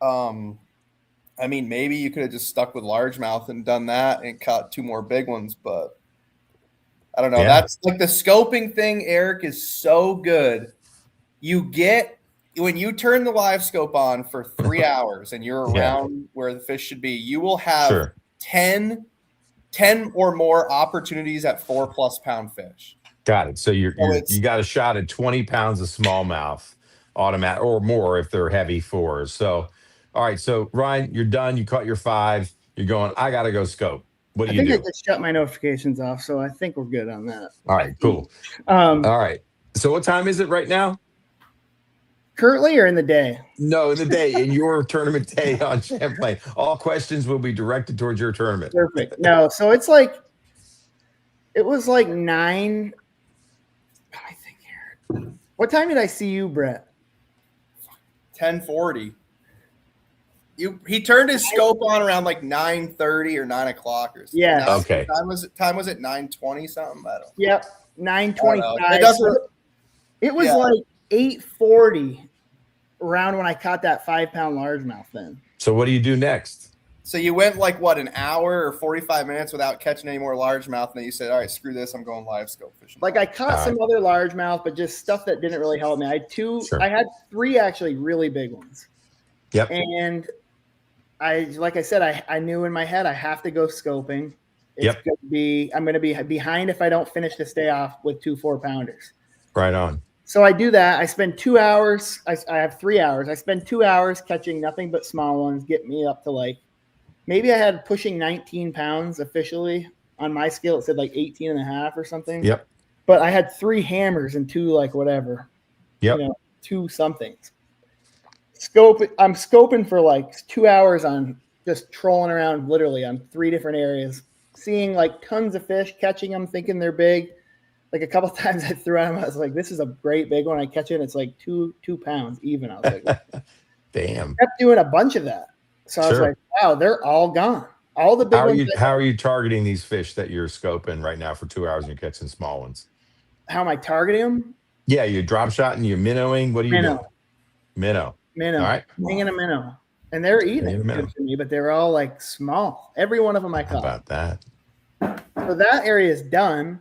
I mean, maybe you could have just stuck with largemouth and done that and caught 2 more big ones, but I don't know. Yeah. That's like the scoping thing, Eric, is so good. You get, when you turn the live scope on for 3 hours and you're around where the fish should be, you will have 10 or more opportunities at 4+ pound fish. Got it. So you got a shot at 20 pounds of smallmouth automatic or more if they're heavy 4s. So, all right. So Ryan, you're done. You caught your 5. You're going, I got to go scope. What do you do? I just shut my notifications off, so I think we're good on that. All right, cool. All right. So what time is it right now? Currently or in the day? No, in the day, in your tournament day on Champlain. All questions will be directed towards your tournament. Perfect. No, so it was like 9. I think here. What time did I see you, Brett? 10:40. He turned his scope on around like 9:30 or 9 o'clock or something. Yeah. Okay. Time was it 9:20 something? I don't. Yep. 9:25. It was like 8:40 around when I caught that 5-pound largemouth then. So what do you do next? So you went like what, an hour or 45 minutes without catching any more largemouth, and then you said, all right, screw this, I'm going live scope fishing. Like I caught some other largemouth, but just stuff that didn't really help me. I had 3 actually really big ones. Yep. And like I said, I knew in my head I have to go scoping. I'm going to be behind if I don't finish this day off with 2 4-pounders. Right on. So I do that. I spend 2 hours. I have 3 hours. I spend 2 hours catching nothing but small ones, get me up to like, maybe I had pushing 19 pounds officially. On my scale, it said like 18 and a half or something. Yep. But I had 3 hammers and 2 like whatever. Yep. 2 somethings. I'm scoping for like 2 hours on just trolling around literally on 3 different areas, seeing like tons of fish, catching them, thinking they're big. Like a couple times I threw at him, I was like, this is a great big one. I catch it, and it's like 2 pounds even. I was like, Damn. kept doing a bunch of that. So I was Sure. like, wow, they're all gone. All the big ones. How are you targeting these fish that you're scoping right now for 2 hours and you're catching small ones? How am I targeting them? Yeah, you're drop shotting, you're minnowing. What are you doing? Minnow. All right. Hanging a minnow. And they're eating Hanging a it minnow. good for me, but they're all like small. Every one of them I How caught. about that? So that area is done.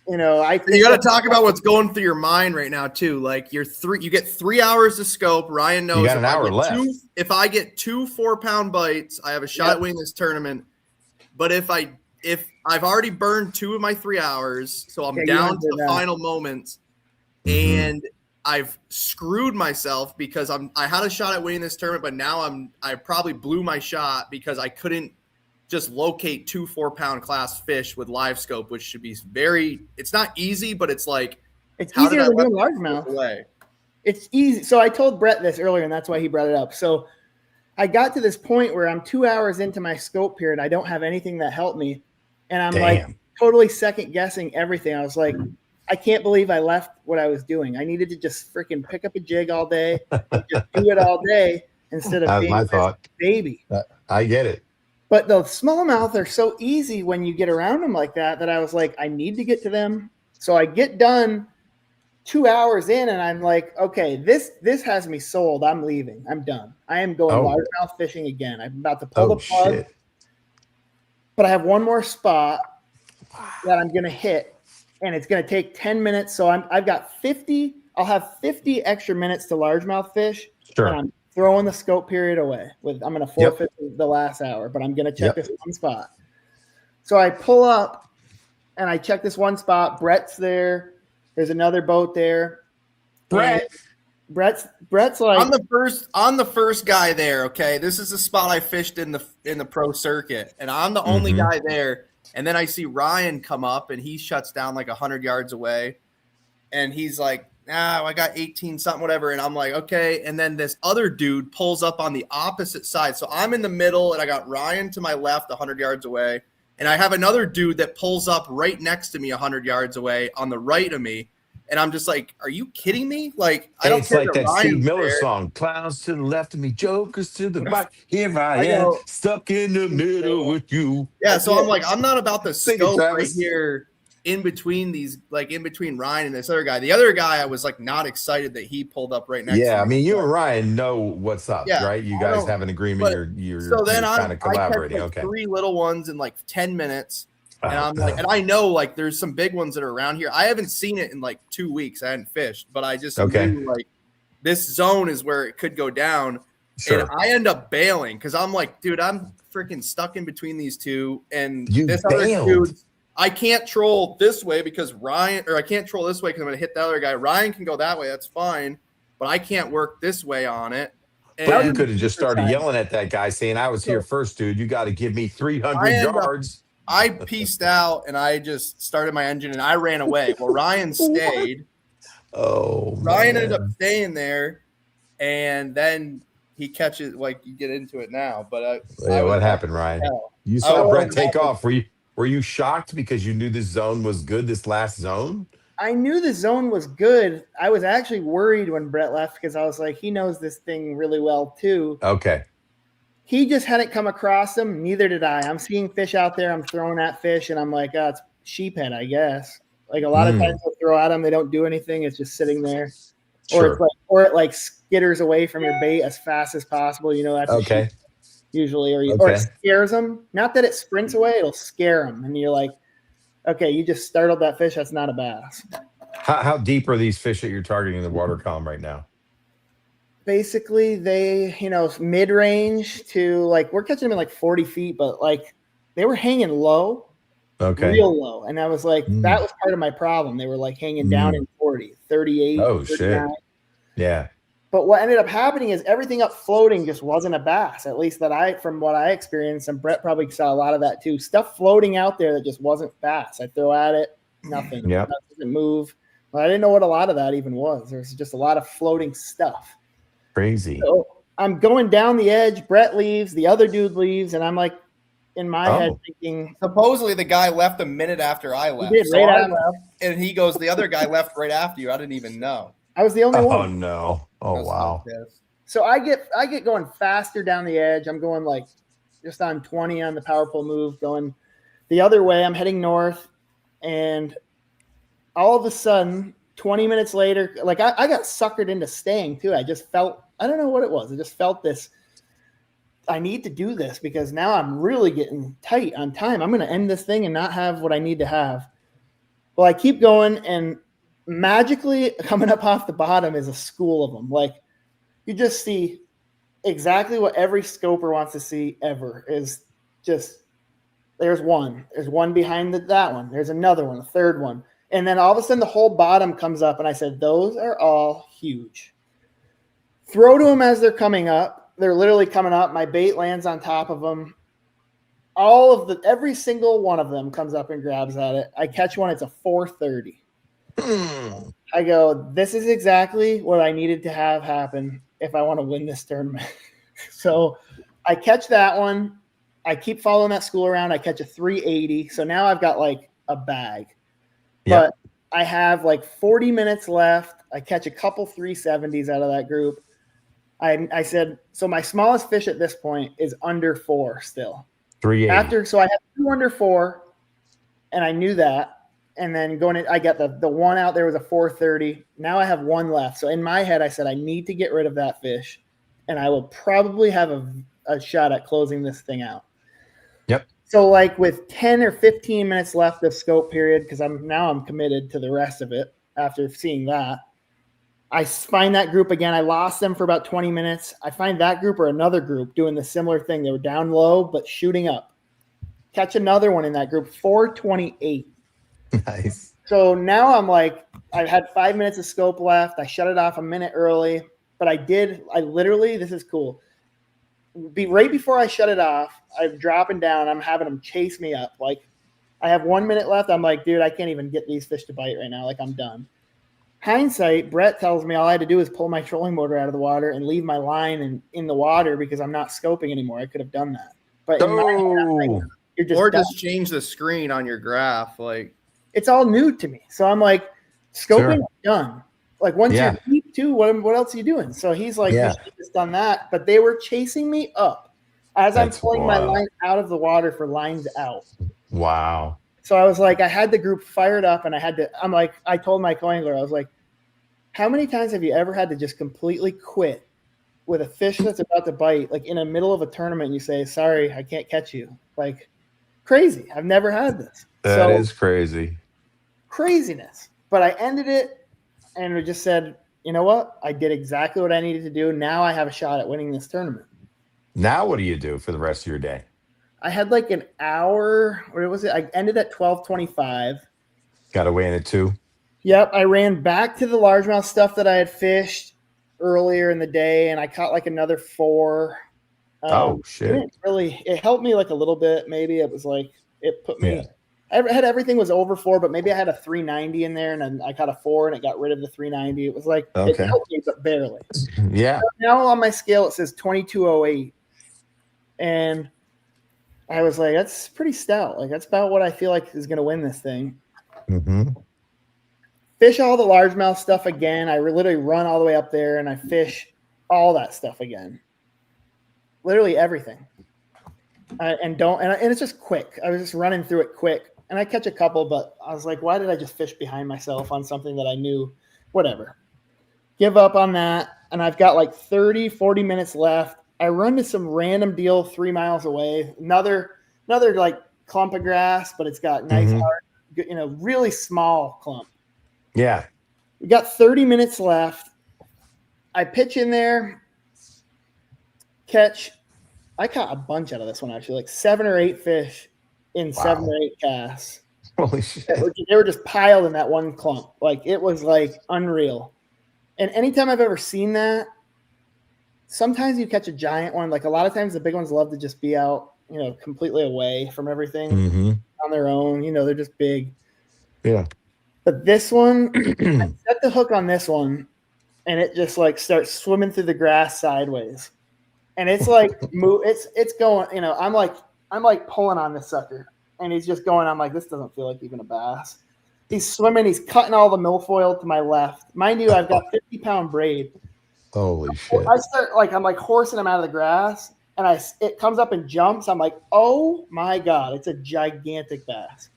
You know, I think You got to talk about what's going through your mind right now too. Like you get 3 hours to scope. Ryan knows You got an hour left. If I get 2 4-pound bites, I have a shot at winning this tournament. But if I've already burned 2 of my 3 hours, so I'm down to the final moments, and I've screwed myself because I had a shot at winning this tournament, but now I probably blew my shot because I couldn't just locate 2 4-pound class fish with live scope, which should be it's not easy, but it's like, it's easier than doing largemouth. It's easy. So I told Brett this earlier, and that's why he brought it up. So I got to this point where I'm 2 hours into my scope period. I don't have anything that helped me. And I'm like totally second guessing everything. I was like, I can't believe I left what I was doing. I needed to just freaking pick up a jig all day and just do it all day instead of being this baby. I get it. But the smallmouth are so easy when you get around them like that I was like, I need to get to them. So I get done 2 hours in, and I'm like, okay, this has me sold. I'm leaving. I'm done. I am going largemouth fishing again. I'm about to pull the plug. Shit. But I have one more spot that I'm going to hit, and it's going to take 10 minutes. So I've got 50. I'll have 50 extra minutes to largemouth fish. Sure. And I'm throwing the scope period away. I'm going to forfeit the last hour, but I'm going to check this one spot. So I pull up, and I check this one spot. Brett's there. There's another boat there. Brett's like I'm the first guy there. Okay, this is the spot I fished in the pro circuit, and I'm the only guy there. And then I see Ryan come up, and he shuts down like 100 yards away, and he's like, I got 18 something, whatever. And I'm like, okay. And then this other dude pulls up on the opposite side. So I'm in the middle, and I got Ryan to my left 100 yards away. And I have another dude that pulls up right next to me 100 yards away on the right of me. And I'm just like, are you kidding me? Like, I don't care. It's like that Steve Miller song, clowns to the left of me, jokers to the right. Here I am, stuck in the middle with you. Yeah, so I'm like, I'm not about the scope right here in between Ryan and this other guy. The other guy, I was like not excited that he pulled up right next to me. Yeah, I mean, you and Ryan know what's up, right? You guys have an agreement. You're kind of collaborating. I catch 3 little ones in like 10 minutes. And I'm like, and I know like there's some big ones that are around here. I haven't seen it in like 2 weeks. I hadn't fished, but I just knew like this zone is where it could go down. Sure. And I end up bailing because I'm like, dude, I'm freaking stuck in between these two. And this other dude, I can't troll this way because I can't troll this way because I'm going to hit the other guy. Ryan can go that way. That's fine. But I can't work this way on it. And but you could have just started yelling at that guy saying, I was here first, dude. You got to give me 300 yards. I pieced out and I just started my engine and I ran away. Well, Ryan stayed. Ryan ended up staying there, and then he catches. Like you get into it now, but what happened, Ryan? You saw Brett take off. Were you shocked because you knew this zone was good? This last zone? I knew the zone was good. I was actually worried when Brett left because I was like, he knows this thing really well too. Okay. He just hadn't come across them. Neither did I. I'm seeing fish out there. I'm throwing at fish, and I'm like, oh, it's sheephead, I guess. Like a lot of times they'll throw at them. They don't do anything. It's just sitting there. Sure. Or it like skitters away from your bait as fast as possible. You know, that's okay. Usually. Or it scares them. Not that it sprints away. It'll scare them. And you're like, okay, you just startled that fish. That's not a bass. How deep are these fish that you're targeting in the water column right now? Basically, they, mid-range to like, we're catching them in like 40 feet, but like they were hanging low, real low. And I was like, that was part of my problem. They were like hanging down in 40, 38. Oh, 39. shit. Yeah. But what ended up happening is everything up floating just wasn't a bass, at least from what I experienced. And Brett probably saw a lot of that too. Stuff floating out there that just wasn't bass. I throw at it, nothing. Yeah. Doesn't move. But I didn't know what a lot of that even was. There's just a lot of floating stuff. Crazy. So I'm going down the edge. Brett leaves. The other dude leaves. And I'm like, in my head thinking. Supposedly the guy left a minute after I left. He did, right after I left. And he goes, the other guy left right after you. I didn't even know. I was the only one. Oh no. Oh I was wow. so pissed. So I get going faster down the edge. I'm going like just on 20 on the power pull move, going the other way. I'm heading north, and all of a sudden, 20 minutes later, like I got suckered into staying too. I just felt, I don't know what it was. I just felt this. I need to do this because now I'm really getting tight on time. I'm going to end this thing and not have what I need to have. Well, I keep going, and magically coming up off the bottom is a school of them. Like, you just see exactly what every scoper wants to see ever is just, there's one behind that one. There's another one, a third one. And then all of a sudden the whole bottom comes up, and I said, those are all huge. Throw to them as they're coming up. They're literally coming up. My bait lands on top of them. Every single one of them comes up and grabs at it. I catch one. It's a 430. I go, this is exactly what I needed to have happen if I want to win this tournament. So I catch that one. I keep following that school around. I catch a 380. So now I've got like a bag. But I have like 40 minutes left. I catch a couple 370s out of that group. I said, so my smallest fish at this point is under 4 still. 380. So I had 2 under 4, and I knew that. And then I got the one out there was a 430. Now I have 1 left. So in my head, I said, I need to get rid of that fish, and I will probably have a shot at closing this thing out. Yep. So like with 10 or 15 minutes left of scope period, because I'm committed to the rest of it after seeing that. I find that group again. I lost them for about 20 minutes. I find that group or another group doing the similar thing. They were down low, but shooting up. Catch another one in that group, 428. Nice. So now I'm like, I've had 5 minutes of scope left. I shut it off a minute early, but I literally, this is cool. Right before I shut it off, I'm dropping down. I'm having them chase me up. Like, I have 1 minute left. I'm like, dude, I can't even get these fish to bite right now. Like, I'm done. Hindsight, Brett tells me all I had to do is pull my trolling motor out of the water and leave my line in the water because I'm not scoping anymore. I could have done that. But in my head, you're just just change the screen on your graph. Like, it's all new to me. So I'm like, scoping done. Like, once you're deep too, what else are you doing? So he's like, you should have just done that. But they were chasing me up as I'm pulling my line out of the water for lines out. Wow. So I was like, I had the group fired up, and I told my co-angler, I was like, how many times have you ever had to just completely quit with a fish that's about to bite, like in the middle of a tournament, and you say, sorry, I can't catch you? Like, crazy. I've never had this. That is crazy. Craziness. But I ended it, and we just said, you know what? I did exactly what I needed to do. Now I have a shot at winning this tournament. Now what do you do for the rest of your day? I had like an hour. What was it? I ended at 12:25. Got away in it too? Yep. I ran back to the largemouth stuff that I had fished earlier in the day, and I caught like another 4. Oh, shit. It helped me like a little bit. Maybe it was like, it put me, I had everything was over 4, but maybe I had a 390 in there, and then I caught a 4 and it got rid of the 390. It was like, it helped me, but barely. Yeah. Now on my scale, it says 2208. And I was like, that's pretty stout. Like, that's about what I feel like is going to win this thing. Mm-hmm. Fish all the largemouth stuff again. I literally run all the way up there, and I fish all that stuff again. Literally everything. And it's just quick. I was just running through it quick. And I catch a couple, but I was like, why did I just fish behind myself on something that I knew? Whatever. Give up on that. And I've got like 30, 40 minutes left. I run to some random deal 3 miles away. Another like clump of grass, but it's got nice, hard, really small clump. Yeah. We got 30 minutes left. I pitch in there, catch. I caught a bunch out of this one, actually, like 7 or 8 fish in 7 or 8 casts. Holy shit. They were just piled in that one clump. Like, it was like unreal. And anytime I've ever seen that, sometimes you catch a giant one. Like, a lot of times the big ones love to just be out, completely away from everything on their own. They're just big. Yeah. But this one, I set the hook on this one, and it just like starts swimming through the grass sideways. And it's like, it's going, I'm like I'm like pulling on this sucker, and he's just going. I'm like, this doesn't feel like even a bass. He's swimming. He's cutting all the milfoil to my left. Mind you, I've got 50-pound braid. Holy shit. I start like I'm like horsing him out of the grass, and it comes up and jumps. I'm like, oh my god, it's a gigantic bass,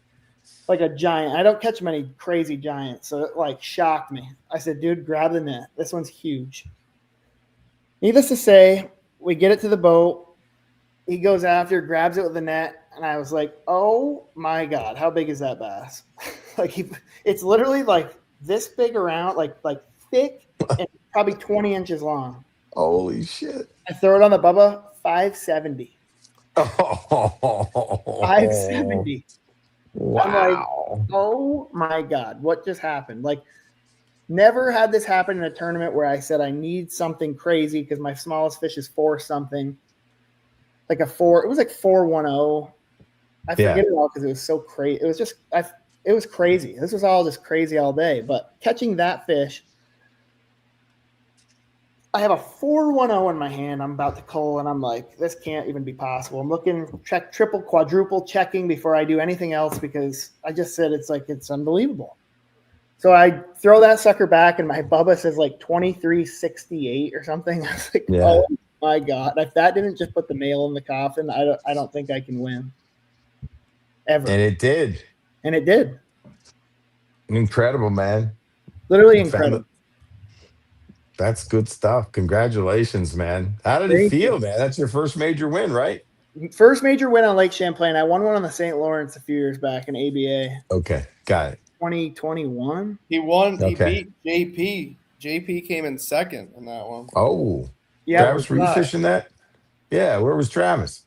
like a giant. I don't catch many crazy giants, so it like shocked me. I said, dude, grab the net. This one's huge. Needless to say, we get it to the boat. He goes after, grabs it with the net, and I was like, oh my god, how big is that bass? It's literally like this big around, like thick and probably 20 inches long. Holy shit. I throw it on the Bubba, 570. Oh, 570. wow. I'm like, oh my god, what just happened? Like, never had this happen in a tournament where I said I need something crazy because my smallest fish is 4 something. Like a 4, it was like 410. I forget it all because it was so crazy. It was just it was crazy. This was all just crazy all day. But catching that fish, I have a 410 in my hand. I'm about to cull, and I'm like, this can't even be possible. I'm looking, triple, quadruple checking before I do anything else because I just said it's unbelievable. So I throw that sucker back, and my Bubba says like 2368 or something. I was like, oh my god! If that didn't just put the nail in the coffin, I don't think I can win ever. And it did. And it did. Incredible, man. Literally incredible. That's good stuff. Congratulations, man. How did it feel, man? That's your first major win, right? First major win on Lake Champlain. I won one on the St. Lawrence a few years back in ABA. Okay, got it. 2021. He won. Okay. He beat JP. JP came in second in that one. Oh, yeah. Travis, were you fishing that? Yeah. Where was Travis?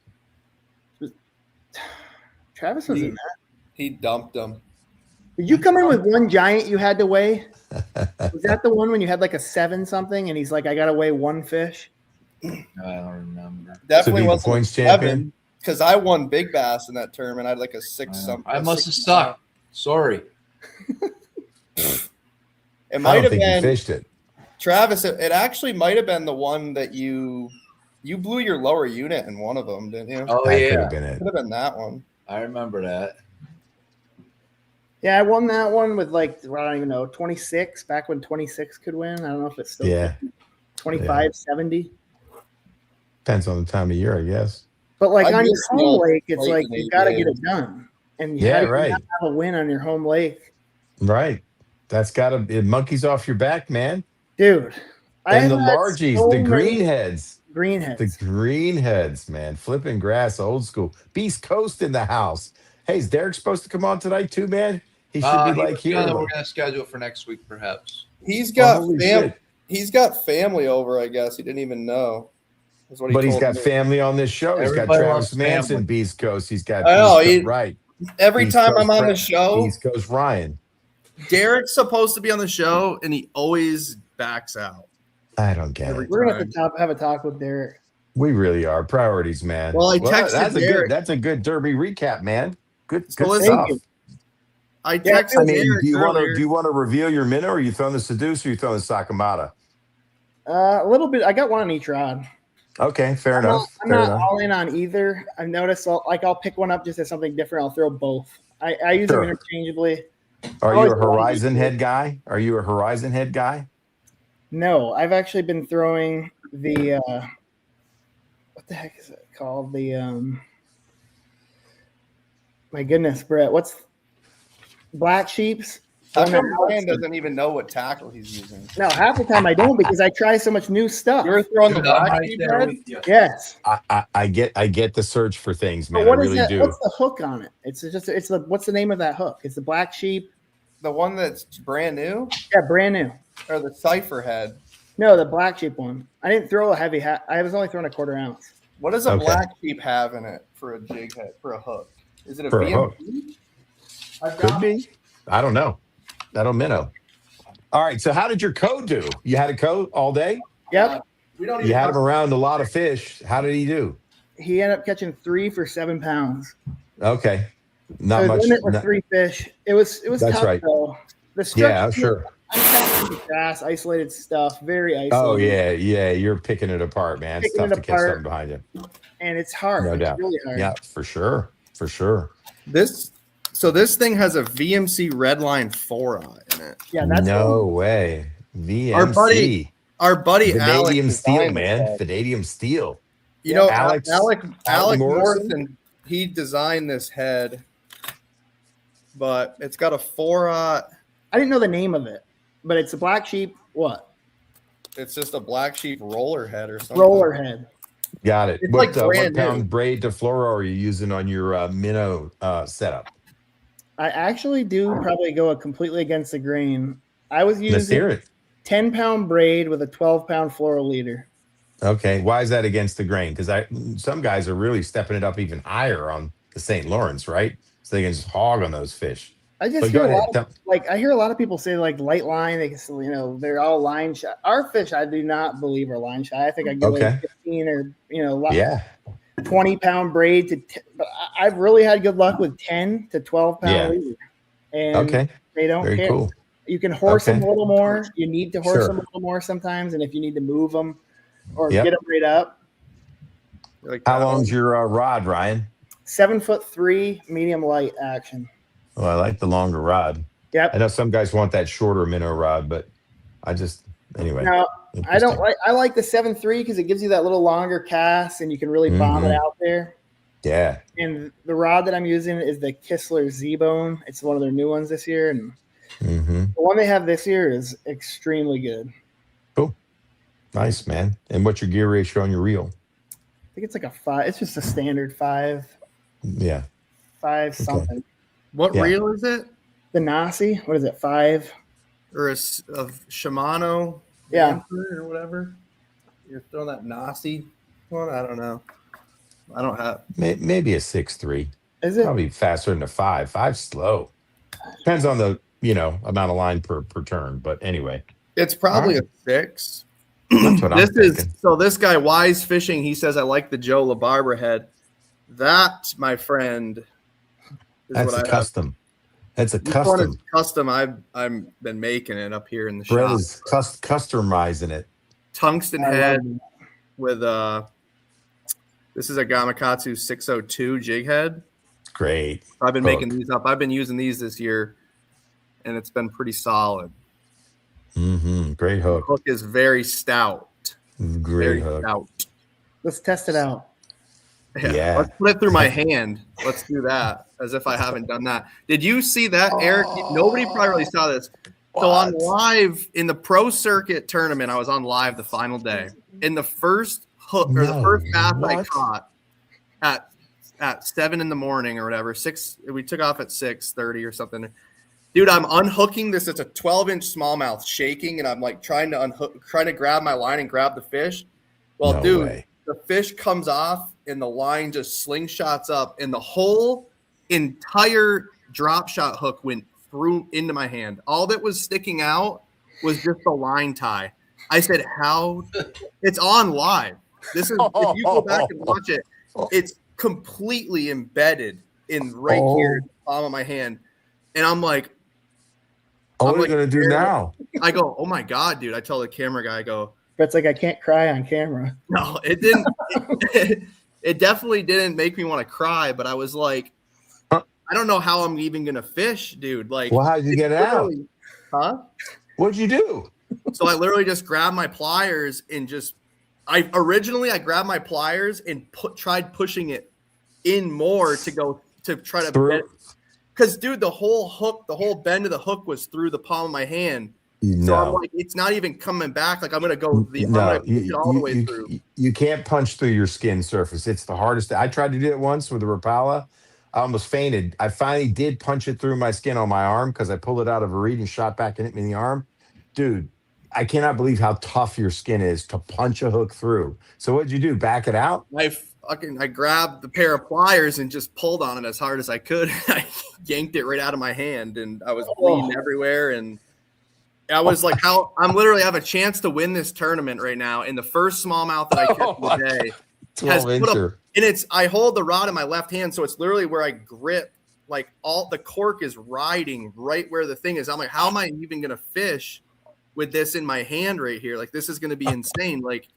Travis was in that. He dumped him. Did you come in with one giant you had to weigh? Was that the one when you had like a 7 something and he's like, I got to weigh 1 fish? I don't remember. Definitely was points champion. Because I won big bass in that tournament. I had like a 6 something. I must have sucked. Sorry. It might have been. You fished it, Travis. It actually might have been the one that you blew your lower unit in one of them, didn't you? Oh that yeah, could have been it. Could have been that one. I remember that. Yeah, I won that one with like, I don't even know, 26, back when 26 could win. I don't know if it's still 25, 70. Depends on the time of year, I guess. But like on your home lake, it's like you got to get it done. And you right. have a win on your home lake. Right. That's got to, it monkeys off your back, man. Dude. And the largies, the greenheads. Greenheads. The greenheads, man. Flipping grass, old school. Beast Coast in the house. Hey, is Derek supposed to come on tonight too, man? He should be like here. We're going to schedule for next week, perhaps. He's got he's got family over, I guess. He didn't even know. But he's got family on this show. He's got Travis Manson, Beast Coast. He's got right. Every time I'm on the show, Beast Coast Ryan. Derek's supposed to be on the show, and he always backs out. I don't get it. We're going to have a talk with Derek. We really are. Priorities, man. Well, I texted Derek. That's a good Derby recap, man. Good stuff. I texted Derek. Do you want to reveal your minnow, or are you throwing the Seduce, or you throwing the Sakamata? A little bit. I got one on each rod. Okay, fair enough. I'm not all in on either. I've noticed I'll pick one up just as something different. I'll throw both. I use them interchangeably. Are you a Horizon Head guy? Are you a Horizon Head guy? No, I've actually been throwing the what the heck is it called? The my goodness, Brett, what's Black Sheeps? How come Ryan doesn't even know what tackle he's using? No, half the time I don't because I try so much new stuff. You're throwing the Black Sheep, Yes. I get the search for things, man. What I really do. What's the hook on it? It's what's the name of that hook? It's the Black Sheep. The one that's brand new? Yeah, brand new. Or the Cypher Head? No, the Black Sheep one. I didn't throw a heavy hat. I was only throwing a 1/4 ounce. What does a Black Sheep have in it for a jig head, for a hook? Is it a VMP? Could be. I don't know. I don't minnow. All right. So how did your code do? You had a code all day? Yep. You had him around a lot of fish. How did he do? He ended up catching 3 for 7 pounds. Okay. Not much. Limit with 3 fish. It was that's tough, right. though. The structure, yeah, sure. I'm kind of grass, isolated stuff, very isolated. Oh yeah. You're picking it apart, man. It's Picking tough it to catch apart. something behind you. And it's hard. No It's doubt. really hard. Yeah, for sure. This thing has a VMC Redline 4-aught in it. Yeah, that's no way. VMC. Our buddy Alex Vanadium steel, designed man. this head. Vanadium steel. You know, Alex Alec Morrison? Morrison, he designed this head, but it's got a 4-aught. I didn't know the name of it, but it's a black sheep. What? It's just a black sheep roller head or something. Roller head. Got it. It's What, like what brand pound new. braid to fluoro are you using on your minnow setup? I actually do probably go completely against the grain. I was Let's hear using it. 10-pound braid with a 12-pound fluoro leader. Okay. Why is that against the grain? Because some guys are really stepping it up even higher on the St. Lawrence, right? So they can just hog on those fish. I just But hear go a ahead. lot of, like I hear a lot of people say like light line. They can, they're all line shot. Our fish, I do not believe are line shot. I think I go Okay. like 15 or Yeah. 20-pound braid to. But I've really had good luck with 10 to 12-pound Yeah. leader, and Okay. they don't Very care. cool. You can horse Okay. them a little more. You need to horse Sure. them a little more sometimes, and if you need to move them or Yep. get them right up. Like How that long's one. your rod, Ryan? 7'3", medium light action. Oh, I like the longer rod. Yep. I know some guys want that shorter minnow rod, but I just anyway. No, I don't Interesting. like. I like the 7'3" because it gives you that little longer cast, and you can really bomb it Mhm. out there. Yeah. And the rod that I'm using is the Kistler Z-Bone. It's one of their new ones this year, and Mm-hmm. the one they have this year is extremely good. Cool. Nice, man. And what's your gear ratio on your reel? I think it's like a 5. It's just a standard 5 Yeah. something. What Yeah. reel is it? The Nasi, what is it? 5. Or a Shimano? Yeah. Or whatever. You're throwing that Nasi one? I don't know. I don't have. Maybe a 6.3. Is it? Probably faster than a 5. 5's slow. Depends on the amount of line per turn. But anyway, It's probably All a 6. that's what This I'm thinking. so this guy Wise Fishing, he says I like the Joe LaBarbera head. That, my friend, is That's what a I have. custom. That's a This one is custom. custom. I've been making it up here in the Brett shop. is customizing it. Tungsten I love head it. with this is a Gamakatsu 602 jig head. Great. I've been Hook. making these up. I've been using these this year, and it's been pretty solid. Mm-hmm. Great The hook. hook is very stout. Great Very hook. stout. Let's test it out. Yeah. Let's put it through my hand. Let's do that as if I haven't done that. Did you see that, Eric? Nobody probably really saw this. So on live in the pro circuit tournament, I was on live the final day. In the first hook or the No, first bass I what? caught at 7 a.m. or whatever, 6. We took off at 6:30 or something. Dude, I'm unhooking this. It's a 12-inch smallmouth shaking, and I'm like trying to grab my line and grab the fish. Well, No dude, way. the fish comes off and the line just slingshots up, and the whole entire drop shot hook went through into my hand. All that was sticking out was just the line tie. I said, "How?" It's on live. This is if you go back and watch it, it's completely embedded in right here, in the palm of my hand, and I'm like, What I'm are we gonna do now? I go, "Oh my god, dude!" I tell the camera guy, I go, But it's like I can't cry on camera. "No, it didn't." It definitely didn't make me want to cry, but I was like, I don't know how I'm even gonna fish, dude. Like, Well, how'd you get it out? Huh? What'd you do? So I literally just grabbed my pliers and I grabbed my pliers and tried pushing it in more to try to Through? because dude, the whole bend of the hook was through the palm of my hand. So I'm No. like, it's not even coming back. Like I'm gonna go I'm No, gonna push it all the way through. you can't punch through your skin surface. It's the hardest. I tried to do it once with the Rapala. I almost fainted. I finally did punch it through my skin on my arm because I pulled it out of a reed and shot back and hit me in the arm. Dude, I cannot believe how tough your skin is to punch a hook through. So what'd you do? Back it out? I grabbed the pair of pliers and just pulled on it as hard as I could. I yanked it right out of my hand, and I was bleeding everywhere. And I was like, I'm literally have a chance to win this tournament right now. And the first smallmouth that I catch today 12 incher. and I hold the rod in my left hand, so it's literally where I grip like all the cork is riding right where the thing is. I'm like, how am I even gonna fish with this in my hand right here? Like, this is gonna be insane. Like,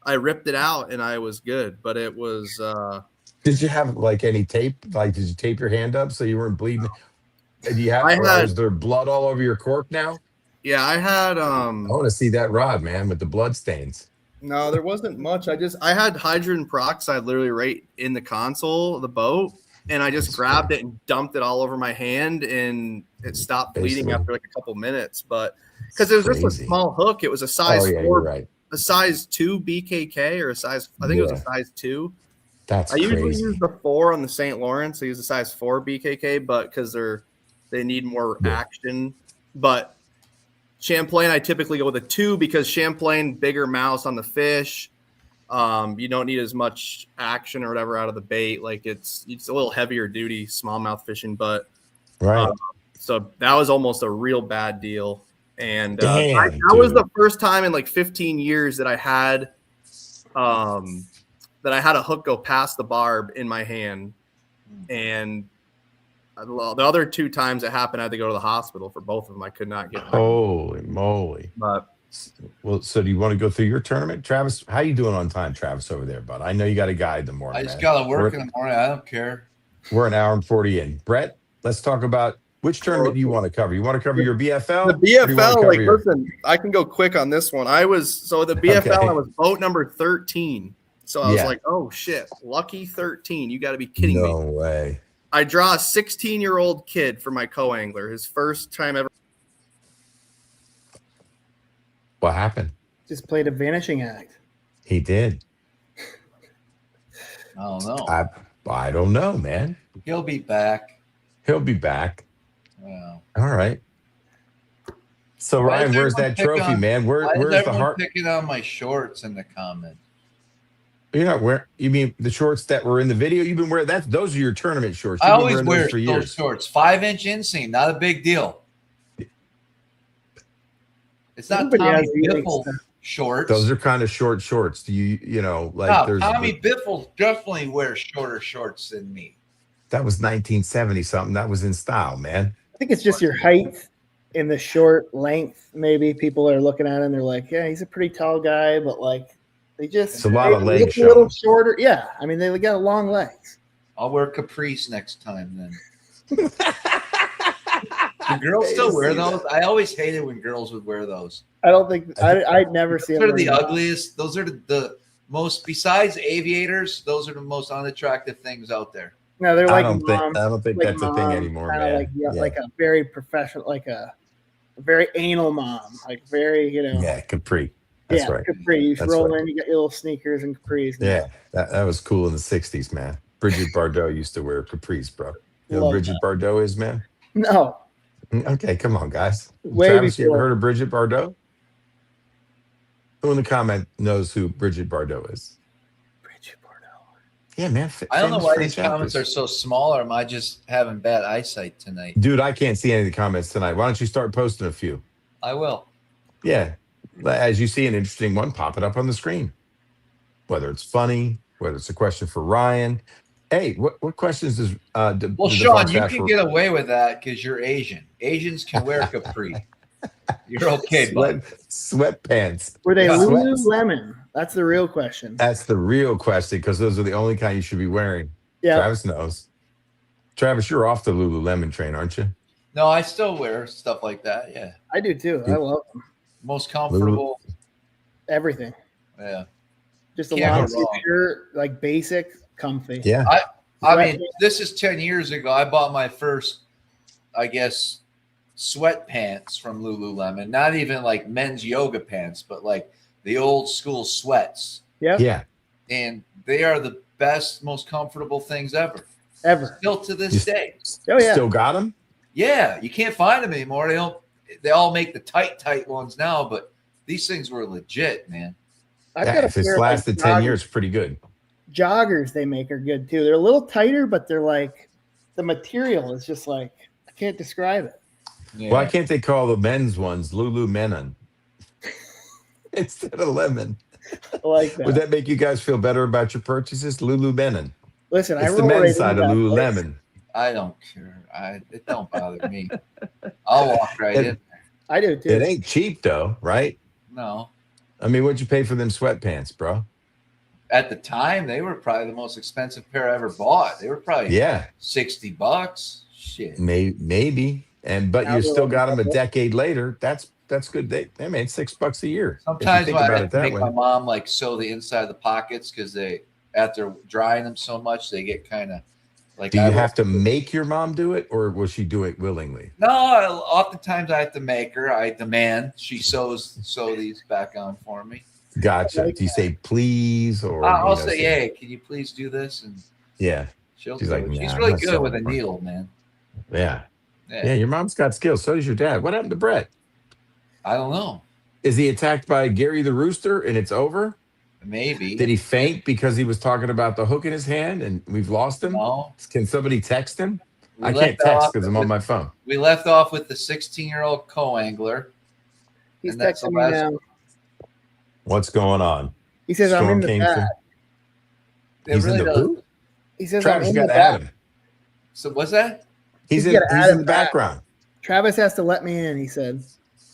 I ripped it out and I was good, but it was Did you have like any tape? Like, did you tape your hand up so you weren't bleeding? Did you have? I Or had is there blood all over your cork now? yeah, I had I want to see that rod, man, with the blood stains. no, there wasn't much. I had hydrogen peroxide literally right in the console of the boat, and I just grabbed it and dumped it all over my hand, and it stopped bleeding Basically. after like a couple minutes. But because it was just a Crazy. small hook, it was a size Oh yeah, 4, you're right. a size 2 BKK or a size. I think it was a size 2. That's I usually crazy. use the 4 on the St. Lawrence. I use the size 4 BKK, but because they need more Yeah. action. But Champlain, I typically go with a 2 because Champlain, bigger mouse on the fish. You don't need as much action or whatever out of the bait. Like it's a little heavier duty smallmouth fishing, but Right. so that was almost a real bad deal. And Damn, that was dude. the first time in like 15 years that I had a hook go past the barb in my hand. And the other 2 times it happened, I had to go to the hospital for both of them. I could not get Holy moly. but Well, so do you want to go through your tournament, Travis? How you doing on time, Travis, over there, bud? I know you got a guy in the morning. I just man. got to work in the morning. I don't care. We're an hour and 40 in. Brett, let's talk about which tournament you want to cover. You want to cover your BFL? the Or do you wanna BFL, cover like, your- listen, I can go quick on this one. The BFL, Okay. I was boat number 13. So I was Yeah. like, oh shit, lucky 13. You got to be kidding No me. way. I draw a 16-year-old kid for my co-angler, his first time ever. What happened? Just played a vanishing act. He did. I don't know. I don't know, man. He'll be back. He'll be back. Wow. All right. So Why Ryan, is where's everyone that pick trophy, on- man? Why is Where's the everyone heart? picking on my shorts in the comments? You're not wearing. You mean the shorts that were in the video? You've been wearing that. Those are your tournament shorts. I You've been always wearing wear those for those years. shorts. 5-inch inseam, not a big deal. It's not Everybody Tommy has the Biffle stuff. shorts. Those are kind of short shorts. Do you know, like no, there's Tommy Biffle definitely wears shorter shorts than me. that was 1970 something. That was in style, man. I think it's just your height and the short length. Maybe people are looking at him and they're like, yeah, he's a pretty tall guy, but like they just It's a lot of they leg look a little showing. shorter. Yeah, I mean they got long legs. I'll wear Caprice next time then. Do girls still wear those? I always hated when girls would wear those. I don't think I'd never see Those them. are the wearing- ugliest. Those are the most. Besides aviators, those are the most unattractive things out there. No, they're I like don't mom, think like that's a thing anymore, kinda man. Like yeah. like a very professional, like a very anal mom, like very Yeah, capri. That's right. capri. You That's roll right. in, you got your little sneakers and capris. Yeah, that was cool in the 60s, man. Bridget Bardot used to wear capris, bro. You know who Love Bridget Bardot is, man? No, Okay, come on, guys. Way Travis, you ever before. heard of Bridget Bardot? Who in the comment knows who Bridget Bardot is? Bridget Bardot. Yeah, man. I don't know famous why French these comments are actress. so small, or am I just having bad eyesight tonight? Dude, I can't see any of the comments tonight. Why don't you start posting a few? I will. Yeah. As you see an interesting one, pop it up on the screen. Whether it's funny, whether it's a question for Ryan. Hey, what questions does Well, the Sean, Fox you have can for- get away with that because you're Asian. Asians can wear capri. You're okay, bud. sweatpants? Were they Yeah. Lululemon? That's the real question. That's the real question, because those are the only kind you should be wearing. Yeah, Travis knows. Travis, you're off the Lululemon train, aren't you? No, I still wear stuff like that. Yeah, I do too. I love them. most comfortable. Everything. Yeah. Just a Can't long go sleeve wrong. shirt, like basic, comfy. Yeah. I mean, this is 10 years ago. I bought my first, I guess, sweatpants from Lululemon. Not even like men's yoga pants, but like the old school sweats. Yeah, Yeah. And they are the best, most comfortable things ever. ever. Still to this You- day. Oh yeah. Still got them? Yeah, you can't find them anymore. They all make the tight ones now, but these things were legit, man. I've Yeah, got a if it's pair of, like, lasted 10 years, pretty good. joggers they make are good too. They're a little tighter, but they're like the material is just like I can't describe it. Yeah. Why can't they call the men's ones Lululemon instead of lemon? I like that. Would that make you guys feel better about your purchases? Lululemon. Listen, I It's the roll right men's into side of that place. Lululemon. I don't care. It don't bother me. I'll walk right in. I do too. It ain't cheap though, right? No. I mean, what'd you pay for them sweatpants, bro? At the time, they were probably the most expensive pair I ever bought. They were probably Yeah, $60. Shit. maybe. But Now you they're still like got them a double. decade later. That's good. They made $6 a year. If you Sometimes think I about have it to that make way. my mom like sew the inside of the pockets because they, after drying them so much, they get kind of like. Do you have to make your mom do it, or will she do it willingly? No, oftentimes I have to make her. I demand she sew these back on for me. Gotcha. Do you say please, or I'll say, hey, can you please do this? And yeah, she's She's like, like, she's nah, really I'm not good with a sewing for it. needle, man. yeah. Your mom's got skills. So does your dad. What happened to Brett? I don't know. Is he attacked by Gary the Rooster and it's over? Maybe. Did he faint because he was talking about the hook in his hand and we've lost him? No. Can somebody text him? We I left can't text off because I'm on my phone. We left off with the 16-year-old co-angler. He's And that's texting the me last- now. What's going on? He says I'm in the came back. through. He's really in the does- who? He says Travis, I'm you in got the to add back. him. So what's that? He's You in gotta add the him back. background. Travis has to let me in. He said.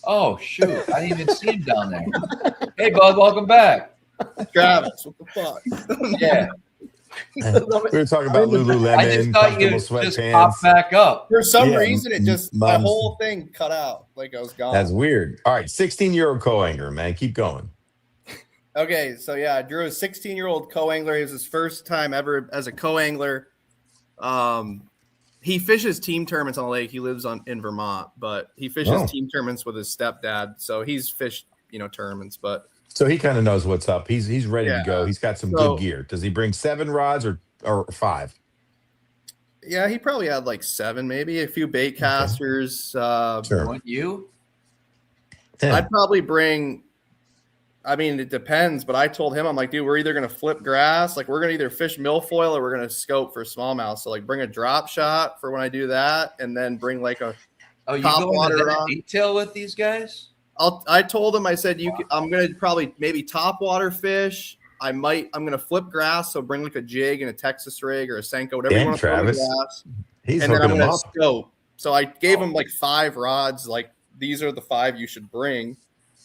Oh shoot! I didn't even see him down there. Hey, bud, welcome back. Travis, what the fuck? Yeah, We were talking about I just Lululemon, thought you comfortable just sweatpants. popped back up. For some Yeah, reason, it just my mom's- whole thing cut out, like I was gone. That's weird. All right, 16-year-old co-angler, man. Keep going. Okay, so yeah, I drew a 16-year-old co-angler. It was his first time ever as a co-angler. He fishes team tournaments on the lake. He lives in Vermont, but he fishes Oh. team tournaments with his stepdad. So he's fished, tournaments. But So he kind of knows what's up. He's ready to Yeah. go. He's got some So- good gear. Does he bring 7 rods or 5? yeah, he probably had like 7, maybe a few bait casters. Sure. Want you? Yeah. I'd probably bring. I mean, it depends, but I told him, I'm like, dude, we're either gonna flip grass, like we're gonna either fish milfoil or we're gonna scope for smallmouth. So like, bring a drop shot for when I do that, and then bring like a. Oh, you Top go into water that rod. detail with these guys? I told him, I said, I'm gonna probably maybe top water fish. I'm gonna flip grass, so bring like a jig and a Texas rig or a Senko, whatever you Damn, want to throw in the Travis. grass. He's And then hooking I'm him gonna up. scope. So I gave him like 5 rods. Like these are the 5 you should bring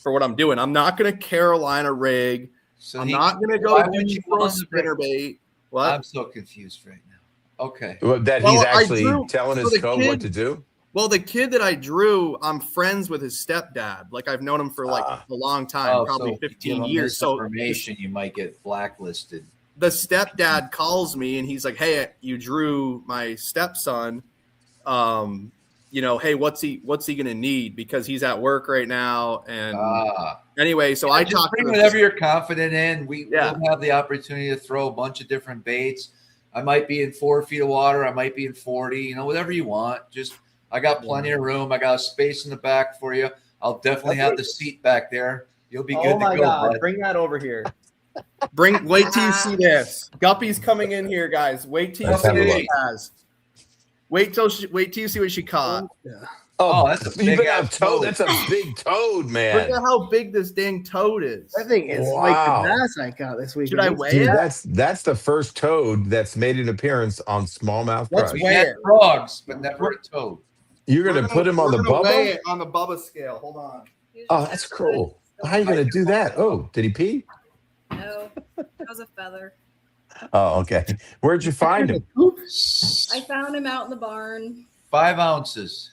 for what I'm doing. I'm not gonna Carolina rig. So I'm he- not gonna go why to would you full want to bring- spinnerbait. What? I'm so confused right now. Okay. Well, that Well, he's I actually drew- telling so his the code kid- what to do. Well, the kid that I drew, I'm friends with his stepdad. Like I've known him for like a long time, Oh, probably so if you 15 give him years. So misinformation, you might get blacklisted. the stepdad calls me and he's like, "Hey, you drew my stepson. Hey, what's he gonna need? Because he's at work right now." And anyway, so I just talked bring to whatever you're confident in. Yeah. We'll have the opportunity to throw a bunch of different baits. I might be in 4 feet of water. I might be in 40. Whatever you want. Just I got plenty of room. I got a space in the back for you. I'll definitely have the seat back there. You'll be good Oh to my go. God! bud. Bring that over here. wait till you see this. Guppy's coming in here, guys. Wait till you Let's see have a what look. she has. Wait till you see what she caught. Oh, that's a you big better ass have toad. toad. That's a big toad, Look man. at how big this dang toad is. I think it's Wow. like the bass I caught this week. Should I It's- weigh Dude, it? that's the first toad that's made an appearance on Smallmouth Let's Crush. We had frogs, but never a toad. You're gonna put him on the We're gonna weigh Bubba? it on the Bubba scale. Hold on. Oh, that's cool. How are you gonna do that? Oh, did he pee? No, that was a feather. Oh, okay. Where'd you find him? I found him out in the barn. 5 ounces.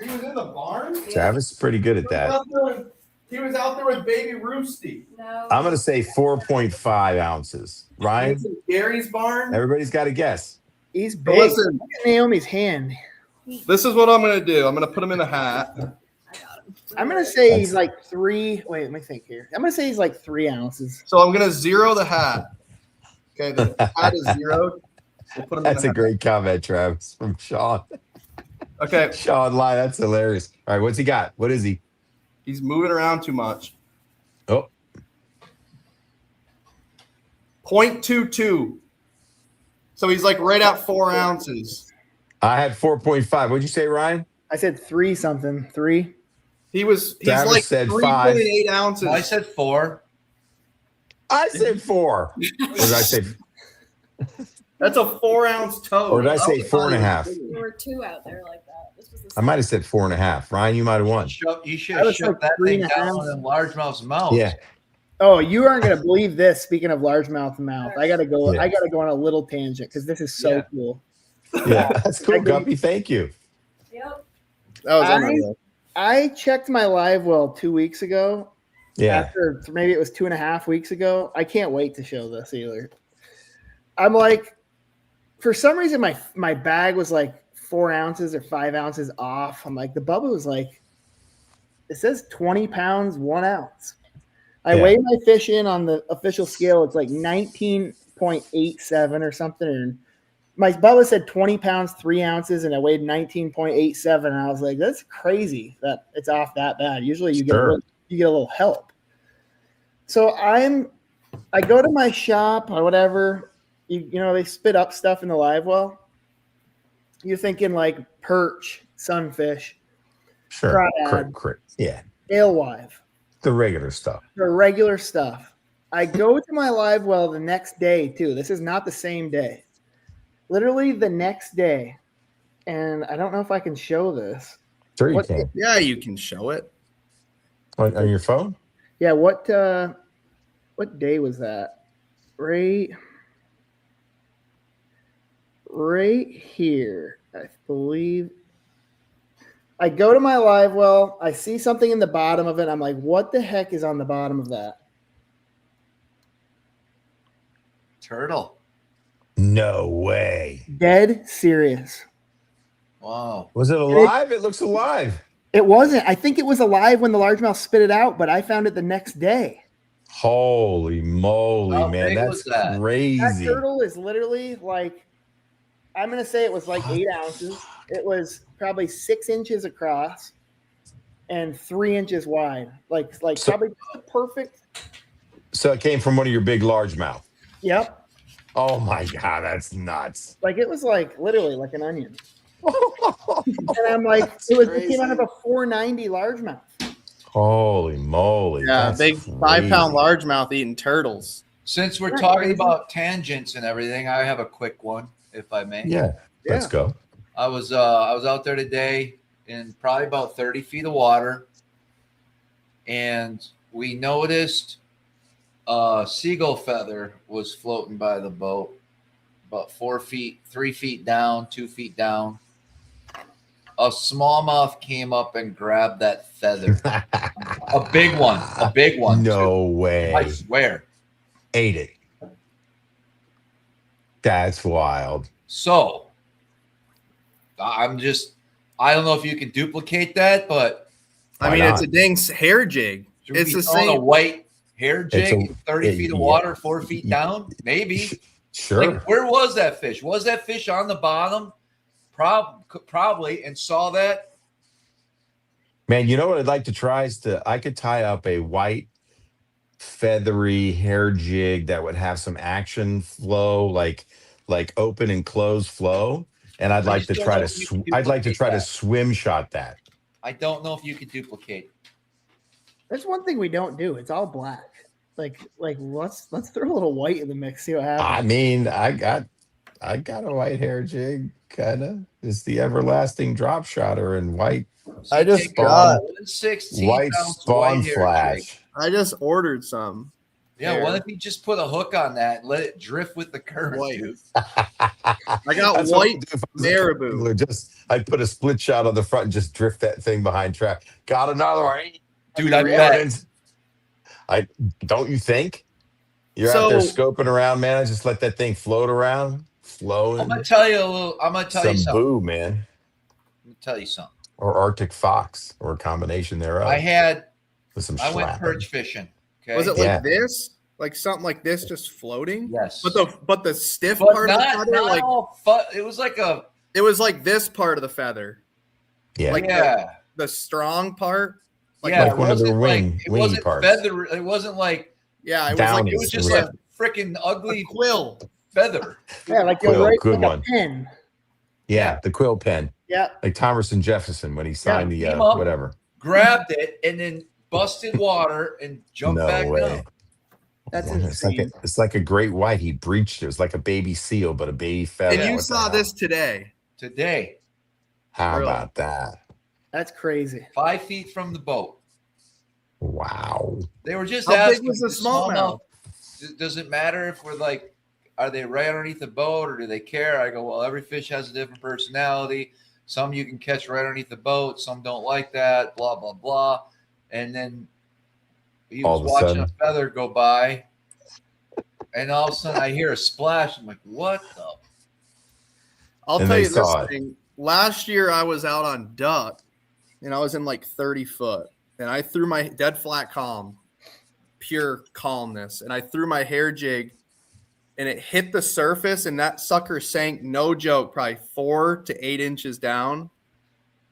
He was in the barn. Travis is pretty good at that. He was out there with baby Roosty. No. I'm gonna say 4.5 ounces. He Ryan, was in Gary's barn. everybody's got to guess. He's But big. listen, Look at Naomi's hand. this is what I'm gonna do. I'm gonna put him in a hat. I got him. I'm gonna say he's like 3. Wait, let me think here. I'm gonna say he's like 3 ounces. So I'm gonna zero the hat. Okay, the hat is zeroed. We'll put him That's in a the hat. great comment, Travis, from Sean. Okay, Sean Lie, that's hilarious. All right, what's he got? What is he? he's moving around too much. Oh, 0.22. So he's like right at 4 ounces. I had 4.5. What'd you say, Ryan? I said 3 something. 3. He's Travis like said 3.8 ounces. I said 4. I said 4. What did I say? That's a 4-ounce toad. Or did I say 4.5? There were 2 out there like that. This was the I might have said 4.5. Ryan, you might have won. You should I have was shoved like that thing 3.5. down in largemouth's mouth. Yeah. Oh, you aren't gonna believe this. Speaking of largemouth mouth, I gotta go. Yeah. I gotta go on a little tangent because this is so Yeah. cool. Yeah, that's cool, Guppy. Thank you. Yep. That was unreal. I checked my live well 2 weeks ago. Yeah. After maybe it was 2.5 weeks ago. I can't wait to show this either. I'm like, for some reason, my bag was like 4 ounces or 5 ounces off. I'm like, the bubba was like, it says 20 pounds, 1 ounce. I Yeah. weighed my fish in on the official scale. It's like 19.87 or something. And my bubba said 20 pounds, 3 ounces, and I weighed 19.87. And I was like, that's crazy that it's off that bad. Usually you get a little help. So I go to my shop or whatever. You know, they spit up stuff in the live well. You're thinking like perch, sunfish, Sure. crawdad, Yeah. alewife. The regular stuff. The regular stuff. I go to my live well the next day too. This is not the same day. Literally the next day. And I don't know if I can show this. Sure you What- can. Yeah, you can show it. On your phone? Yeah, what day was that? Right here, I believe. I go to my live well, I see something in the bottom of it. I'm like, what the heck is on the bottom of that? Turtle. No way. Dead serious. Wow. Was it alive? It looks alive. It wasn't. I think it was alive when the largemouth spit it out, but I found it the next day. Holy moly, How man. big That's was that? crazy. That turtle is literally like, I'm going to say it was like 8 ounces. It was probably 6 inches across and 3 inches wide. Like So- probably perfect. So it came from one of your big largemouth. Yep. Oh my God, that's nuts. Like it was like literally like an onion. And I'm like, it came out of a 490 largemouth. Holy moly. Yeah, that's big crazy. 5-pound largemouth eating turtles. Since we're Isn't that talking crazy? about tangents and everything, I have a quick one, if I may. Yeah, let's go. I was out there today in probably about 30 feet of water, and we noticed a seagull feather was floating by the boat, about 4 feet, 3 feet down, 2 feet down. A smallmouth came up and grabbed that feather. A big one. No too. way. I swear. Ate it. That's wild. So I don't know if you can duplicate that, but I Why mean, not? it's a dang hair jig. should It's we the own a same. white hair jig, It's a- 30 feet of yeah. water, 4 feet down? Maybe. Sure. Like, where was that fish? Was that fish on the bottom? Probably, and saw that. Man, you know what I'd like to try is I could tie up a white feathery hair jig that would have some action flow, like open and close flow. And I'd like to just try don't to know if you can I'd like to try to duplicate swim shot that. I don't know if you could duplicate. That's one thing we don't do. It's all black. Like let's throw a little white in the mix, see what happens. I mean, I got a white hair jig, kind of. It's the everlasting drop shotter in white So I just take got- a 1/16 white ounce spawn white hair flash. jig. I just ordered some. Yeah, Hair. what if you just put a hook on that and let it drift with the current, White. dude? I got That's what white I'd do if I was a marabou. angler. I'd put a split shot on the front and just drift that thing behind track. Got another one. Dude, I bet. Evidence. Don't you think? You're out there So- scoping around, man. I just let that thing float around, flowing. I'm gonna tell you something. Some boo, man, I'm gonna tell you something. or Arctic fox, or a combination thereof. With some I went schlapping. perch fishing. Okay. Was it Yeah. like this? Like something like this, just floating? Yes. But the stiff But part of the not feather, like all it was like a it was like this part of the feather, Yeah, like yeah. the strong part. Like, Yeah, like it one of the wasn't wing- it wingy wasn't parts. feather. It wasn't like yeah, it was Down like it it was was just Yeah. a freaking ugly quill. feather. Yeah, like Quill, you're right, good like one. a pin. yeah, the quill pen, Yeah. like Thomerson Jefferson when he signed the came up. whatever. Grabbed it and then busted water and jumped No back way. down. That's It's insane. like a great white. He breached it. It was like a baby seal, but a baby feather. And you What the saw hell? this today. Today, How Really? about that? That's crazy. 5 feet from the boat. Wow. They were just How big asking, was the smallmouth? does it matter if we're like, are they right underneath the boat or do they care? I go, well, every fish has a different personality. Some you can catch right underneath the boat. Some don't like that, blah, blah, blah. And then he was All of a watching sudden. a feather go by. And all of a sudden I hear a splash. I'm like, what the? I'll And tell they you this saw it. thing. Last year I was out on duck and I was in like 30 foot and I threw my dead flat calm, pure calmness. And I threw my hair jig and it hit the surface and that sucker sank, no joke, probably 4 to 8 inches down.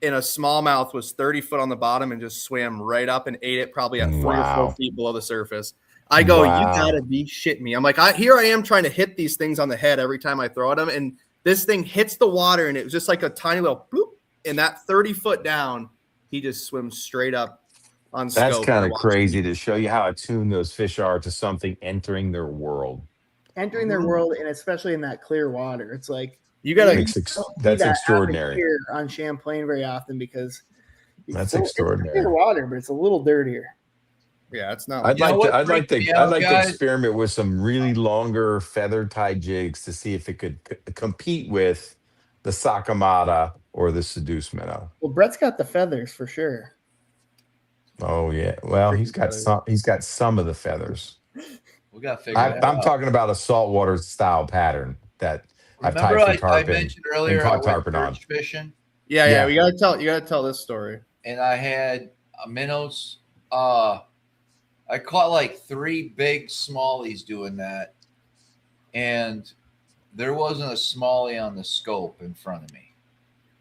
And a smallmouth was 30 foot on the bottom and just swam right up and ate it probably at 3 or 4 Wow. feet below the surface. I go, Wow. you gotta be shitting me. I'm like, here I am trying to hit these things on the head every time I throw at them. And this thing hits the water and it was just like a tiny little bloop. And that 30 foot down, he just swims straight up on That's scope. kind of crazy to show you how attuned those fish are to something entering their world. Entering their world, and especially in that clear water, it's like You gotta don't see That's that extraordinary. happen here on Champlain very often because That's it's extraordinary. clear water, but it's a little dirtier. yeah, it's not I'd You know like what to I'd like freaks to me I'd out, like to guys? experiment with some really longer feather tied jigs to see if it could compete with the Sakamata or the seduce minnow. Well, Brett's got the feathers for sure. Oh yeah. Well, Freaking he's got some of the feathers. We got to figure that I'm out. talking about a saltwater style pattern that I've Remember tied for I tarpon mentioned earlier and I caught went tarpon on. perch fishing yeah, you gotta tell this story. and I had minnows. I caught like 3 big smallies doing that, and there wasn't a smallie on the scope in front of me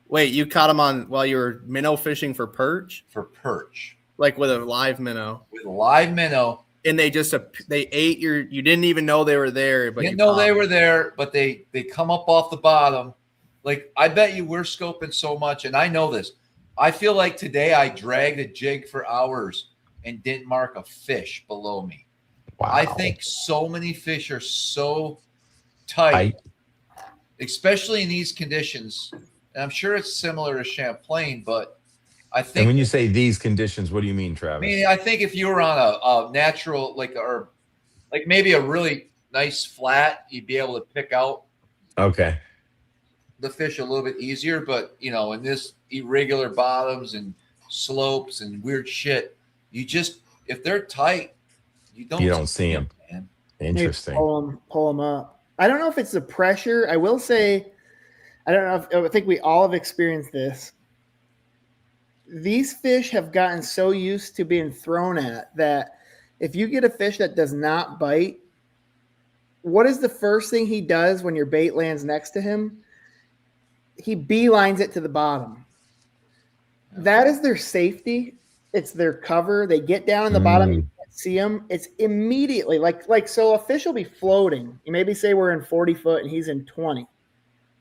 Wait, you caught them on while you were minnow fishing for perch? for perch Like with a live minnow. with a live minnow. And they ate you didn't even know they were there, but Didn't you know caught they them. were there, but they come up off the bottom. Like I bet you we're scoping so much, and I know this. I feel like today I dragged a jig for hours and didn't mark a fish below me. Wow. I think so many fish are so tight, especially in these conditions. And I'm sure it's similar to Champlain, but I think. And when you say these conditions, what do you mean, Travis? I think if you were on a natural, like maybe a really nice flat, you'd be able to pick out Okay. the fish a little bit easier. But in this irregular bottoms and slopes and weird shit, if they're tight, you don't see them. man. Interesting. Pull them up. I don't know if it's the pressure. I will say, I don't know. I think we all have experienced this. These fish have gotten so used to being thrown at that if you get a fish that does not bite, what is the first thing he does when your bait lands next to him? He beelines it to the bottom. That is their safety. It's their cover. They get down in the bottom, you can't see them. It's immediately so a fish will be floating. You maybe say we're in 40 foot and he's in 20.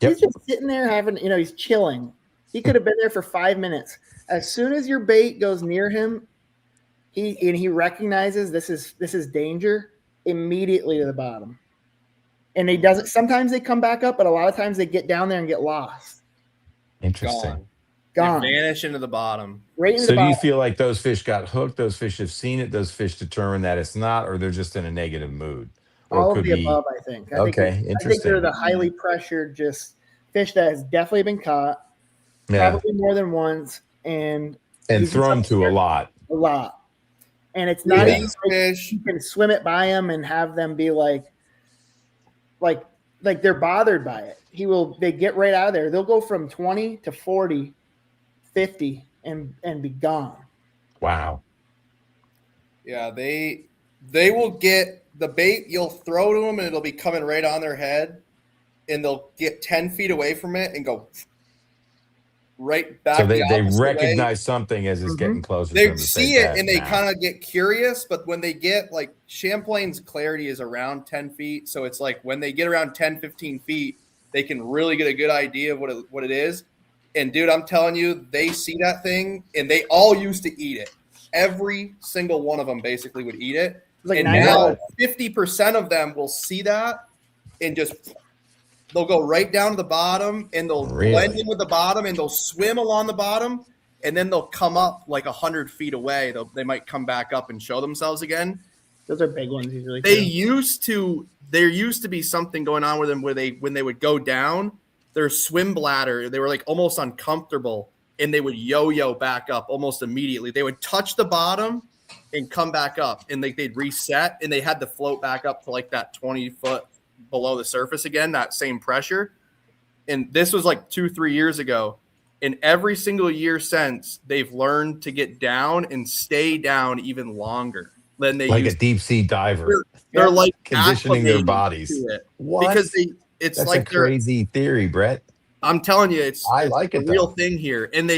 Yep. He's just sitting there having, he's chilling. He could have been there for 5 minutes. As soon as your bait goes near him, he recognizes this is danger, immediately to the bottom. And he doesn't. Sometimes they come back up, but a lot of times they get down there and get lost. Interesting. Gone. They vanish into the bottom. Right into So the do bottom. you feel like those fish got hooked? Those fish have seen it. Those fish determine that it's not, or they're just in a negative mood. Or All it of could the be above, I think. I think interesting. they're the highly pressured, just fish that has definitely been caught, Yeah, probably more than once, and thrown to a lot. a lot. And it's not Yeah. even like Fish. you can swim it by them and have them be like they're bothered by it. They get right out of there. They'll go from 20 to 40, 50 and be gone. Wow. Yeah, they will get the bait you'll throw to them and it'll be coming right on their head and they'll get 10 feet away from it and go right back. So they opposite way. recognize something as it's getting closer. to They them to see say, it "That's and they now." kind of get curious, but when they get like Champlain's clarity is around 10 feet. So it's like when they get around 10, 15 feet, they can really get a good idea of what it is. And dude, I'm telling you, they see that thing and they all used to eat it. Every single one of them basically would eat it. like And 9 now 50% of them will see that and just they'll go right down to the bottom and they'll blend in with the bottom and they'll swim along the bottom and then they'll come up like 100 feet away. They might come back up and show themselves again. Those are big ones usually. There used to be something going on with them where when they would go down, their swim bladder, they were like almost uncomfortable and they would yo-yo back up almost immediately. They would touch the bottom and come back up and they'd reset and they had to float back up to like that 20 foot below the surface again, that same pressure. And this was like 2-3 years ago. And every single year since, they've learned to get down and stay down even longer than they like used a deep sea diver. They're like conditioning their acclimating bodies. to it. What? Because it's That's like a crazy theory, Brett. I'm telling you, I like a it, real though. thing here. And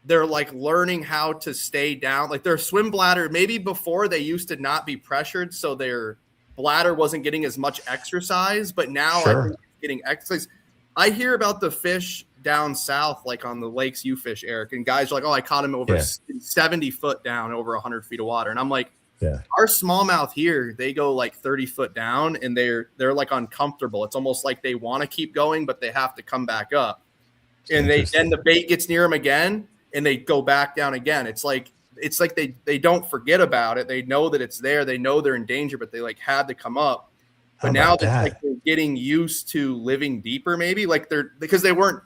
they're like learning how to stay down. Like their swim bladder, maybe before they used to not be pressured, so their bladder wasn't getting as much exercise, but now I think it's getting exercise. I hear about the fish down south, like on the lakes you fish, Eric, and guys are like, oh, I caught him over 70 foot down over 100 feet of water. And I'm like, our smallmouth here, they go like 30 foot down and they're like uncomfortable. It's almost like they want to keep going, but they have to come back up. And then the bait gets near them again and they go back down again. It's like they don't forget about it. They know that it's there. They know they're in danger, but they like had to come up. But now that like they're getting used to living deeper, maybe like because they weren't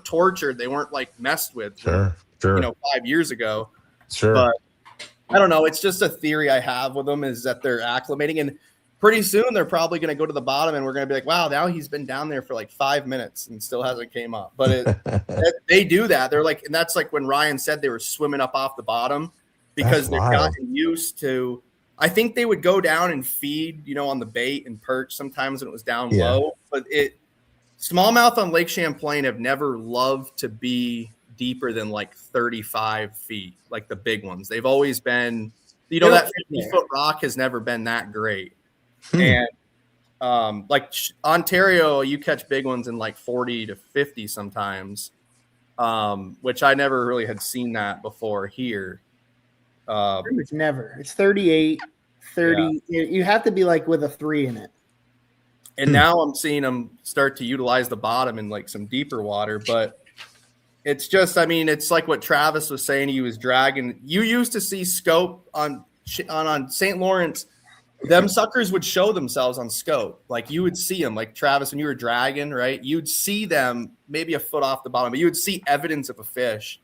tortured, they weren't like messed with. Sure. 5 years ago. Sure. But I don't know. It's just a theory I have with them is that they're acclimating, and pretty soon they're probably going to go to the bottom, and we're going to be like, wow, now he's been down there for like 5 minutes and still hasn't came up. But they do that. They're like, and that's like when Ryan said they were swimming up off the bottom because they've gotten used to. I think they would go down and feed, on the bait and perch sometimes when it was down low. But smallmouth on Lake Champlain have never loved to be deeper than like 35 feet, like the big ones. They've always been, that 50-foot rock has never been that great. And like Ontario, you catch big ones in like 40 to 50 sometimes, which I never really had seen that before here. It's never. It's 38, 30. Yeah. You have to be like with a 3 in it. And now I'm seeing them start to utilize the bottom in like some deeper water. But it's just, it's like what Travis was saying. He was dragging. You used to see scope on St. Lawrence. Them suckers would show themselves on scope. Like you would see them, like Travis, when you were dragging, right? You'd see them maybe a foot off the bottom, but you would see evidence of a fish.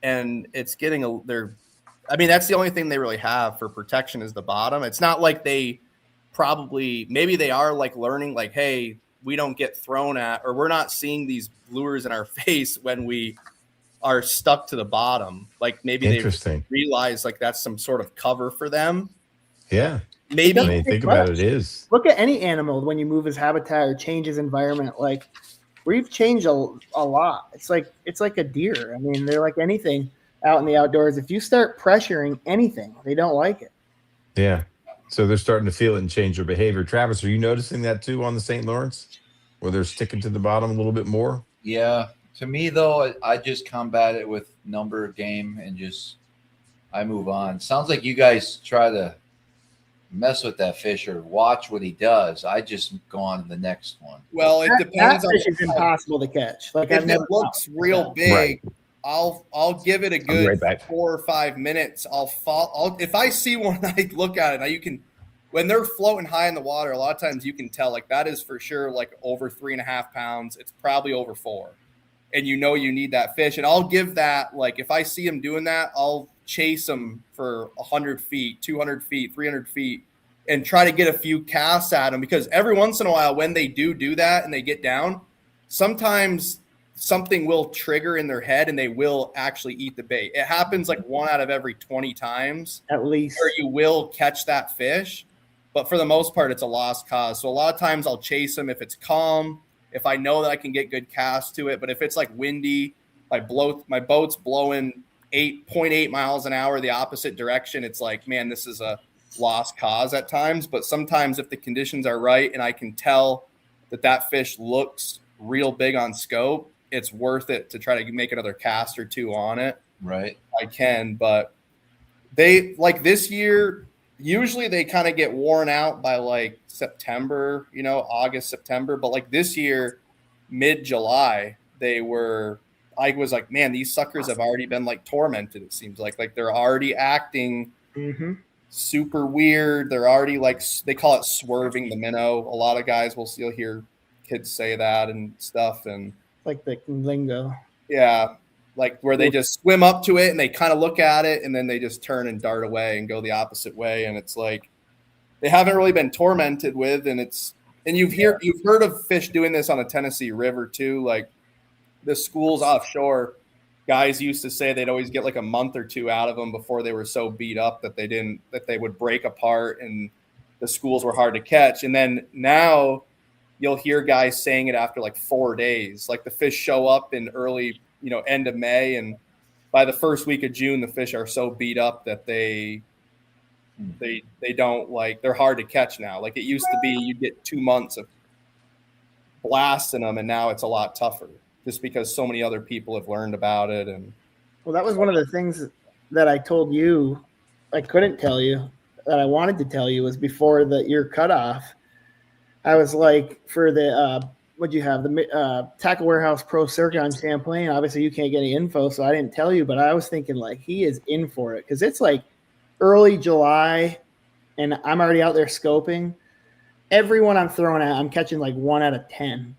And it's getting that's the only thing they really have for protection is the bottom. It's not like maybe they are like learning like, hey, we don't get thrown at, or we're not seeing these lures in our face when we are stuck to the bottom. Like maybe they realize like that's some sort of cover for them. Yeah. Maybe. Think about it is. Look at any animal when you move his habitat or change his environment. Like we've changed a lot. It's like a deer. They're like anything out in the outdoors. If you start pressuring anything, they don't like it. Yeah. So they're starting to feel it and change their behavior. Travis, are you noticing that too on the St. Lawrence, where they're sticking to the bottom a little bit more? Yeah. To me, though, I just combat it with number of game and I move on. Sounds like you guys try to mess with that fish or watch what he does. I just go on to the next one. Well, it depends. That fish is impossible to catch. Like if it looks real big, I'll give it a good 4 or 5 minutes. If I see one, I look at it. Now you can, when they're floating high in the water, a lot of times you can tell like that is for sure like over 3.5 pounds. It's probably over 4, and you need that fish. And I'll give that, like if I see him doing that, I'll chase him for 100 feet, 200 feet, 300 feet, and try to get a few casts at him, because every once in a while when they do that and they get down, sometimes something will trigger in their head and they will actually eat the bait. It happens like 1 out of every 20 times at least where you will catch that fish, but for the most part it's a lost cause. So a lot of times I'll chase them if it's calm, if I know that I can get good casts to it. But if it's like windy, my boat's blowing 8.8 miles an hour the opposite direction, it's like, man, this is a lost cause at times. But sometimes if the conditions are right and I can tell that fish looks real big on scope, it's worth it to try to make another cast or 2 on it. Right. I can, but they like this year, usually they kind of get worn out by like September, August, September. But like this year, mid-July, I was like, man, these suckers have already been like tormented. It seems like they're already acting super weird. They're already like, they call it swerving the minnow. A lot of guys you'll hear kids say that and stuff. And like the lingo. Yeah. Like where they just swim up to it and they kind of look at it and then they just turn and dart away and go the opposite way. And it's like, they haven't really been tormented with, and you've heard of fish doing this on the Tennessee River too. Like the schools offshore, guys used to say they'd always get like a month or two out of them before they were so beat up that they would break apart and the schools were hard to catch. And then now you'll hear guys saying it after like 4 days. Like the fish show up in early, end of May, and by the first week of June, the fish are so beat up that they don't they're hard to catch now. Like it used to be, you'd get 2 months of blasting them, and now it's a lot tougher just because so many other people have learned about it. And well, that was one of the things that I told you, I couldn't tell you, that I wanted to tell you, was before your cutoff. I was like, for the what'd you have, the Tackle Warehouse Pro Circuit on Champlain, obviously you can't get any info, so I didn't tell you, but I was thinking like he is in for it, because it's like early July and I'm already out there scoping. Everyone I'm throwing at, I'm catching like 1 out of 10,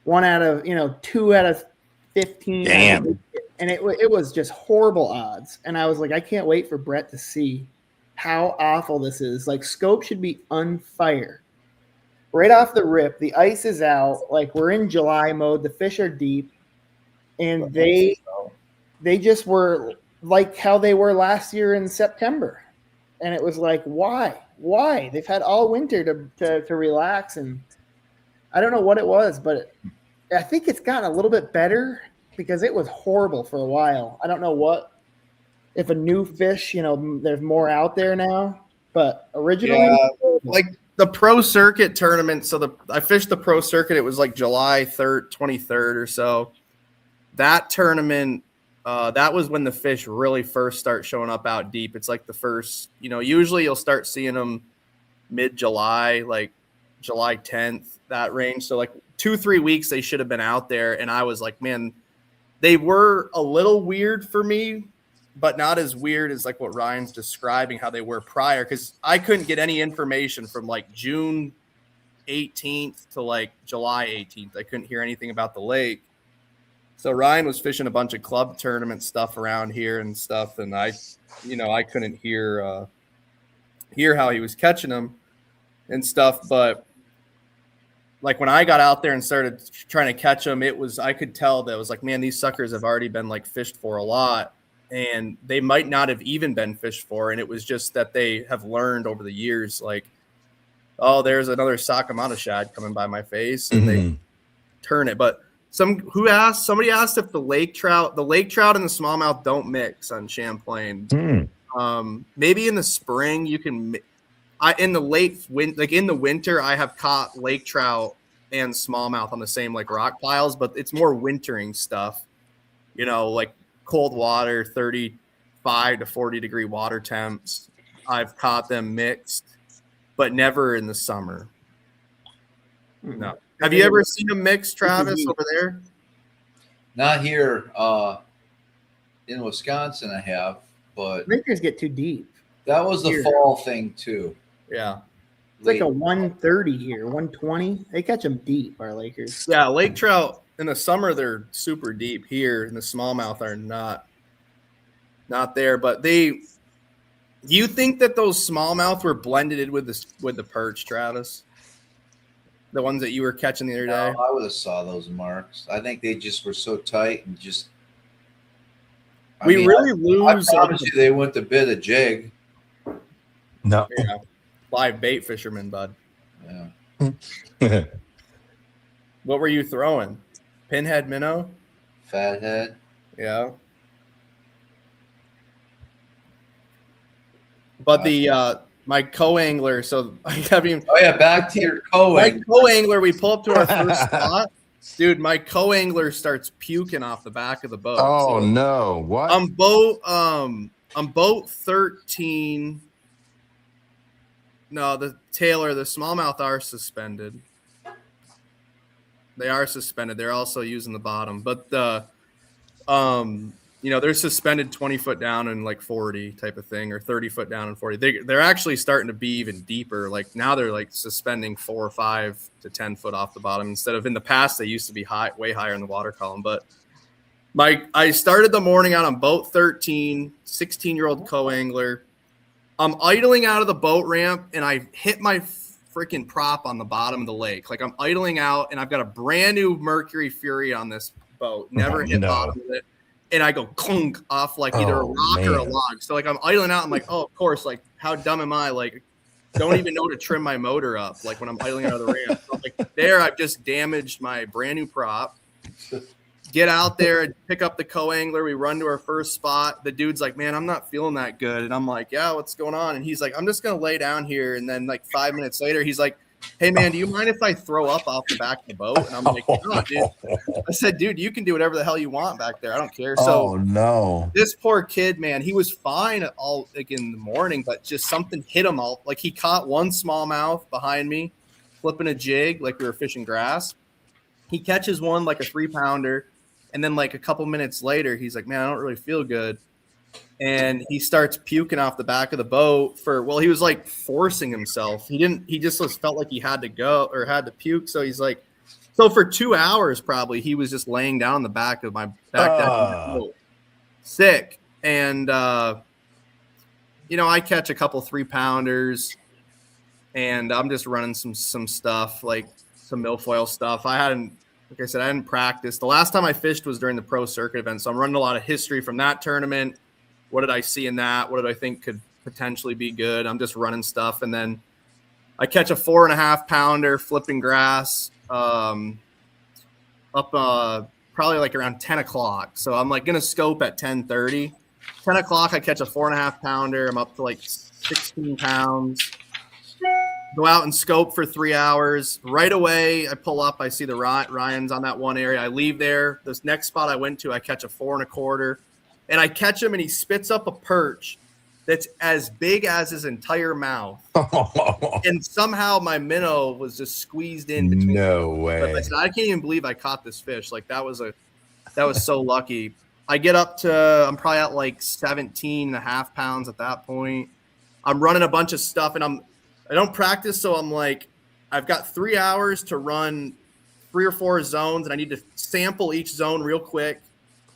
1 out of 2 out of 15. Damn. And it was just horrible odds. And I was like, I can't wait for Brett to see how awful this is. Like scope should be on fire right off the rip. The ice is out. Like we're in July mode. The fish are deep, and they just were like how they were last year in September. And it was like, why? They've had all winter to relax, and I don't know what it was, but I think it's gotten a little bit better because it was horrible for a while. I don't know if a new fish, there's more out there now, but originally, like the pro circuit tournament. So I fished the pro circuit. It was like July 3rd, 23rd or so. That tournament, that was when the fish really first start showing up out deep. It's like the first, usually you'll start seeing them mid-July, like July 10th, that range. So like 2-3 weeks they should have been out there. And I was like, man, they were a little weird for me, but not as weird as like what Ryan's describing how they were prior, because I couldn't get any information from like June 18th to like July 18th. I couldn't hear anything about the lake. So Ryan was fishing a bunch of club tournament stuff around here and stuff, and I couldn't hear how he was catching them and stuff. But like when I got out there and started trying to catch them, I could tell that it was like, man, these suckers have already been like fished for a lot, and they might not have even been fished for. And it was just that they have learned over the years, like, oh, there's another Sakamata shad coming by my face, and they turn it. But somebody asked if the lake trout and the smallmouth don't mix on Champlain. Maybe in the spring you can. In the winter, I have caught lake trout and smallmouth on the same like rock piles, but it's more wintering stuff. Like cold water, 35 to 40 degree water temps. I've caught them mixed, but never in the summer. No. Have you ever seen them mixed, Travis, over there? Not here in Wisconsin, I have, but Lakers get too deep. that was the fall thing too. Yeah. It's like a 130 here, 120. They catch them deep, our Lakers. Yeah, lake trout in the summer, they're super deep. Here in the smallmouth are not there. But you think that those smallmouth were blended in with the perch, Travis? The ones that you were catching the other day? No, I would have saw those marks. I think they just were so tight and just. I promise you, they went to bid a jig. No. Yeah. Live bait fisherman, bud. Yeah. What were you throwing? Pinhead minnow? Fathead. Yeah. But my co-angler, so I mean, oh yeah, back to your co-angler. My co-angler, we pull up to our first spot. Dude, my co-angler starts puking off the back of the boat. Oh no! What? On boat 13, No, the smallmouth are suspended. They are suspended. They're also using the bottom, but they're suspended 20 foot down and like 40 type of thing, or 30 foot down and 40. They're actually starting to be even deeper. Like now they're like suspending 4 or 5 to 10 foot off the bottom instead of in the past they used to be way higher in the water column. But I started the morning out on boat 13, 16-year-old co-angler. I'm idling out of the boat ramp and I hit my freaking prop on the bottom of the lake. Like I'm idling out and I've got a brand new Mercury Fury on this boat. Never hit bottom of it. And I go clunk off like either a rock or a log. So like I'm idling out. I'm like, oh, of course. Like how dumb am I? Like don't even know to trim my motor up. Like when I'm idling out of the ramp. So like there, I've just damaged my brand new prop. Get out there and pick up the co-angler. We run to our first spot. The dude's like, man, I'm not feeling that good. And I'm like, yeah, what's going on? And he's like, I'm just going to lay down here. And then like 5 minutes later, he's like, hey, man, do you mind if I throw up off the back of the boat? And I'm like, no, dude. I said, dude, you can do whatever the hell you want back there. I don't care. So no. This poor kid, man, he was fine all like in the morning, but just something hit him all. Like he caught one smallmouth behind me, flipping a jig like we were fishing grass. He catches one like a 3-pounder. And then like a couple minutes later, he's like, man, I don't really feel good. And he starts puking off the back of the boat he was like forcing himself. He just felt like he had to go or had to puke. So he's like, so for 2 hours, probably he was just laying down the back of my back deck of the boat, sick. And, I catch a couple 3-pounders and I'm just running some stuff, like some milfoil stuff. Like I said, I hadn't practiced. The last time I fished was during the pro circuit event. So I'm running a lot of history from that tournament. What did I see in that? What did I think could potentially be good? I'm just running stuff. And then I catch a 4.5-pounder flipping grass up probably like around 10 o'clock. So I'm like going to scope at 10:30. 10 o'clock, I catch a 4.5-pounder. I'm up to like 16 pounds. Go out and scope for 3 hours. Right away, I pull up. I see the Ryans on that one area. I leave there. This next spot I went to, I catch a 4.25. And I catch him, and he spits up a perch that's as big as his entire mouth. And somehow my minnow was just squeezed in between. No way. I said, I can't even believe I caught this fish. Like that was so lucky. I get up to, I'm probably at like 17.5 pounds at that point. I'm running a bunch of stuff, and I don't practice, so I'm like, I've got 3 hours to run 3 or 4 zones, and I need to sample each zone real quick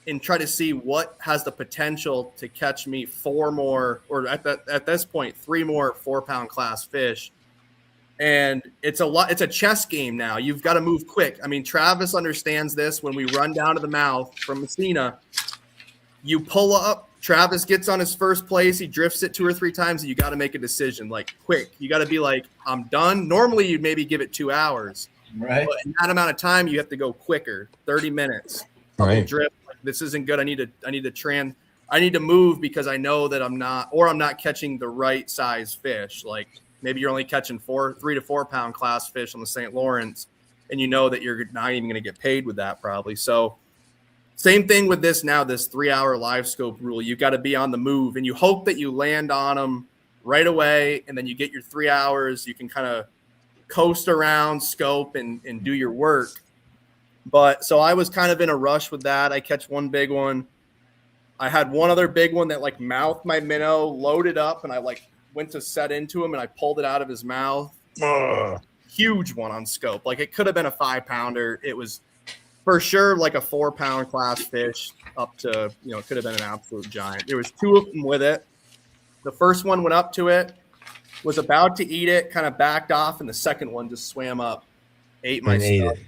and try to see what has the potential to catch me 4 more, or at this point, 3 more 4-pound class fish. And it's a chess game now. You've got to move quick. I mean, Travis understands this. When we run down to the mouth from Messina, you pull up, Travis gets on his first place. He drifts it 2 or 3 times, and you got to make a decision like quick. You got to be like, I'm done. Normally, you'd maybe give it 2 hours. Right. But in that amount of time, you have to go quicker, 30 minutes. Right. Drift. Like, this isn't good. I need to move because I know that I'm not catching the right size fish. Like maybe you're only catching 3 to 4 pound class fish on the St. Lawrence, and you know that you're not even going to get paid with that probably. So same thing with this now, this 3-hour live scope rule. You got to be on the move, and you hope that you land on them right away, and then you get your 3 hours. You can kind of coast around, scope, and do your work. But so I was kind of in a rush with that. I catch one big one. I had one other big one that like mouthed my minnow, loaded up, and I like went to set into him, and I pulled it out of his mouth. Huge one on scope. Like it could have been a 5-pounder. It was for sure like a 4-pound class fish up to, it could have been an absolute giant. There was 2 of them with it. The first one went up to it, was about to eat it, kind of backed off, and the second one just swam up, ate my stuff.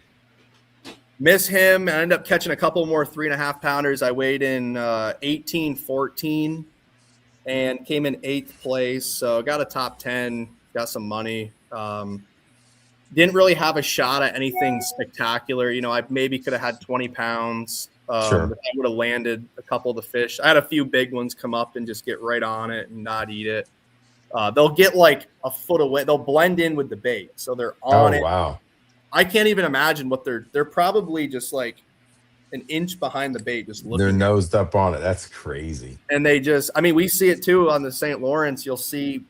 Miss him, and I ended up catching a couple more 3.5-pounders. I weighed in 18-14 and came in 8th place. So got a top 10, got some money. Didn't really have a shot at anything spectacular. I maybe could have had 20 pounds. Sure. If I would have landed a couple of the fish. I had a few big ones come up and just get right on it and not eat it. They'll get like a foot away. They'll blend in with the bait. So they're on it. Wow. I can't even imagine what they're probably just like an inch behind the bait, just looking. They're nosed up on it. That's crazy. And they just, we see it too on the St. Lawrence. You'll see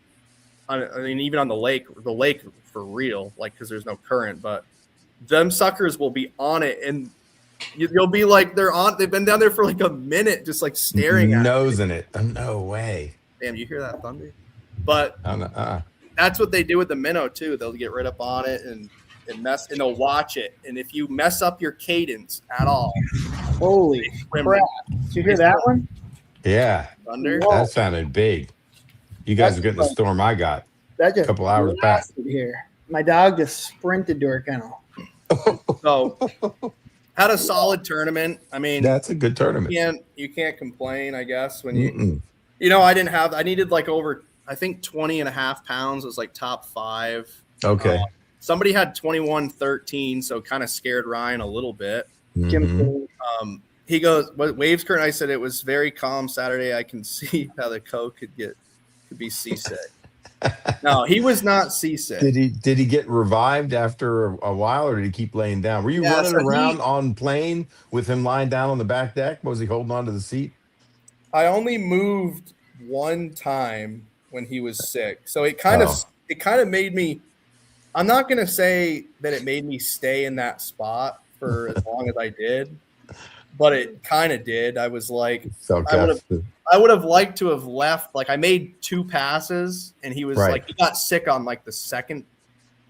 I mean, even on the lake for real, like because there's no current, but them suckers will be on it, and you'll be like, they've been down there for like a minute, just like staring at Nosing it. Oh, no way. Damn, you hear that thunder? But I'm that's what they do with the minnow too. They'll get right up on it and they'll watch it. And if you mess up your cadence at all, Holy swim. crap! Did you hear that one? yeah. Thunder. Whoa. That sounded big. You guys are getting the storm I got That a just couple hours back. blasted here. My dog just sprinted to her kennel. So had a solid tournament. I mean, That's a good tournament. you can't complain, I guess, when I needed like over, I think 20 and a half pounds was like top 5. Okay. Somebody had 21-13, so kind of scared Ryan a little bit. Mhm. He goes, waves current. I said it was very calm Saturday. I can see how the coke could be seasick. No, he was not seasick. Did he get revived after a while, or did he keep laying down? Were you running around on plane with him lying down on the back deck? Was he holding on to the seat? I only moved one time when he was sick, so it kind of made me. I'm not gonna say that it made me stay in that spot for as long as I did, but it kind of did. I was like, I would have liked to have left. Like I made 2 passes, and he was like, he got sick on like the second,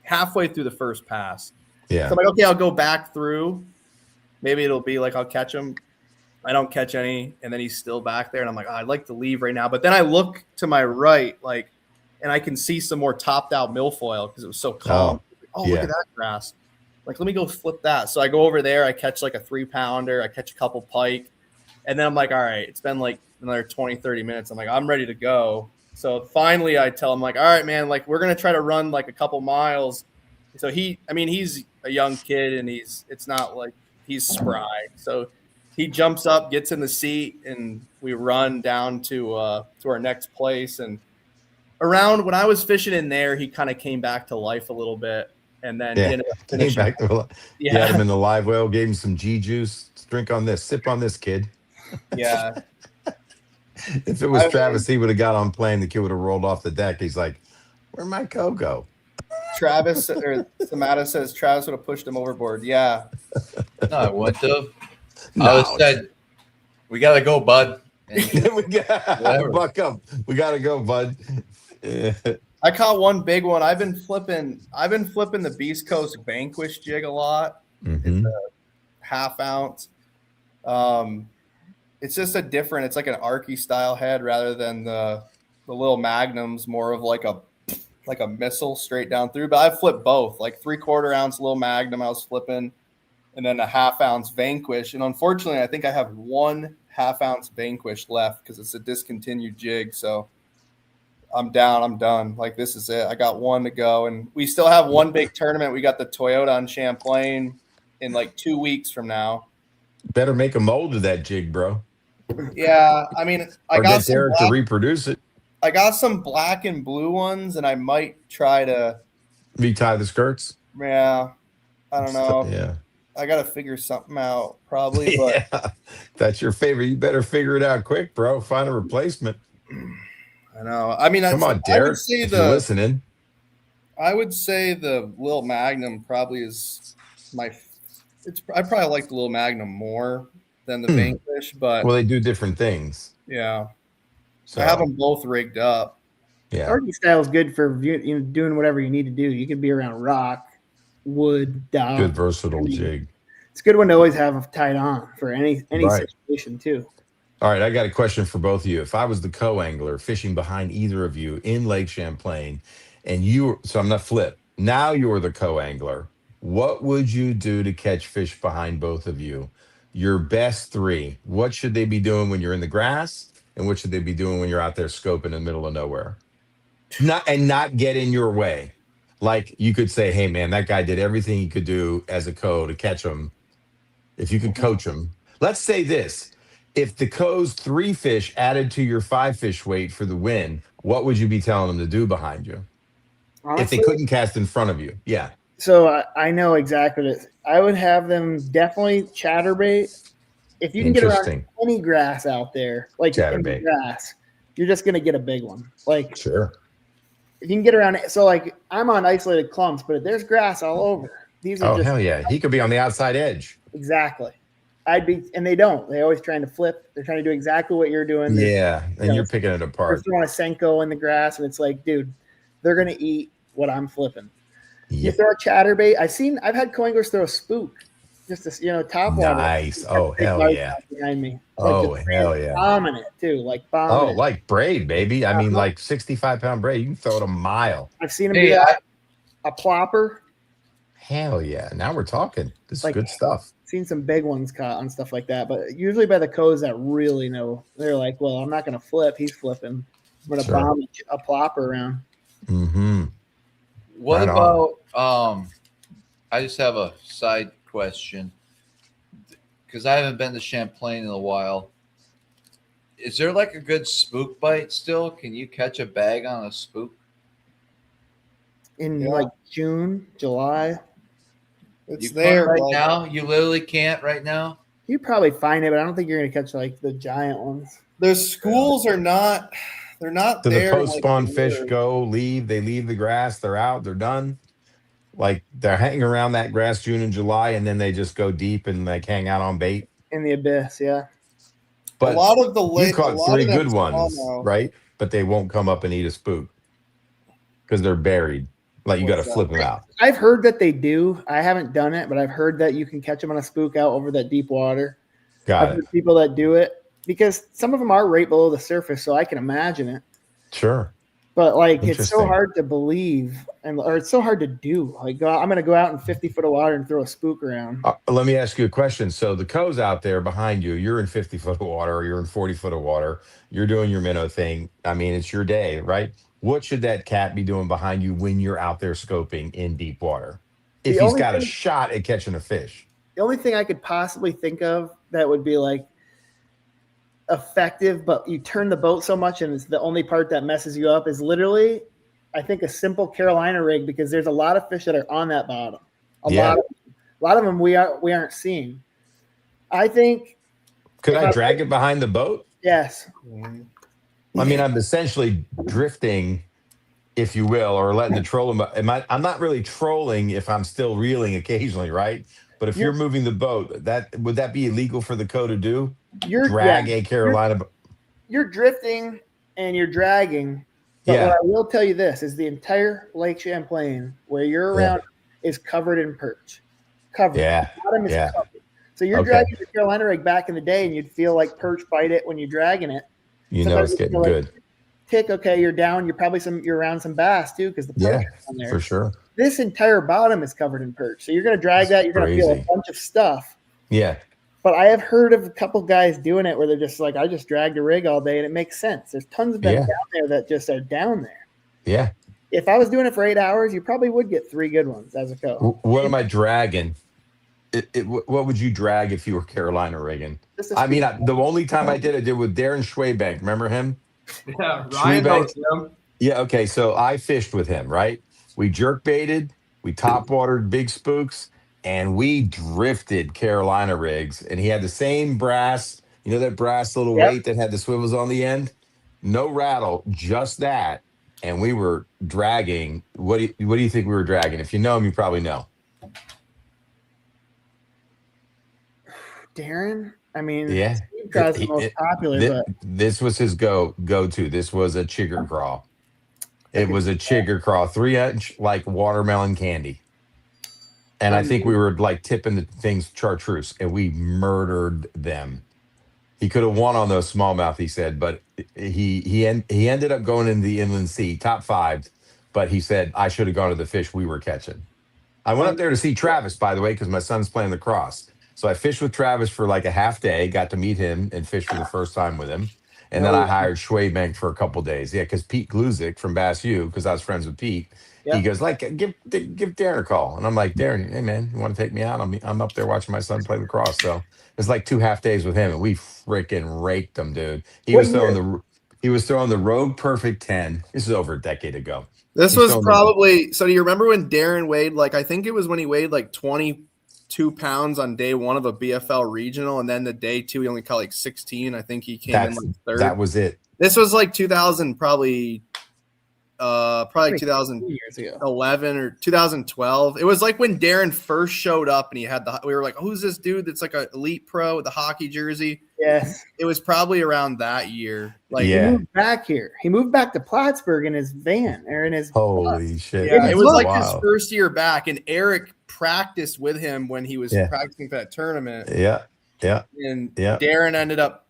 halfway through the first pass. Yeah. So I'm like, okay, I'll go back through. Maybe it'll be like I'll catch him. I don't catch any, and then he's still back there, and I'm like, I'd like to leave right now. But then I look to my right, like, and I can see some more topped out milfoil because it was so calm. Look at that grass. Like, let me go flip that. So I go over there. I catch like a 3-pounder. I catch a couple pike. And then I'm like, all right, it's been like another 20, 30 minutes. I'm like, I'm ready to go. So finally I tell him like, all right, man, like we're going to try to run like a couple miles. So he's a young kid and it's not like he's spry. So he jumps up, gets in the seat, and we run down to our next place. And around when I was fishing in there, he kind of came back to life a little bit. And then he ended up finishing. Came back to You had him in the live well, gave him some G juice. Drink on this, sip on this, kid. Yeah. If it was Travis, he would have got on plane. The kid would have rolled off the deck. He's like, "Where'd my go?" Travis or Samata says Travis would have pushed him overboard. Yeah. No, I wouldn't have. I would said, "We gotta go, bud." We got buck up. We gotta go, bud. I caught one big one. I've been flipping the Beast Coast Vanquish jig a lot. Mm-hmm. It's a 1/2 ounce. It's just it's like an Arky style head rather than the little magnums, more of like a missile straight down through. But I've flipped both, like 3/4 ounce little magnum I was flipping, and then a 1/2 ounce Vanquish. And unfortunately, I think I have 1 1/2 ounce Vanquish left because it's a discontinued jig. So I'm down. I'm done. Like, this is it. I got 1 to go. And we still have 1 big tournament. We got the Toyota on Champlain in like 2 weeks from now. Better make a mold of that jig, bro. Yeah. I mean, I Or got get Derek to reproduce it. I got some black and blue ones, and I might try to retie the skirts. Yeah. I don't know. Yeah. I got to figure something out probably. But yeah. That's your favorite. You better figure it out quick, bro. Find a replacement. I know. I mean, come on, Derek. If you're listening. I would say the Lil Magnum probably is I probably like the Lil Magnum more than the Vanquish, but they do different things. Yeah. So I have them both rigged up. Yeah. Arky style is good for doing whatever you need to do. You could be around rock, wood, dog. Good versatile jig. It's a good one to always have tied on for any situation too. All right, I got a question for both of you. If I was the co-angler fishing behind either of you in Lake Champlain, and so I'm not flip. Now you're the co-angler. What would you do to catch fish behind both of you? Your best 3. What should they be doing when you're in the grass, and what should they be doing when you're out there scoping in the middle of nowhere? Not get in your way. Like, you could say, "Hey, man, that guy did everything he could do as a co to catch him." If you could coach him, let's say this. If the co's 3 fish added to your 5 fish weight for the win, what would you be telling them to do behind you? Honestly, if they couldn't cast in front of you? Yeah. So I know exactly what it is. I would have them definitely chatterbait. If you can get around any grass out there, like in the grass, you're just going to get a big one. Like, sure. if you can get around it. So like I'm on isolated clumps, but there's grass all over. These are Oh just hell yeah, he could be on the outside edge. exactly. And they don't. They're always trying to flip. They're trying to do exactly what you're doing. Yeah, and you're picking it They're apart. throwing a Senko in the grass, and it's like, dude, they're gonna eat what I'm flipping. Yeah. You throw a chatterbait. I've had coingers throw a spook, just to top water. Nice. Oh Big hell largemouth yeah. Behind me. Oh just hell yeah. bombing it too, like bombing Oh, it. like braid, baby. I mean, like 65-pound braid. You can throw it a mile. I've seen him Hey, do that. A plopper. Hell yeah. Now we're talking. This is Like- good stuff. Seen some big ones caught on stuff like that, but usually by the codes that really know, they're like, well, I'm not going to flip. He's flipping. I'm going to Sure. bomb a plopper around. Mm-hmm. What Right about I just have a side question because I haven't been to Champlain in a while. Is there like a good spook bite still? Can you catch a bag on a spook? In like June, July, It's You there can't right bud. now. You literally can't right now. you probably find it, but I don't think you're going to catch like the giant ones. The schools are not. They're not So the there. post spawn like, fish leave. They leave the grass. They're out. They're done. Like they're hanging around that grass June and July, and then they just go deep and like hang out on bait. In the abyss, yeah. But a lot of the you late, caught a lot three of them good ones, smallmouth- right? But they won't come up and eat a spook because they're buried. Like you got to flip them out. I've heard that they do. I haven't done it, but I've heard that you can catch them on a spook out over that deep water. Got I've it. heard people that do it because some of them are right below the surface, so I can imagine it. Sure. But like, it's so Interesting. hard to believe, or it's so hard to do. Like, I'm going to go out in 50 foot of water and throw a spook around. Let me ask you a question. So the co's out there behind you, you're in 50 foot of water or you're in 40 foot of water. You're doing your minnow thing. I mean, it's your day, right? What should that cat be doing behind you when you're out there scoping in deep water? If The he's only got a thing- shot at catching a fish. The only thing I could possibly think of that would be like effective, but you turn the boat so much and it's the only part that messes you up is literally, I think, a simple Carolina rig, because there's a lot of fish that are on that bottom. A lot of them we aren't seeing. I think. Could I drag it behind the boat? Yes. I mean, I'm essentially drifting, if you will, or letting the troll. I'm not really trolling if I'm still reeling occasionally, right? But if you're moving the boat, would that be illegal for the co to do? Drag a Carolina. You're drifting and you're dragging. But what I will tell you this is the entire Lake Champlain where you're around is covered in perch. Covered. Yeah. The bottom is covered. So you're dragging the Carolina rig back in the day and you'd feel like perch bite it when you're dragging it. You know it's getting good. Tick, okay, you're down. You're around some bass too, because the perch is on there. For sure. This entire bottom is covered in perch. So you're gonna drag that, you're gonna feel a bunch of stuff. Yeah. But I have heard of a couple guys doing it where they're just like, I just dragged a rig all day, and it makes sense. There's tons of them down there that just are down there. Yeah. If I was doing it for 8 hours, you probably would get 3 good ones as a co. What am I dragging? What would you drag if you were Carolina rigging? I mean, the only time I did with Darren Schwaybank. Remember him? Yeah, Ryan knows him. Yeah. Okay. So I fished with him, right? We jerk baited, we top watered big spooks, and we drifted Carolina rigs. And he had the same brass, that brass little weight that had the swivels on the end. No rattle, just that. And we were dragging. What do you think we were dragging? If you know him, you probably know. Darren? I mean, Yeah. Steve Crow's the most popular, but this was his go-to. This was a chigger craw. It was a chigger craw, 3-inch, like watermelon candy. And I think we were like tipping the things chartreuse, and we murdered them. He could have won on those smallmouth, he said, but he ended up going into the inland sea, top 5. But he said, I should have gone to the fish we were catching. I went up there to see Travis, by the way, because my son's playing lacrosse. So I fished with Travis for like a half day, got to meet him and fish for the first time with him. And then I hired Schwaybank for a couple days. Yeah, because Pete Gluzik from Bass U, because I was friends with Pete, he goes, like, give Darren a call. And I'm like, Darren, hey, man, you want to take me out? I'm up there watching my son play lacrosse. So it's like 2 half days with him, and we freaking raked him, dude. He was throwing the Rogue Perfect 10. This is over a decade ago. This was probably – so do you remember when Darren weighed, like, I think it was when he weighed like 22 pounds on day 1 of a BFL regional, and then the day 2 he only caught like 16. I think he came in like 3rd. That was it. This was like 2000, probably probably years ago. 2011 or 2012. It was like when Darren first showed up and he had we were like, who's this dude that's like an elite pro with the hockey jersey? Yes. It was probably around that year. Like, He Yeah. moved back here. He moved back to Plattsburgh in his van or in his Holy shit. yeah, it was That's like wild. his first year back, and Eric practiced with him when he was Yeah. practicing for that tournament. Yeah. Yeah. And Yeah. Darren ended up,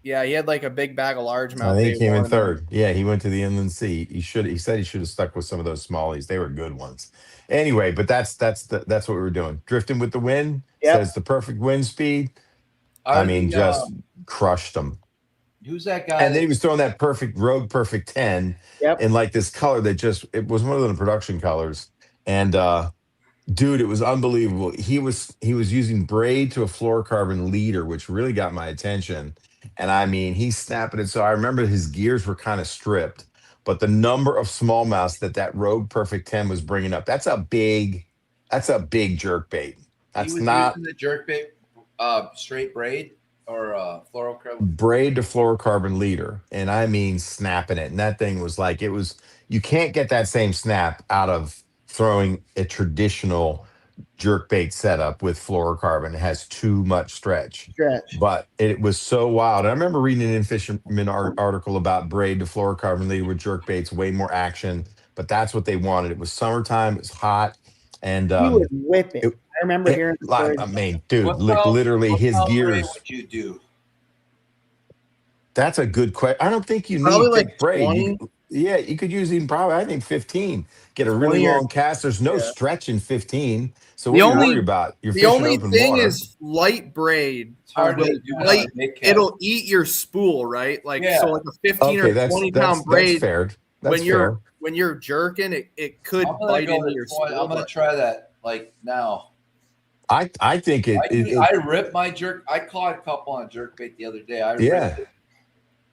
he had like a big bag of largemouth. I think he day came in one. third. Yeah, he went to the inland sea. He said he should have stuck with some of those smallies. They were good ones. Anyway, but that's what we were doing. Drifting with the wind. Yep. Says the perfect wind speed. I mean, just crushed them. Who's that guy? And then he was throwing that Rogue Perfect 10 Yep. in like this color that it was one of the production colors. And dude, it was unbelievable. He was using braid to a fluorocarbon leader, which really got my attention. And I mean, he's snapping it. So I remember his gears were kind of stripped, but the number of smallmouths that Rogue Perfect 10 was bringing up, that's a big jerk bait. That's he was not using the jerk bait, straight braid or fluorocarbon. braid to fluorocarbon leader, and I mean snapping it. And that thing was like, you can't get that same snap out of throwing a traditional jerk bait setup with fluorocarbon. It has too much stretch. But it was so wild. I remember reading an Fisherman article about braid to fluorocarbon leader with jerk baits, way more action, but that's what they wanted. It was summertime, it was hot, and He would whip it. I remember hearing the stories. I mean, dude, What literally his how gears. braid would you do? That's a good question. I don't think you need Probably thick like braid. 20. You could use even probably, I think 15. Get a 20 really or- long cast. There's no stretch in 15. So The what are you only- worried about? You're The fishing only open thing water. is light braid. It's hard to will do that light- on a big cat. It'll eat your spool, right? Like Yeah. so, like a 15 okay, or that's 20 that's, pound that's braid. fair. That's when fair. you're jerking, it could I'm gonna bite go into with your 20. spool. I'm gonna but- try that like now. I think I rip my jerk. I caught a couple on jerk bait the other day. I Yeah. ripped it,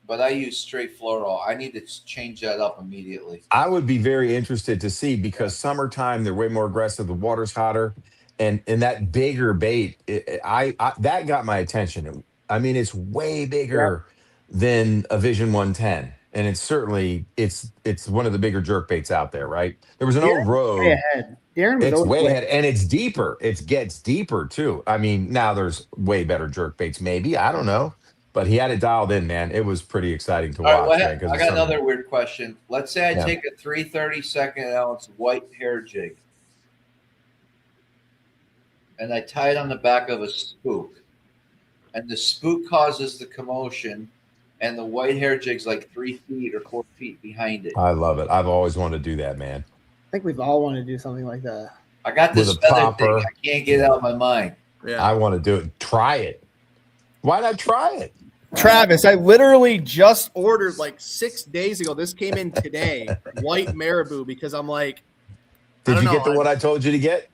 but I use straight fluoro. I need to change that up immediately. I would be very interested to see, because summertime they're way more aggressive. The water's hotter, and that bigger bait, I that got my attention. I mean, it's way bigger than a Vision 110, and it's certainly it's one of the bigger jerk baits out there, right? There was an old Rogue. Way ahead. Darren was It's always way way ahead, and it's deeper. It gets deeper too. I mean, now there's way better jerk baits, maybe. I don't know. But he had it dialed in, man. It was pretty exciting to All watch, right, man. 'Cause I of got some- another weird question. Let's say I Yeah. take a 3/32 ounce white hair jig and I tie it on the back of a spook, and the spook causes the commotion, and the white hair jig's like 3 feet or 4 feet behind it. I love it. I've always wanted to do that, man. I think we've all wanted to do something like that. I got this With a feather popper. thing. I can't get it out of my mind. Yeah. I want to do it. Try it. Why not try it? Travis, I literally just ordered like 6 days ago. This came in today, white marabou, because I'm like, I Did don't you get know, the one I told you to get?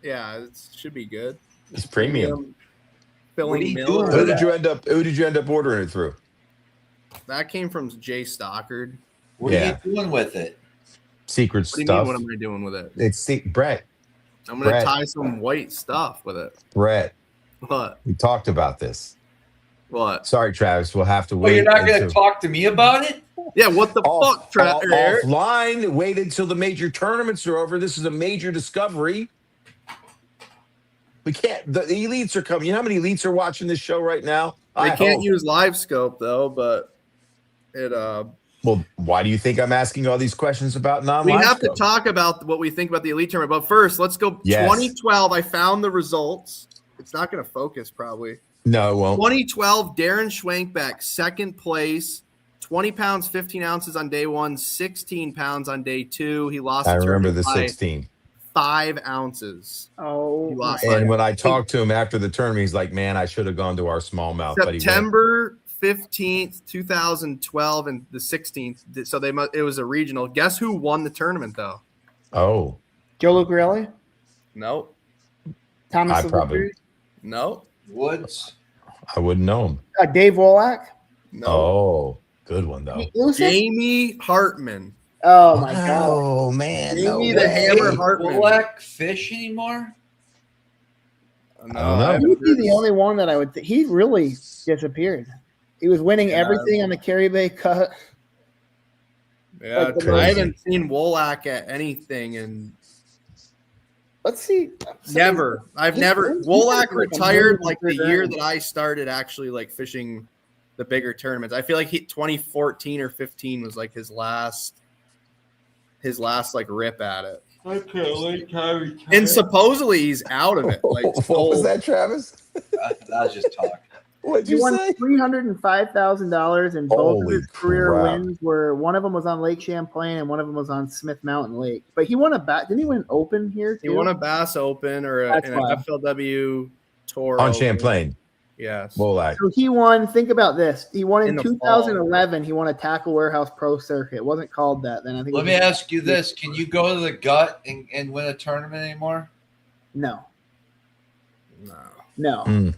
yeah, it should be good. It's premium. Filling What are you milk. doing Who with did you end up ordering it through? That came from Jay Stockard. What Yeah. are you doing with it? Secret What do you stuff. mean? What am I doing with it? It's Brett. I'm gonna Brett. tie some white stuff with it. Brett. What? We talked about this. What? Sorry, Travis. We'll have to Oh, wait. you're not going to until- talk to me about it? Yeah, what the fuck, Eric? Offline. Wait until the major tournaments are over. This is a major discovery. We can't. The elites are coming. You know how many elites are watching this show right now? They I can't hope. use live scope though, but it Well, why do you think I'm asking all these questions about we non-live have to scope? talk about what we think about the elite tournament. But first, let's go Yes. 2012. I found the results. It's not going to focus probably. No, it won't. 2012, Darren Schwenkbeck, second place, 20 pounds, 15 ounces on day one, 16 pounds on day two. He lost. I the remember tournament the by 16. 5 ounces. Oh, He lost And when I talked to him after the tournament, he's like, "Man, I should have gone to our smallmouth." But he went. September 15th, 2012, and the 16th. So it was a regional. Guess who won the tournament though? Oh, Joe Lucarelli, No, Thomas I probably- Silvestri? no, Woods. I wouldn't know him. Dave Wolak. no. Oh, good one though. Pete Lucas? Jamie Hartman. Oh my god. Oh man, no Jamie the way. Hammer Hartman. Black fish anymore? No, I don't know. haven't He would be heard- the only one that I would think. He really disappeared. He was winning Yeah. everything on the Carrie Bay Cut. Yeah, Like the I Crazy. haven't seen Wolak at anything, and Let's see. never. I've He's- never. he's Wolak like a retired million like per the year grand. that I started actually like fishing the bigger tournaments. I feel like 2014 or 15 was like his last like rip at it. I can't wait to retire. And supposedly he's out of it. Like What was that, Travis? That was just talk. What'd He you won say? $305,000, and both of Holy his career crap. wins were, one of them was on Lake Champlain and one of them was on Smith Mountain Lake. But he won didn't he win an Open here he too? won a Bass Open or That's an why. FLW tour On Open. Champlain. Yes. Wolak. So he won. Think about this. He won in In the 2011. He won a Tackle Warehouse Pro Circuit. It wasn't called that then. I think. it Let was me just- ask you this: can you go to the gut and win a tournament anymore? No, No, no. Mm.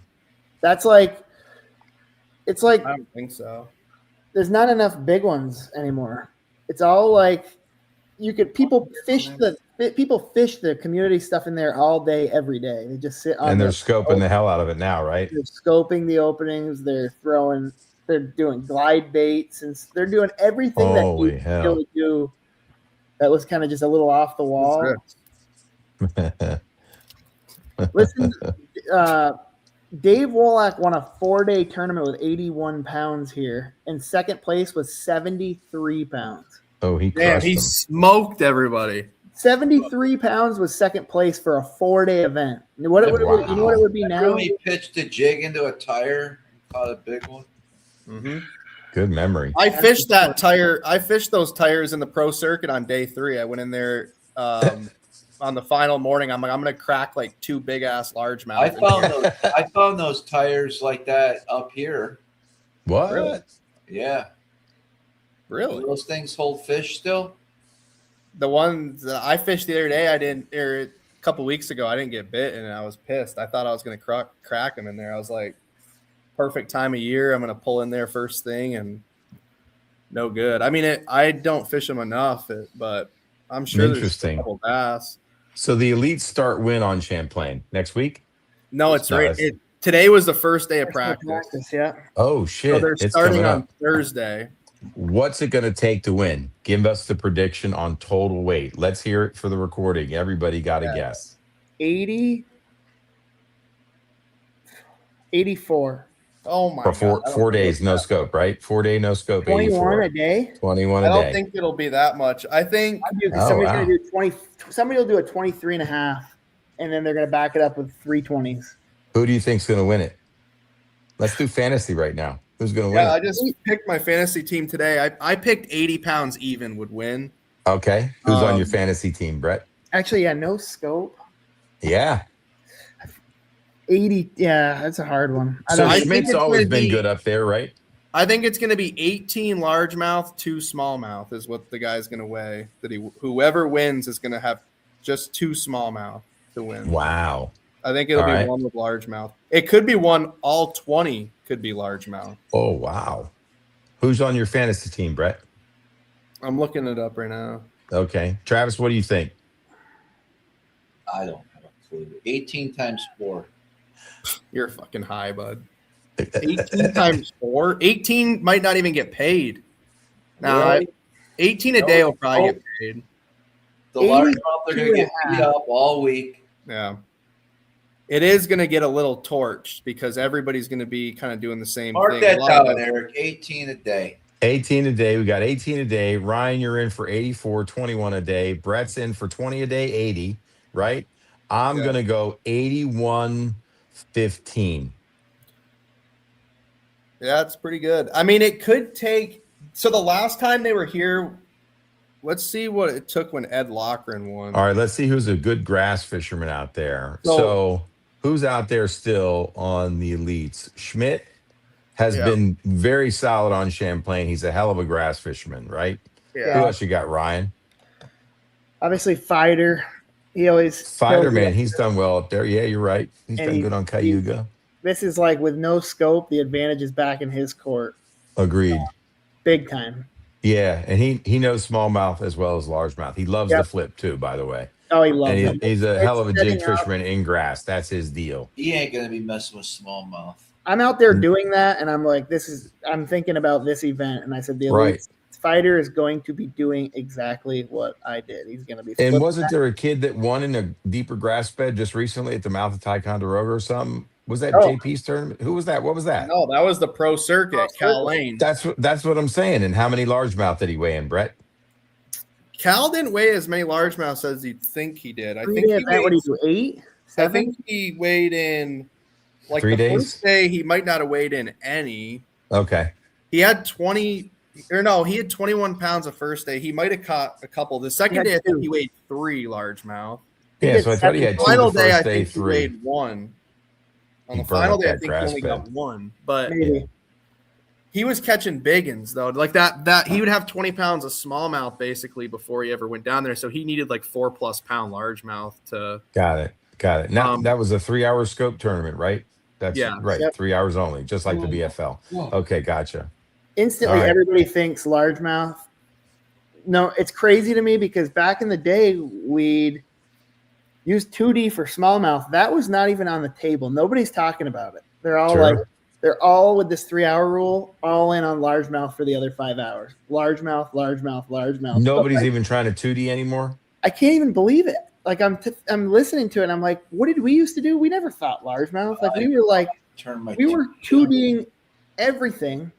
That's like. It's like I don't think so. there's not enough big ones anymore. It's all like people fish the community stuff in there all day, every day. They just sit on And they're the- scoping the hell out of it now, right? They're scoping the openings. They're doing glide baits, and they're doing everything that Holy you hell. really do. That was kind of just a little off the wall. Listen, Dave Wolak won a 4-day tournament with 81 pounds here, and second place was 73 pounds. Oh, he Damn, crushed he them. smoked everybody. 73 pounds was second place for a 4-day event. You know what it would be now? Remember he pitched a jig into a tire and caught a big one? Mm-hmm. Good memory. I fished that tire. I fished those tires in the pro circuit on day 3. I went in there on the final morning. I'm like, I'm gonna crack like 2 big ass largemouth. I found those tires like that up here. What? Really? Yeah. Really? Do those things hold fish still? The ones that I fished the other day, a couple weeks ago, I didn't get bit, and I was pissed. I thought I was gonna crack them in there. I was like, perfect time of year. I'm gonna pull in there first thing, and no good. I mean, I don't fish them enough, but I'm sure there's a Interesting. couple bass. So the elites start when on Champlain next week? No, it's right. nice. Today was the first day of practice. Yeah. Oh So shit! they're It's starting coming on up. Thursday. What's it going to take to win? Give us the prediction on total weight. Let's hear it for the recording. Everybody got to guess. 80, 84, Oh my For god! I don't 4 think days, no scope, right? 4-day no scope. 21 a 84. day. 21 I a don't day. think it'll be that much. I think Oh, Somebody's wow. going to do 20. Somebody will do a 23 and a half, and then they're going to back it up with 320s. Who do you think's going to win it? Let's do fantasy right now. Who's going to win yeah, I it? just picked my fantasy team today. I picked 80 pounds even would win. Okay. Who's on your Um, fantasy team, Brett? Actually, yeah, no scope. Yeah. 80. Yeah, that's a hard one. So I think Schmidt's it's always gonna been be- good up there, right? I think it's going to be 18 largemouth, 2 smallmouth is what the guy's going to weigh. Whoever wins is going to have just 2 smallmouth to win. Wow. I think it'll All be right. one with largemouth. It could be one. All 20 could be largemouth. Oh, wow. Who's on your fantasy team, Brett? I'm looking it up right now. Okay. Travis, what do you think? I don't have a clue. 18 times 4. You're fucking high, bud. 18 times 4. 18 might not even get paid. Now, Really? 18 a day will probably get paid. The largemouth are going to get beat up all week. Yeah. It is going to get a little torched because everybody's going to be kind of doing the same Mark thing. that A lot of down, Eric. 18 a day. 18 a day. We got 18 a day. Ryan, you're in for 84, 21 a day. Brett's in for 20 a day, 80, right? I'm Yeah. going to go 81, 15. Yeah, it's pretty good. I mean, it could take. So the last time they were here, let's see what it took when Ed Lochran won. All right, let's see who's a good grass fisherman out there. So- So who's out there still on the elites? Schmidt has Yeah. been very solid on Champlain. He's a hell of a grass fisherman, right? Who Yeah. else you got, Ryan? Obviously, Fighter. He always Fighter kills man, it. he's done well up there. Yeah, you're right. He's And done he- good on Cayuga. This is like with no scope, the advantage is back in his court, Agreed. big time. Yeah, and he knows smallmouth as well as largemouth. He loves Yep. the flip too, by the way. Oh, he loves And it. he's a hell of a Setting jig up. fisherman in grass. That's his deal. He ain't going to be messing with smallmouth. I'm out there doing that, and I'm like, I'm thinking about this event, and I said the elites Right. fighter is going to be doing exactly what I did. He's going to be. And flipping wasn't back. there a kid that won in a deeper grass bed just recently at the mouth of Ticonderoga or something? Was that Oh. JP's tournament? Who was that? What was that? No, that was the pro circuit, Cal Lane. That's what I'm saying. And how many largemouth did he weigh in, Brett? Cal didn't weigh as many largemouths as you'd think he did. I think he what weighed, do you do? 8, 7? I think he weighed in like 3 the days? first day. He might not have weighed in any. Okay. He had 20, or no, he had 21 pounds the first day. He might have caught a couple. The second day, I think he weighed 3 largemouth. Yeah, so I thought he had The 2 final the day, I first day, think he 3. weighed 1. On He the burned final up day, I that think he grass only bed. got 1. But Maybe. he was catching big uns though. Like that he would have 20 pounds of smallmouth basically before he ever went down there. So he needed like 4+ pound largemouth to. Got it. Now that was a 3-hour scope tournament, right? That's Yeah. right. Yep. 3 hours only, just like the BFL. Okay, gotcha. Instantly, All right. everybody thinks largemouth. No, it's crazy to me because back in the day, we'd use 2D for smallmouth. That was not even on the table. Nobody's talking about it. They're all Sure. they're all with this 3-hour rule, all in on largemouth for the other 5 hours. Largemouth. Nobody's even trying to 2D anymore. I can't even believe it. Like I'm listening to it. And I'm like, what did we used to do? We never thought largemouth. Like we were 2Ding everything,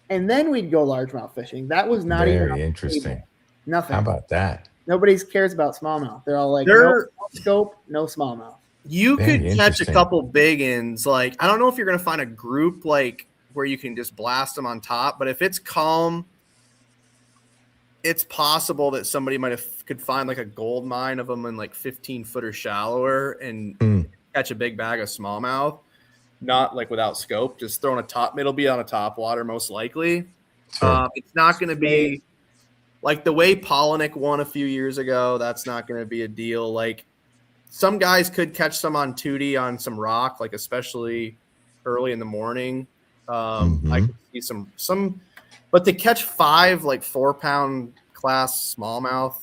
and then we'd go largemouth fishing. That was not even Very interesting. nothing. How about that? Nobody cares about smallmouth. They're all like, no scope, no smallmouth. You Very could catch a interesting. couple big uns. Like I don't know if you're gonna find a group like where you can just blast them on top, but if it's calm, it's possible that somebody could find like a gold mine of them in like 15 foot or shallower and catch a big bag of smallmouth. Not like without scope, just throwing a top. It'll be on a top water most likely. Sure. It's not going to be like the way Polinick won a few years ago. That's not going to be a deal. Like some guys could catch some on 2D on some rock, like especially early in the morning. I could see some, but to catch 5 like 4-pound class smallmouth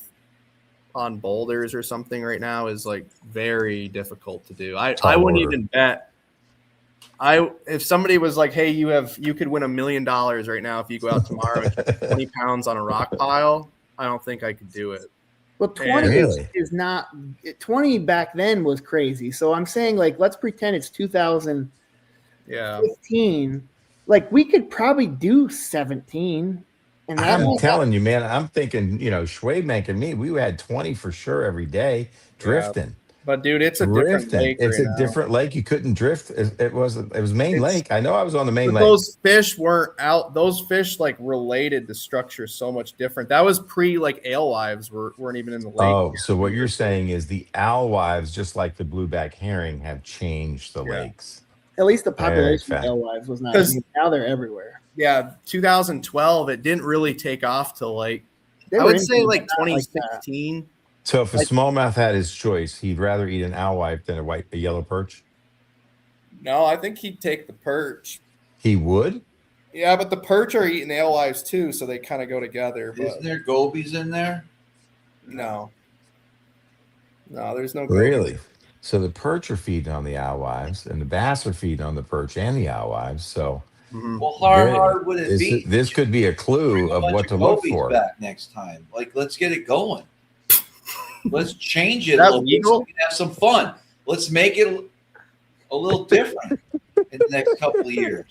on boulders or something right now is like very difficult to do. I wouldn't even bet. If somebody was like, hey, you could win $1 million right now if you go out tomorrow and catch 20 pounds on a rock pile, I don't think I could do it. Well, 20 is not 20 back then was crazy. So I'm saying like let's pretend it's 2015. Yeah. Like we could probably do 17. And I'm telling you, man, I'm thinking, Schwabemank and me, we had 20 for sure every day drifting. Yeah. But dude, it's a different lake. It's a different lake. You couldn't drift. It was main lake. I know I was on the main lake. Those fish weren't out. Those fish like related the structure so much different. That was pre like alewives weren't even in the lake. Oh, so what you're saying is the alewives, just like the blueback herring, have changed the lakes. At least the population of alewives was not. Now they're everywhere. Yeah, 2012. It didn't really take off till like I would say like 2016. So if a smallmouth had his choice, he'd rather eat an alewife than a yellow perch? No, I think he'd take the perch. He would? Yeah, but the perch are eating alewives too, so they kind of go together. Isn't there gobies in there? No, there's no gobies. Really? So the perch are feeding on the alewives, and the bass are feeding on the perch and the alewives. So well, how hard would it be? This could be a clue of what to look for. Back next time. Like, let's get it going. Let's change it a little bit so we can have some fun. Let's make it a little different in the next couple of years.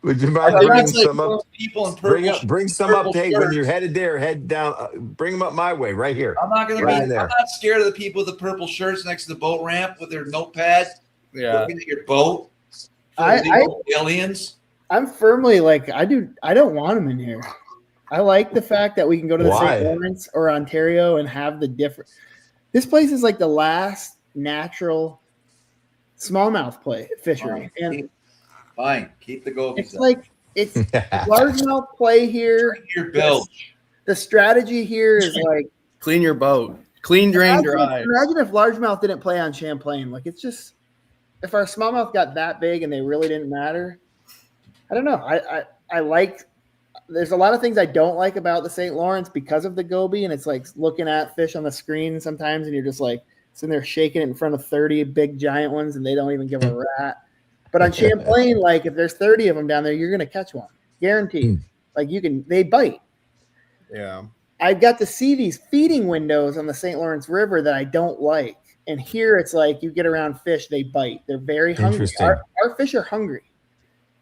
Would you mind bringing some up? People in purple, bring some up, Tate, when you're headed there, head down. Bring them up my way, right here. I'm not gonna I'm not scared of the people with the purple shirts next to the boat ramp with their notepad. Yeah, looking at your boat. Aliens. I'm firmly like I don't want them in here. I like the fact that we can go to the St. Lawrence or Ontario and have the different. This place is like the last natural smallmouth fishery. Fine, keep the gobies. It's like it's largemouth play here. Clean your bilge. The strategy here is like clean your boat, clean, drain, dry. Imagine if largemouth didn't play on Champlain. Like it's just if our smallmouth got that big and they really didn't matter. I don't know. I like. There's a lot of things I don't like about the St. Lawrence because of the goby, and it's like looking at fish on the screen sometimes, and you're just like sitting there shaking it in front of 30 big giant ones, and they don't even give a rat. But on Champlain, like if there's 30 of them down there, you're gonna catch one, guaranteed. Like they bite. Yeah. I got to see these feeding windows on the St. Lawrence River that I don't like. And here it's like you get around fish, they bite. They're very hungry. Interesting. Our fish are hungry.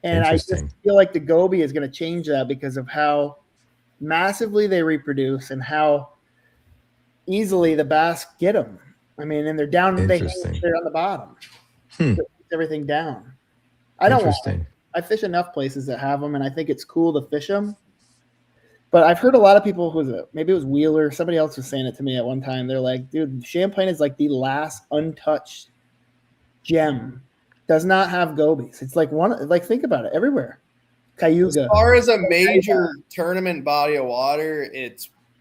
And I just Interesting. feel like the goby is going to change that because of how massively they reproduce and how easily the bass get them. I mean, and they're down, Interesting. they're on the bottom. Hmm. It keeps everything down. I don't want Interesting. them. I fish enough places that have them, and I think it's cool to fish them. But I've heard a lot of people maybe it was Wheeler, somebody else was saying it to me at one time. They're like, dude, Champlain is like the last untouched gem. Does not have gobies. It's like think about it, everywhere. Cayuga. As far as a major tournament body of water,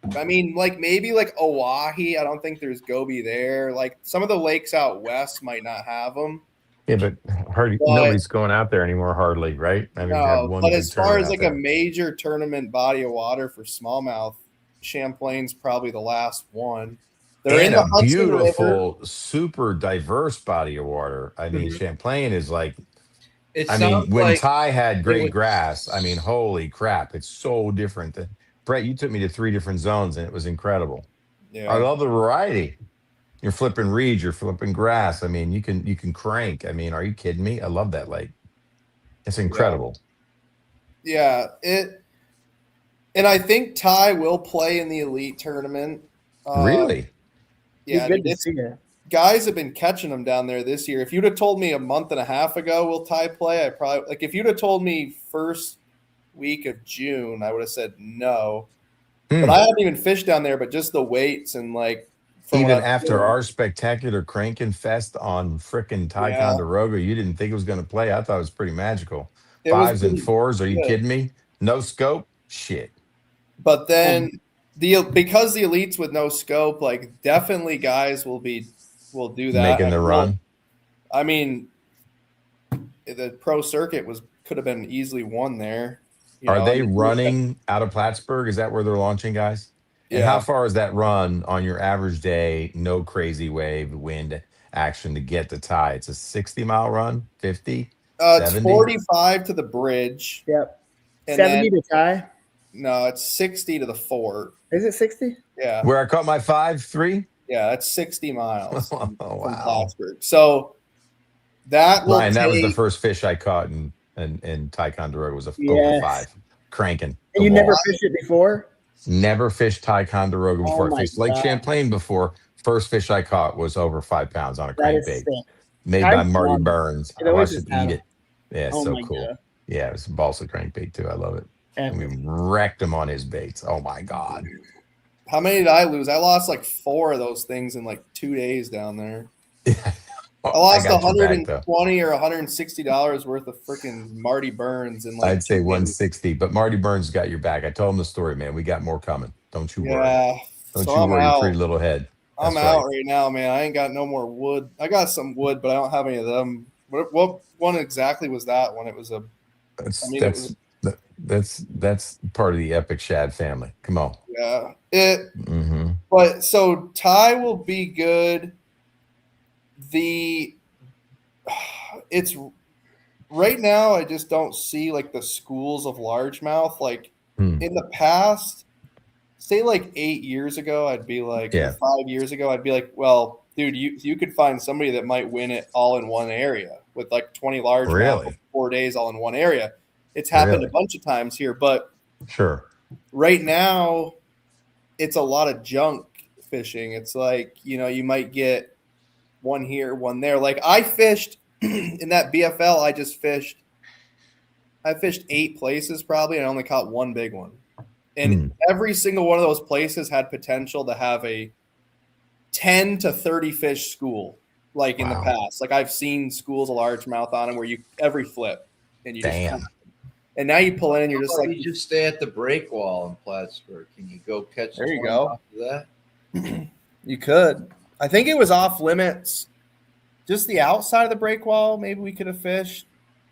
maybe like Oahe. I don't think there's goby there. Like some of the lakes out west might not have them. Yeah, but nobody's going out there anymore, hardly, right? I mean, we had one but big as far as tournament like out a there. major tournament body of water for smallmouth, Champlain's probably the last one. They're in And the a Hudson River. beautiful, super diverse body of water. I mean, Champlain is like, It I mean, sounds when like Ty had great would- grass, I mean, holy crap, it's so different. Brett, you took me to 3 different zones and it was incredible. Yeah. I love the variety. You're flipping reeds, you're flipping grass. I mean, you can crank. I mean, are you kidding me? I love that lake. It's incredible. Yeah, and I think Ty will play in the elite tournament. Really? Yeah, Good to see it. guys have been catching them down there this year. If you'd have told me a month and a half ago will Ty play, I probably if you'd have told me first week of June, I would have said no. But I haven't even fished down there, but just the weights and like even after our spectacular cranking fest on frickin' Ticonderoga, you didn't think it was going to play. I thought it was pretty magical. 5s and 4s. Are you kidding me? No scope? Shit. But then because the elites with no scope, like definitely guys will do that. Making the run. I mean, the pro circuit could have been easily won there. Are they running out of Plattsburgh? Is that where they're launching, guys? And how far is that run on your average day? No crazy wave, wind action to get to Ty. It's a 60-mile run, 50? It's 70? 45 to the bridge. Yep. And 70 to Ty? No, it's 60 to the fort. Is it 60? Yeah. Where I caught my 5.3? Yeah, that's 60 miles Oh, from wow. Plattsburgh. So that will that was the first fish I caught in Ticonderoga. Was over 5, cranking. And you never fished it before? Never fished Ticonderoga before. I fished Lake God. Champlain before. First fish I caught was over 5 pounds on a That is crankbait. sick. Made by Marty Burns. I always watched is him eat it. Yeah, Oh so my cool. God. Yeah, it was a balsa crankbait too. I love it. And we wrecked him on his baits. Oh my God. How many did I lose? I lost like 4 of those things in like 2 days down there. I lost got your back, though. $120 or $160 worth of freaking Marty Burns in like I'd say 2 days. 160, but Marty Burns got your back. I told him the story, man. We got more coming. Don't you worry. Yeah. Don't So you I'm worry, your out. pretty little head. I'm out right now, man. I ain't got no more wood. I got some wood, but I don't have any of them. What one exactly was that one? It was a. That's part of the Epic Shad family. Come on. Yeah. Mm-hmm. But so Ty will be good. It's right now. I just don't see like the schools of largemouth. Like in the past, say like 8 years ago, I'd be like, or 5 years ago, I'd be like, well, dude, you could find somebody that might win it all in one area with like 20 largemouth in 4 days all in one area. It's happened a bunch of times here, but right now it's a lot of junk fishing. It's like, you might get one here, one there. Like I fished in that BFL, I fished 8 places probably, and I only caught one big one. And every single one of those places had potential to have a 10 to 30 fish school, like in the past. Like I've seen schools of largemouth on them where every flip, and you just and now you pull in and you're just like, you just stay at the break wall in Plattsburgh. Can you go catch? There you go. Off of that? You could. I think it was off limits. Just the outside of the break wall, maybe we could have fished.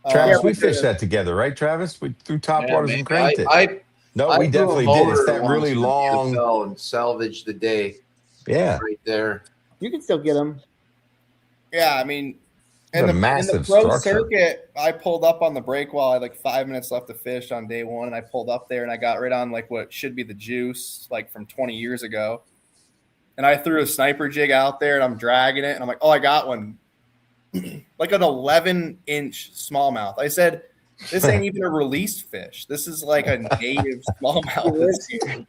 Travis, we fished that together, right, Travis? We threw top waters and cranked it. We definitely did. It's that really long and salvage the day. Yeah, right there. You can still get them. Yeah, I mean, It's a in the massive pro structure. circuit, I pulled up on the break wall. I had like 5 minutes left to fish on day one, and I pulled up there and I got right on like what should be the juice, like from 20 years ago. And I threw a sniper jig out there and I'm dragging it, and I'm like, oh, I got one, like an 11-inch smallmouth. I said, this ain't even a released fish. This is like a native smallmouth this year.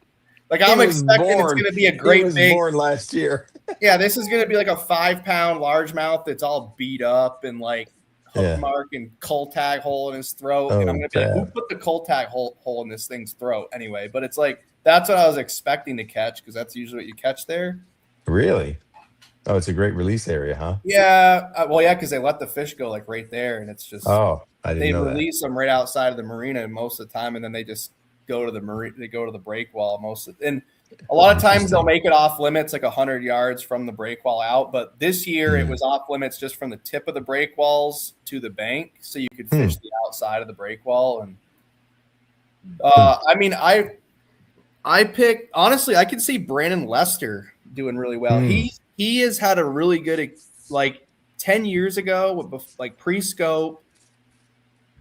Like I'm expecting it's going to be a great big. Born last year. Yeah, this is going to be like a 5-pound largemouth that's all beat up and like hook mark and cull tag hole in his throat. And I'm going to be like, who put the cull tag hole in this thing's throat anyway? But it's like, that's what I was expecting to catch, because that's usually what you catch there. Really? Oh, it's a great release area, huh? Yeah. Well, yeah, because they let the fish go like right there, and it's just I didn't know that. They release them right outside of the marina most of the time, and then they just go to the marina. They go to the break wall and a lot of times they'll make it off limits like 100 yards from the break wall out. But this year it was off limits just from the tip of the break walls to the bank, so you could fish the outside of the break wall. And I mean, I picked, honestly, I could see Brandon Lester doing really well. He has had a really good, like 10 years ago, like pre-scope,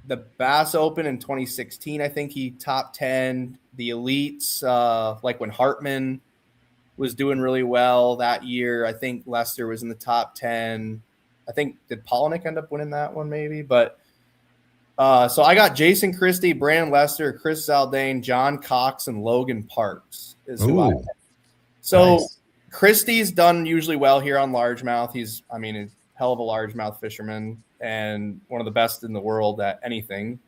the Bass Open in 2016, I think he top 10. The elites, like when Hartman was doing really well that year, I think Lester was in the top 10. I think, did Polinick end up winning that one maybe? But so I got Jason Christie, Brandon Lester, Chris Zaldane, John Cox, and Logan Parks is who I picked. So nice. Christie's done usually well here on largemouth. He's, I mean, a hell of a largemouth fisherman and one of the best in the world at anything.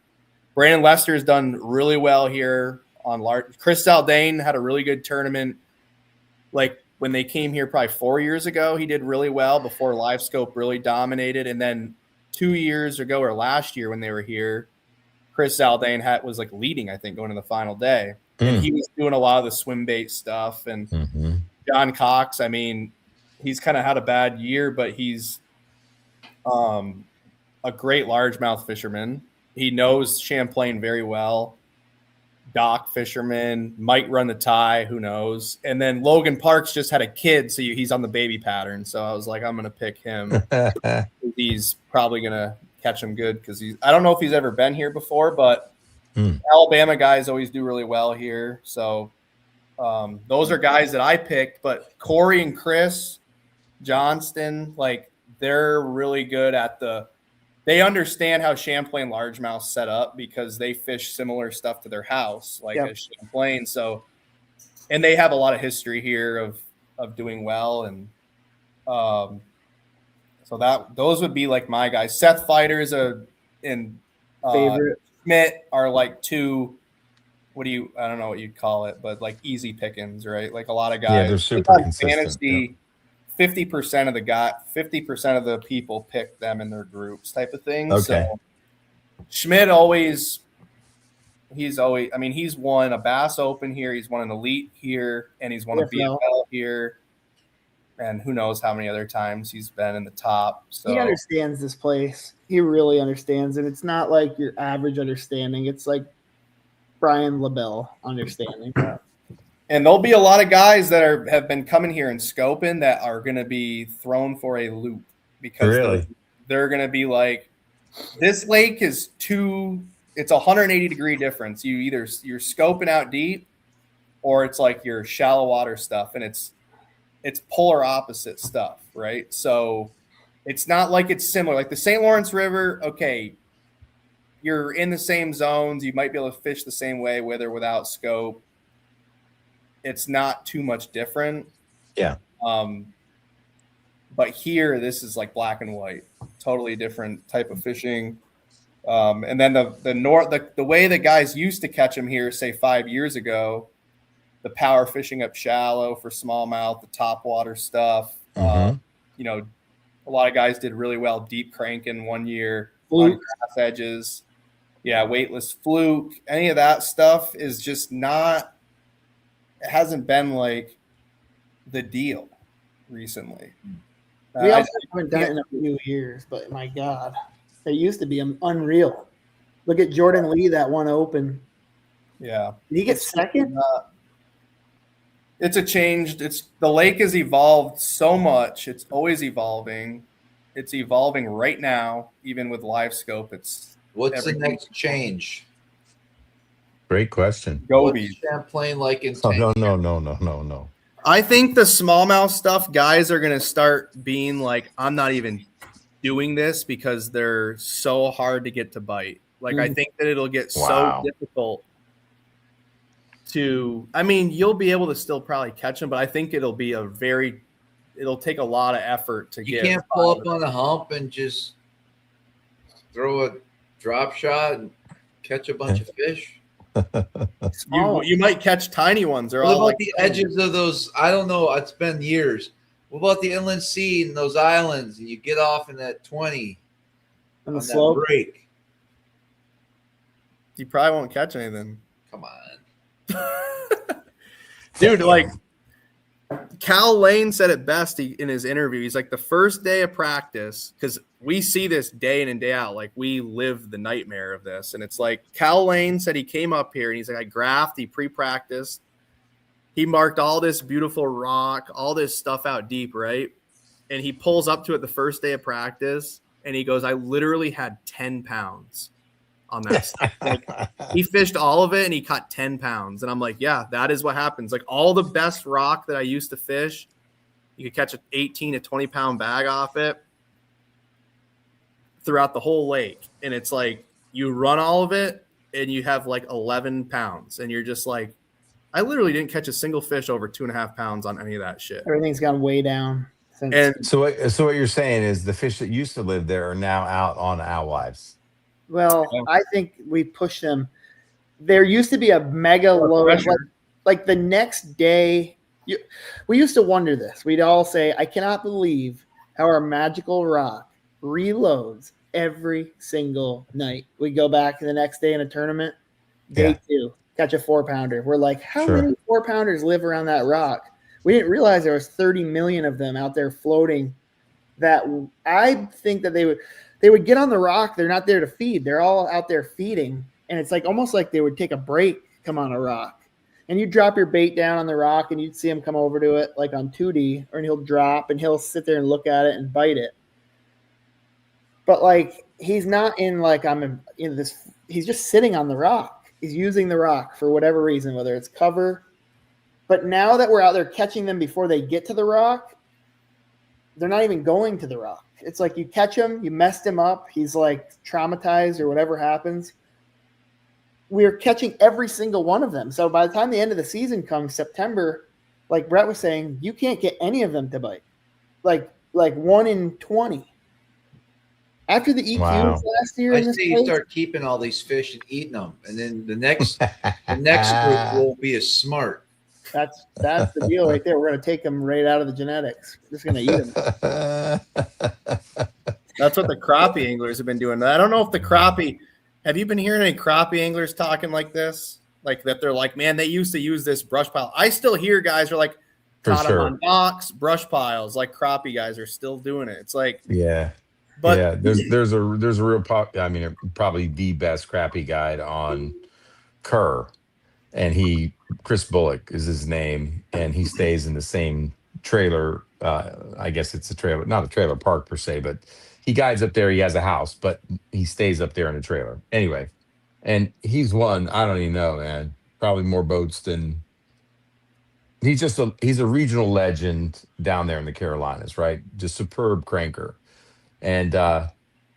Brandon Lester has done really well here on large. Chris Zaldane had a really good tournament. Like when they came here probably 4 years ago, he did really well before Live Scope really dominated. And then 2 years ago or last year when they were here, Chris Zaldane was like leading, I think, going to the final day. And he was doing a lot of the swim bait stuff. And John Cox, I mean, he's kind of had a bad year, but he's a great largemouth fisherman. He knows Champlain very well. Dock fisherman, might run the tie, who knows. And then Logan Parks just had a kid, so he's on the baby pattern. So I was like, I'm going to pick him. He's probably going to catch him good because I don't know if he's ever been here before, but Alabama guys always do really well here. So those are guys that I picked. But Corey and Chris Johnston, like they're really good at they understand how Champlain largemouth set up because they fish similar stuff to their house, like as Champlain. So, and they have a lot of history here of doing well. And so those would be like my guys. Seth Fighters and favorite Schmidt are like two, I don't know what you'd call it, but like easy pickings, right? Like a lot of guys. Yeah, they're super consistent. Fantasy, 50% of the people pick them in their groups type of thing. Okay. So Schmidt he's won a Bass Open here. He's won an Elite here, and he's won a BFL here. And who knows how many other times he's been in the top. So he understands this place. He really understands it. It's not like your average understanding. It's like Brian LaBelle understanding. And there'll be a lot of guys that have been coming here and scoping that are going to be thrown for a loop because they're going to be like, this lake is it's a 180 degree difference. You're scoping out deep or it's like your shallow water stuff, and it's polar opposite stuff, right? So it's not like it's similar. Like the St. Lawrence River, okay, you're in the same zones. You might be able to fish the same way with or without scope. It's not too much different. Yeah. But here, this is like black and white, totally different type of fishing. And then the way that guys used to catch them here, say 5 years ago, the power fishing up shallow for smallmouth, the top water stuff. A lot of guys did really well deep cranking 1 year on grass edges. Yeah, weightless fluke. Any of that stuff is just not. It hasn't been like the deal recently. We also haven't done it in a few years, but my God, it used to be unreal. Look at Jordan Lee, that one Open. Yeah. Did he get second? It's a change. The lake has evolved so much. It's always evolving. It's evolving right now, even with live scope. It's What's the everything- next change? Great question. gobies. What's Champlain like in Oh, 10 no. I think the smallmouth stuff, guys are gonna start being like, I'm not even doing this because they're so hard to get to bite. Like I think that it'll get Wow. so difficult to. I mean, you'll be able to still probably catch them, but I think it'll take a lot of effort to You get. can't pull up on a hump and just throw a drop shot and catch a bunch of fish. You might catch tiny ones. They're What all about like the edges of those? I don't know. It's been years. What about the inland sea and those islands? And you get off in that 20 On on the that slope. break. You probably won't catch anything. Come on. Dude, like Cal Lane said it best in his interview. He's like, the first day of practice, because we see this day in and day out, like we live the nightmare of this. And it's like Cal Lane said he came up here and he's like, I graphed, he pre-practiced, he marked all this beautiful rock, all this stuff out deep, right? And he pulls up to it the first day of practice and he goes, I literally had 10 pounds on that stuff. Like he fished all of it and he caught 10 pounds. And I'm like, yeah, that is what happens. Like all the best rock that I used to fish, you could catch an 18 to 20 pound bag off it throughout the whole lake. And it's like you run all of it and you have like 11 pounds. And you're just like, I literally didn't catch a single fish over 2.5 pounds on any of that shit. Everything's gone way down. Since. And So what you're saying is the fish that used to live there are now out on alewives. Well, I think we pushed them. There used to be a mega load. Like the next day, we used to wonder this. We'd all say, I cannot believe how our magical rock reloads every single night. We go back the next day in a tournament, day 2, catch a 4-pounder. We're like, how many 4-pounders live around that rock? We didn't realize there was 30 million of them out there floating. That I think that they would get on the rock. They're not there to feed. They're all out there feeding. And it's like almost like they would take a break, come on a rock. And you drop your bait down on the rock and you'd see him come over to it like on 2D, or he'll drop and he'll sit there and look at it and bite it. But like he's not in like he's just sitting on the rock. He's using the rock for whatever reason, whether it's cover. But now that we're out there catching them before they get to the rock, they're not even going to the rock. It's like you catch him, you messed him up, he's like traumatized or whatever happens. We're catching every single one of them. So by the time the end of the season comes, September, like Brett was saying, you can't get any of them to bite. Like 1 in 20. After the EQs last year, I say you start keeping all these fish and eating them, and then the next group will be as smart. That's the deal right there. We're going to take them right out of the genetics. We're just going to eat them. that's what the crappie anglers have been doing. I don't know if the crappie. Have you been hearing any crappie anglers talking like this? Like that they're like, man, they used to use this brush pile. I still hear guys are like, caught them on docks, brush piles. Like crappie guys are still doing it. It's like, but there's a real probably the best crappie guide on Kerr, and Chris Bullock is his name, and he stays in the same trailer. I guess it's a trailer, not a trailer park per se, but he guides up there. He has a house, but he stays up there in a trailer anyway. And he's won, I don't even know, man, probably more boats than he's a regional legend down there in the Carolinas, right? Just superb cranker. And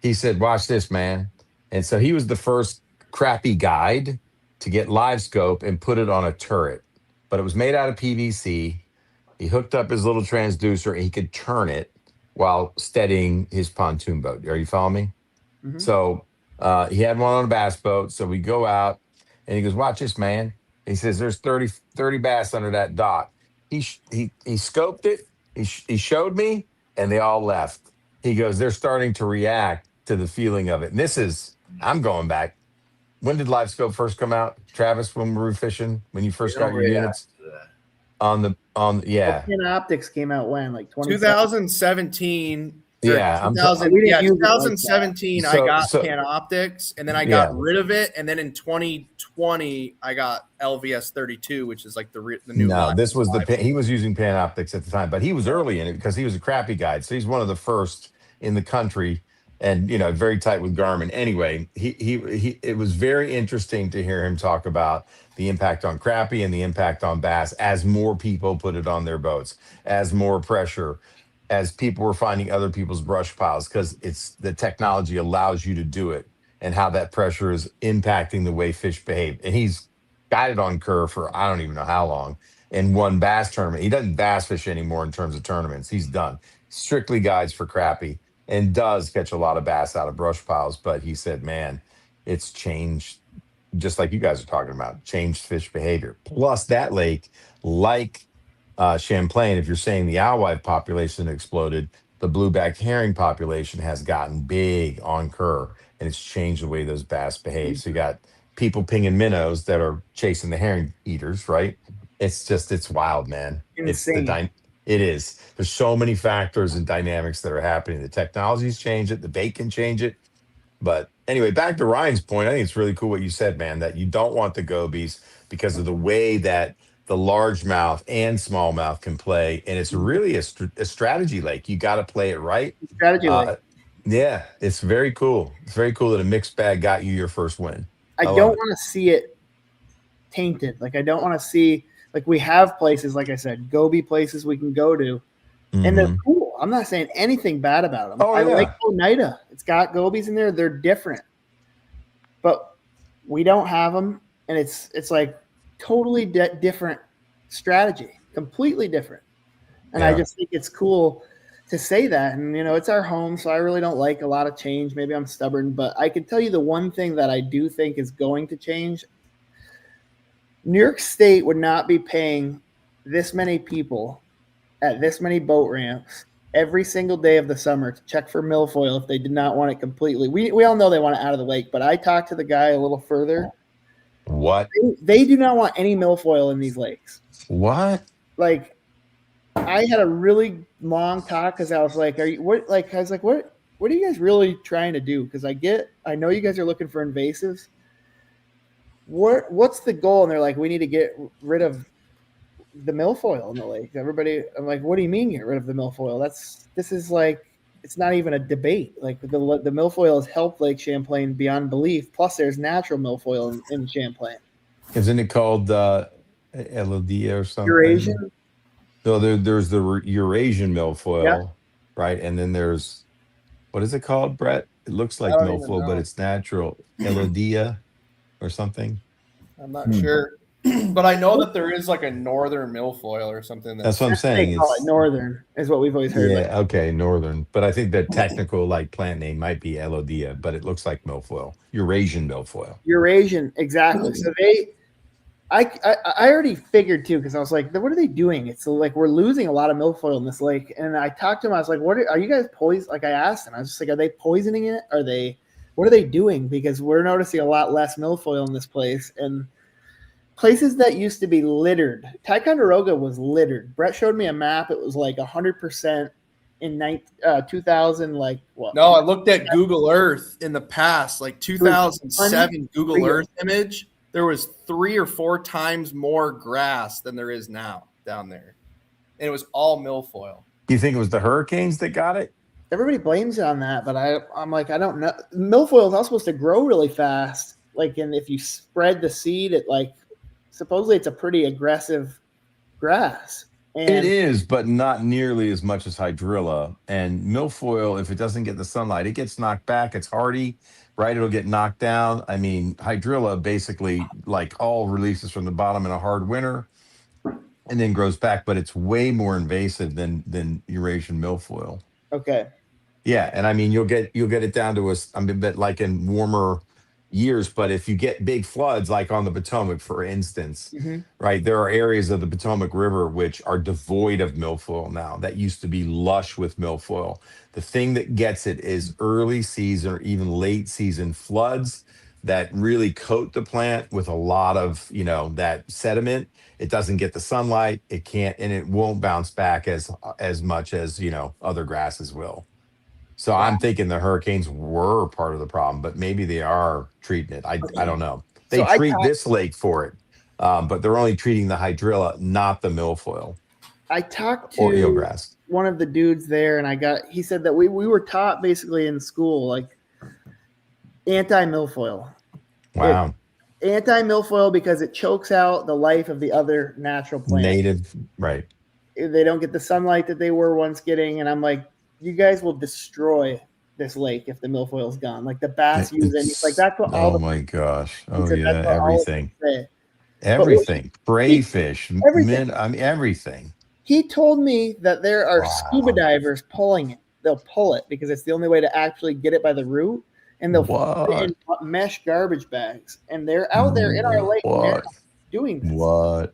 he said, watch this, man. And so he was the first crappie guide to get live scope and put it on a turret, but it was made out of PVC. He hooked up his little transducer and he could turn it while steadying his pontoon boat. Are you following me? Mm-hmm. So he had one on a bass boat. So we go out and he goes, watch this, man. He says, there's 30 bass under that dock. He scoped it. He showed me and they all left. He goes, they're starting to react to the feeling of it. And I'm going back. When did live scope first come out, Travis? When we were fishing, when you first got your units on Pin Optics came out when, like 2017. Yeah, 2017. I got so, Pan Optics, and then I got rid of it, and then in 2020 I got LVS 32, which is like the new. No, this was he was using Pan Optics at the time, but he was early in it because he was a crappie guide. So he's one of the first in the country, and very tight with Garmin. Anyway, he it was very interesting to hear him talk about the impact on crappie and the impact on bass as more people put it on their boats, as more pressure, as people were finding other people's brush piles, because it's the technology allows you to do it, and how that pressure is impacting the way fish behave. And he's got it on curve for I don't even know how long, in one bass tournament. He doesn't bass fish anymore in terms of tournaments. He's done strictly guides for crappie, and does catch a lot of bass out of brush piles. But he said, man, it's changed, just like you guys are talking about, changed fish behavior. Plus, that lake, like Champlain, if you're saying the alewife population exploded, the blueback herring population has gotten big on Kerr, and it's changed the way those bass behave. So you got people pinging minnows that are chasing the herring eaters, right? It's wild, man. Insane. It is. There's so many factors and dynamics that are happening. The technology's changed it. The bait can change it. But anyway, back to Ryan's point, I think it's really cool what you said, man, that you don't want the gobies because of the way that the largemouth and smallmouth can play. And it's really a strategy lake. You got to play it right. Strategy lake. Yeah, it's very cool. It's very cool that a mixed bag got you your first win. I don't want to see it tainted. Like, I don't want to see, like, we have places, like I said, goby places we can go to, and they're cool. I'm not saying anything bad about them. I like Oneida. It's got gobies in there. They're different, but we don't have them, and it's like totally different strategy, completely different. And I just think it's cool to say that. And, it's our home, so I really don't like a lot of change. Maybe I'm stubborn, but I can tell you the one thing that I do think is going to change. New York State would not be paying this many people at this many boat ramps every single day of the summer to check for milfoil if they did not want it completely. We all know they want it out of the lake, but I talked to the guy a little further. What? They do not want any milfoil in these lakes. What? Like, I had a really long talk because I was like, what are you guys really trying to do? Because I know you guys are looking for invasives. What's the goal? And they're like, we need to get rid of the milfoil in the lake. Everybody, I'm like, what do you mean get rid of the milfoil? This is like, it's not even a debate. Like, the milfoil has helped Lake Champlain beyond belief. Plus, there's natural milfoil in Champlain. Isn't it called Elodia or something? Eurasian. So there's the Eurasian milfoil, right? And then there's, what is it called, Brett? It looks like milfoil, but it's natural. Elodia or something. I'm not sure. But I know that there is like a northern milfoil or something. That's what I'm saying. They call it northern is what we've always heard. Yeah, okay, northern. But I think the technical plant name might be Elodia, but it looks like milfoil. Eurasian milfoil. Eurasian, exactly. So I already figured too, because I was like, what are they doing? It's like we're losing a lot of milfoil in this lake. And I talked to him. I was like, what are you guys poison? Like, I asked him, I was just like, are they poisoning it? What are they doing? Because we're noticing a lot less milfoil in this place. And places that used to be littered, Ticonderoga was littered. Brett showed me a map. It was like 100% in 2000. Like what? No, I looked at Google Earth in the past, like 2007 Google Earth image. There was 3 or 4 times more grass than there is now down there. And it was all milfoil. Do you think it was the hurricanes that got it? Everybody blames it on that, but I'm like, I don't know. Milfoil is also supposed to grow really fast. Like, and if you spread the seed, it like, supposedly it's a pretty aggressive grass. And it is, but not nearly as much as hydrilla. And milfoil, if it doesn't get the sunlight, it gets knocked back. It's hardy, right? It'll get knocked down. I mean, hydrilla basically like all releases from the bottom in a hard winter and then grows back, but it's way more invasive than Eurasian milfoil. Okay. Yeah, and I mean you'll get it down to a bit like in warmer years, but if you get big floods like on the Potomac, for instance, right, there are areas of the Potomac River which are devoid of milfoil now that used to be lush with milfoil. The thing that gets it is early season or even late season floods that really coat the plant with a lot of that sediment. It doesn't get the sunlight, it can't, and it won't bounce back as much as other grasses will. So I'm thinking the hurricanes were part of the problem, but maybe they are treating it. I don't know. They treat this lake for it, but they're only treating the hydrilla, not the milfoil. I talked to or eelgrass. one of the dudes there, and he said that we were taught basically in school like anti-milfoil. Wow. Anti-milfoil because it chokes out the life of the other natural plants. Native, right. They don't get the sunlight that they were once getting, and I'm like, you guys will destroy this lake if the milfoil's gone. Like the bass use it. He's like, that's what all Oh my gosh. Oh said, yeah, that's what all of everything. them say. Everything. Crayfish, everything. Everything. He told me that there are Wow. scuba divers pulling it. They'll pull it because it's the only way to actually get it by the root, and they'll put it in mesh garbage bags, and they're out there in our lake now doing this. What?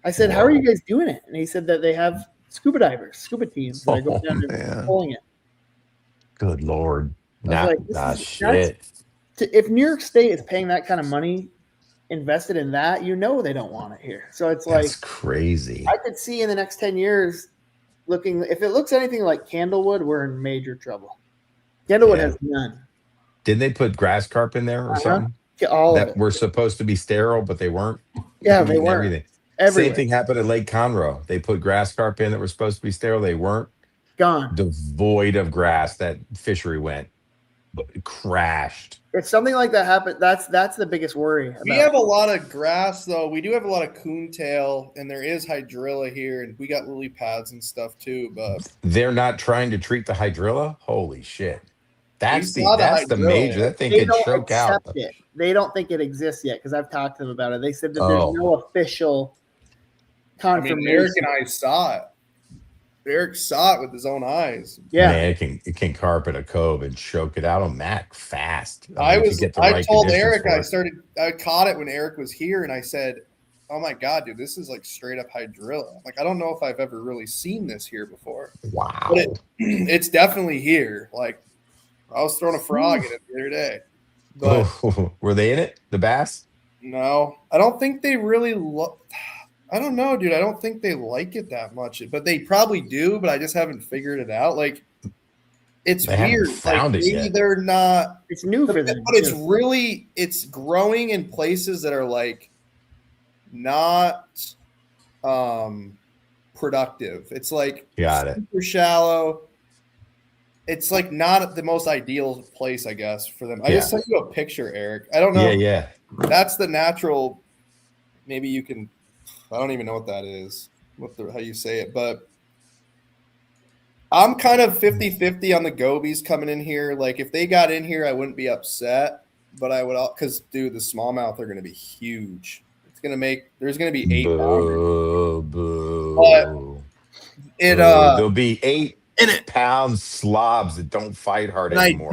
I said, how are you guys doing it? And he said that they have scuba divers, scuba teams that are going down and pulling it. Good Lord. Shit. If New York State is paying that kind of money invested in that, you know they don't want it here. So it's like that's crazy. I could see in the next 10 years if it looks anything like Candlewood, we're in major trouble. Candlewood has none. Didn't they put grass carp in there or something? All that of it. were supposed to be sterile, but they weren't. Yeah, they weren't. Everything. Everywhere. Same thing happened at Lake Conroe. They put grass carp in that were supposed to be sterile. They weren't. Gone. Devoid of grass. That fishery went. Crashed. If something like that happened, that's the biggest worry. We have a lot of grass, though. We do have a lot of coontail, and there is hydrilla here, and we got lily pads and stuff too. But they're not trying to treat the hydrilla. Holy shit! That's the major. That thing could choke out. It. They don't think it exists yet because I've talked to them about it. They said that there's no official confirmation. Eric and I saw it. Eric saw it with his own eyes. Yeah, man, it can carp at a cove and choke it out on Mac fast. I told Eric I caught it when Eric was here, and I said, "Oh my god, dude, this is like straight up hydrilla. Like I don't know if I've ever really seen this here before. Wow, but it's definitely here. Like I was throwing a frog in it the other day. But were they in it? The bass? No, I don't think they really look. I don't know, dude. I don't think they like it that much, but they probably do. But I just haven't figured it out. Like, it's weird. Like, maybe they're not. It's new for them, but it's growing in places that are like not productive. It's like super shallow. It's like not the most ideal place, I guess, for them. I just sent you a picture, Eric. I don't know. Yeah. That's the natural. Maybe you can. I don't even know what that is, how you say it, but I'm kind of 50-50 on the gobies coming in here. Like, if they got in here, I wouldn't be upset, but I would, because, dude, the smallmouth are going to be huge. There's going to be 8 pounders. But there'll be 8-pound slobs that don't fight hard anymore.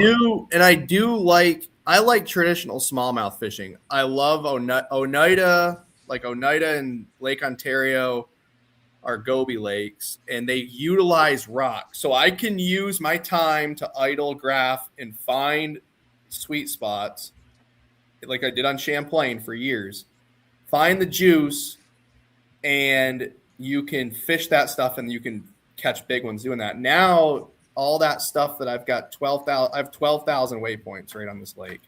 I like traditional smallmouth fishing. I love Oneida. Like Oneida and Lake Ontario are goby lakes, and they utilize rock. So I can use my time to idle graph and find sweet spots like I did on Champlain for years. Find the juice, and you can fish that stuff, and you can catch big ones doing that. Now, all that stuff that I've got 12,000, I have 12,000 waypoints right on this lake.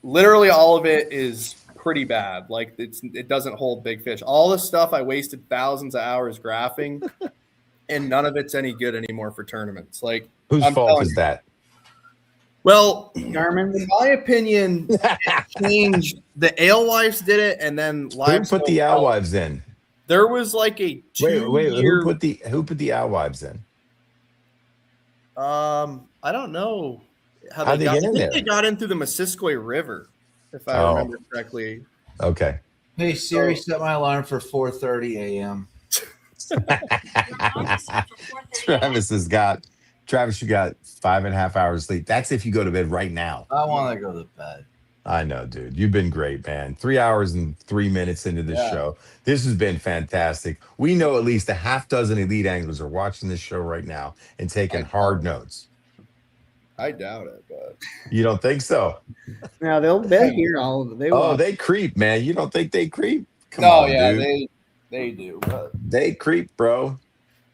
Literally all of it is pretty bad. Like it doesn't hold big fish. All the stuff I wasted thousands of hours graphing, and none of it's any good anymore for tournaments. Like whose fault is that? Well, Garmin. In my opinion, it changed. The alewives did it, and then who put the alewives in? There was like a wait. Who put the alewives in? I don't know how they get in there. They got in through the Missisquoi River, if I remember correctly. Okay. Hey Siri, set my alarm for 4:30 a.m. Travis, you got 5.5 hours sleep. That's if you go to bed right now. I want to go to bed. I know, dude. You've been great, man. 3 hours and 3 minutes into this show. This has been fantastic. We know at least a half dozen elite anglers are watching this show right now and taking hard notes. I doubt it, but you don't think so? No, they'll hear all of it. They creep, man. You don't think they creep? Come on, dude. They do. But they creep, bro.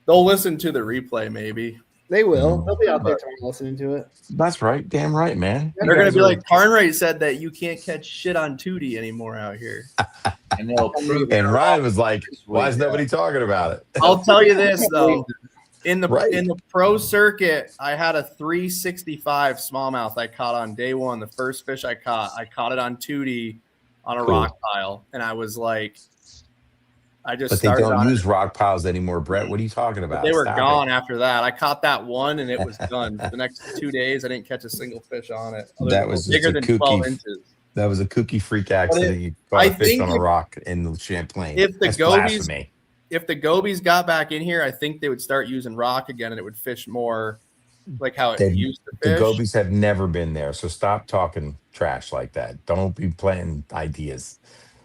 They'll listen to the replay, maybe. They will. They'll be out there tomorrow listening to it. That's right. Damn right, man. They're going to be like, Carnwright said that you can't catch shit on Tootie anymore out here. And they'll prove And it. Ryan was like, "Why is nobody talking about it?" I'll tell you this though. In the Right. in the pro circuit, I had a 365 smallmouth I caught on day one. The first fish I caught it on Tootie on a Cool. rock pile, and I was like, I just But they started don't on use it. rock piles anymore, Brett. What are you talking about? They were Stop gone it. after that. I caught that one, and it was done. The next 2 days, I didn't catch a single fish on it. That was just bigger a than kooky 12 inches. That was a kooky freak accident. You I caught a fish think on a if- rock in Champlain. if the That's gobies- blasphemy. If the gobies got back in here, I think they would start using rock again, and it would fish more like how it used to The fish. gobies have never been there, so stop talking trash like that. Don't be playing ideas.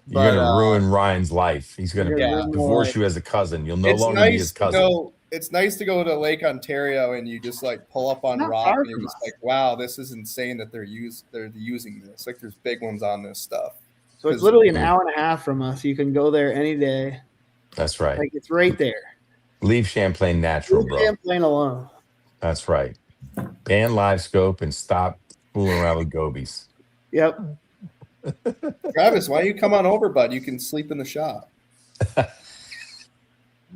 You're But, gonna ruin Ryan's life. He's gonna You're gonna ruin divorce life. you as a cousin. You'll no It's longer be his nice to cousin. go. It's nice to go to Lake Ontario and you just like pull up on Not rock far and you're from just us. like, wow, this is insane that they're using this. Like there's big ones on this stuff. So it's literally an hour and a half from us. You can go there any day. That's right. Like it's right there. Leave Champlain natural, Leave bro. Champlain alone. That's right. Ban live scope and stop fooling around with gobies. Yep. Travis, why don't you come on over, bud? You can sleep in the shop.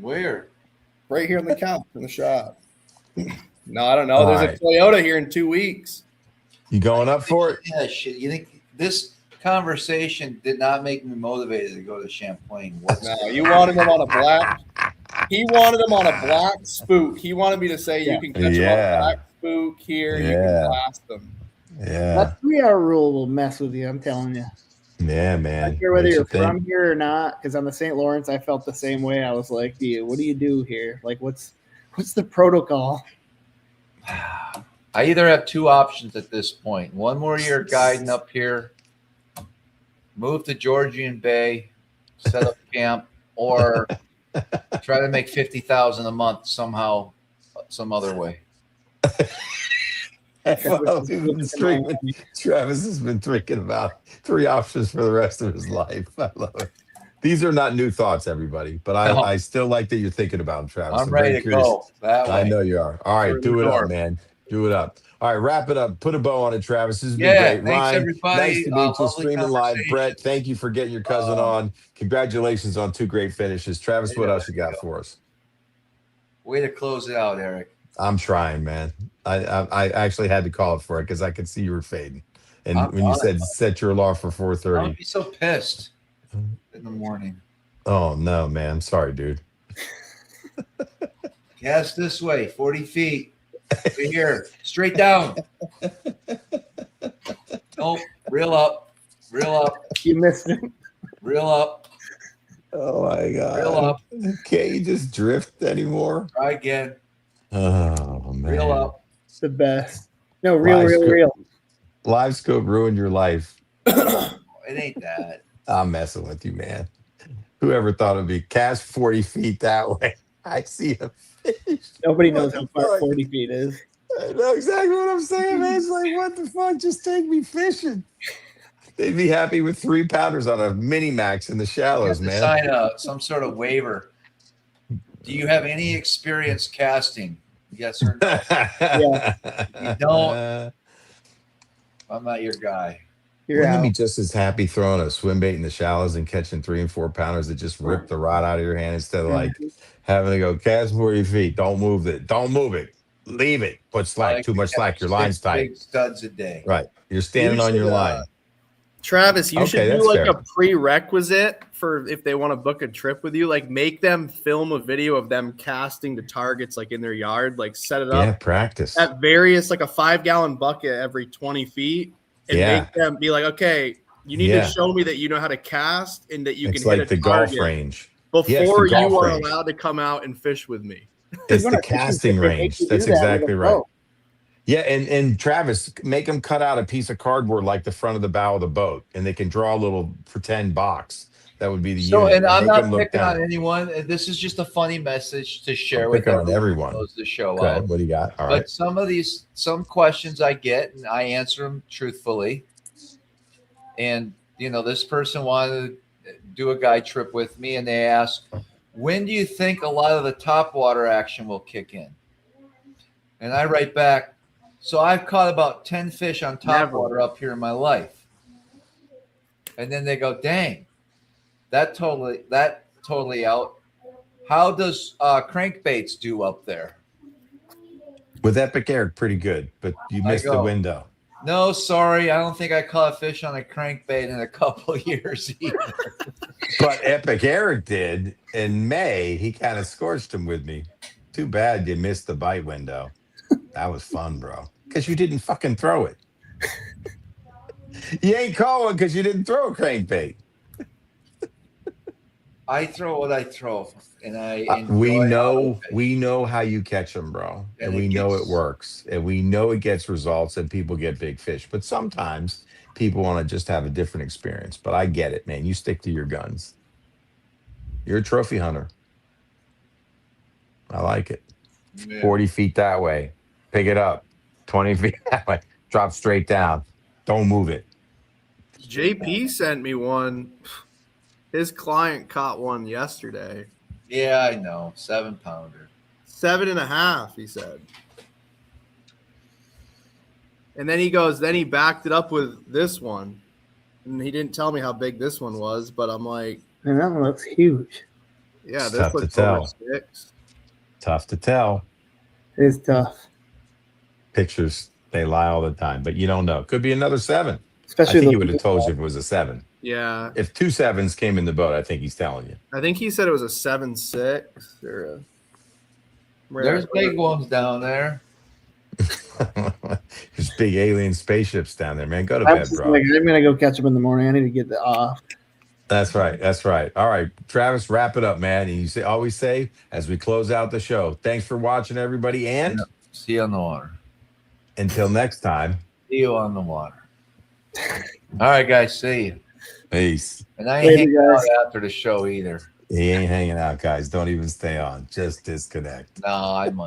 Where? Right here on the couch in the shop. No, I don't know. All There's a Toyota here in 2 weeks. You going up for it? Yeah, shit. You think this conversation did not make me motivated to go to Champlain? No, you wanted them on a black. He wanted them on a black spook. He wanted me to say you can catch them on a Yeah. black spook here. You Yeah. can blast them. Yeah. That 3-hour rule will mess with you. I'm telling you. Yeah, I man. don't care whether Makes you're you think. from here or not. Because on the St. Lawrence, I felt the same way. I was like, what do you do here? Like, what's the protocol? I either have two options at this point. One more year guiding up here, move to Georgian Bay, set up camp, or try to make 50,000 a month somehow, some other way. Well, Travis has been thinking about 3 options for the rest of his life. I love it. These are not new thoughts, everybody, but No. I still like that you're thinking about them, Travis. I'm very ready to curious. go that way. I know you are. All right, Through do the it door. up, man. Do it up. All right, wrap it up. Put a bow on it, Travis. This has been Yeah, great. thanks, Ryan, everybody. nice to meet you. Lovely Streaming live. conversation. Brett, thank you for getting your cousin on. Congratulations on 2 great finishes. Travis, what Yeah, else you there you got go. for us? Way to close it out, Eric. I'm trying, man. I actually had to call it for it because I could see you were fading. And I'm when you on said it. set your alarm for Don't 4:30. be so pissed in the morning. Oh no, man. I'm sorry, dude. Cast this way, 40 feet. Over here, straight down. Nope, reel up, You missed it. reel up, Oh my god. reel up. Can't you just drift anymore? Try again, Oh man. reel up. It's the best. No, real. Live scope ruined your life. It ain't that. I'm messing with you, man. Whoever thought it'd be cast 40 feet that way? I see a fish. Nobody What knows the how far fuck? 40 feet is. I know exactly what I'm saying, man. It's like, what the fuck? Just take me fishing. They'd be happy with 3 pounders on a mini max in the You shallows, have to man. sign some sort of waiver. Do you have any experience casting? Yes or no? You don't. I'm not your guy. You're Wouldn't out. you be just as happy throwing a swim bait in the shallows and catching 3 and 4 pounders that just rip the rod out of your hand instead of like having to go cast 40 feet? Don't move it. Don't move it. Leave it. Put slack. Like Too much to slack. catch Your line's 6 tight. big studs a day. Right. You're standing on your Usually, line. Travis, you Okay, should that's do like fair. a prerequisite for if they want to book a trip with you. Like make them film a video of them casting to targets like in their yard. Like set it Yeah, up practice. at various like a 5-gallon bucket every 20 feet, and Yeah. make them be like, okay, you need Yeah. to show me that you know how to cast and that you It's can hit like a the golf target range. before Yes, the you golf are range. allowed to come out and fish with me. It's When the a fishing casting trip, they range. make you That's do that with exactly a right. boat. Yeah, and Travis, make them cut out a piece of cardboard like the front of the bow of the boat, and they can draw a little pretend box. That would be the So, unit. and I'm make not them look picking down. on anyone. This is just a funny message to share I'm with picking on everyone everyone. who knows the show Go ahead. out. What do you got? All But right. some questions I get, and I answer them truthfully. And this person wanted to do a guide trip with me, and they asked, "When do you think a lot of the top water action will kick in?" And I write back, so I've caught about 10 fish on top Never. water up here in my life. And then they go, dang, that totally out. How does crankbaits do up there? With Epic Eric, pretty good, but you I missed the go, window. No, sorry. I don't think I caught a fish on a crankbait in a couple of years either. But Epic Eric did in May. He kind of scorched him with me. Too bad you missed the bite window. That was fun, bro. Because you didn't fucking throw it. You ain't calling because you didn't throw a crankbait. I throw what I throw, and We enjoy know how I we know how you catch them, bro, and And we it know gets- it works, and we know it gets results, and people get big fish. But sometimes people want to just have a different experience. But I get it, man. You stick to your guns. You're a trophy hunter. I like it. Yeah. 40 feet that way, pick it up. 20 feet that way, drop straight down. Don't move it. JP sent me one. His client caught one yesterday. Yeah, I know. 7-pounder. 7.5, he said. And then he backed it up with this one. And he didn't tell me how big this one was, but I'm like, And that one looks huge. yeah, It's this tough to looks over tell. 6. Tough to tell. It is tough. Pictures, they lie all the time, but you don't know. Could be another 7. Especially I think the he would have told you if it was a 7. Yeah. If 2 7s came in the boat, I think he's telling you. I think he said it was a 7.6 or a. There's big ones down there. There's big alien spaceships down there, man. Go to I'm, bed, just bro. like, I'm gonna go catch them in the morning. I need to get that off. That's right. That's right. All right, Travis, wrap it up, man. And you always say as we close out the show, thanks for watching, everybody, and See you on the water. until next time, See you on the water. All right, guys. See you. peace. And I ain't Later, hanging out guys. after the show either. He ain't hanging out, guys. Don't even stay on. Just disconnect. No, I might.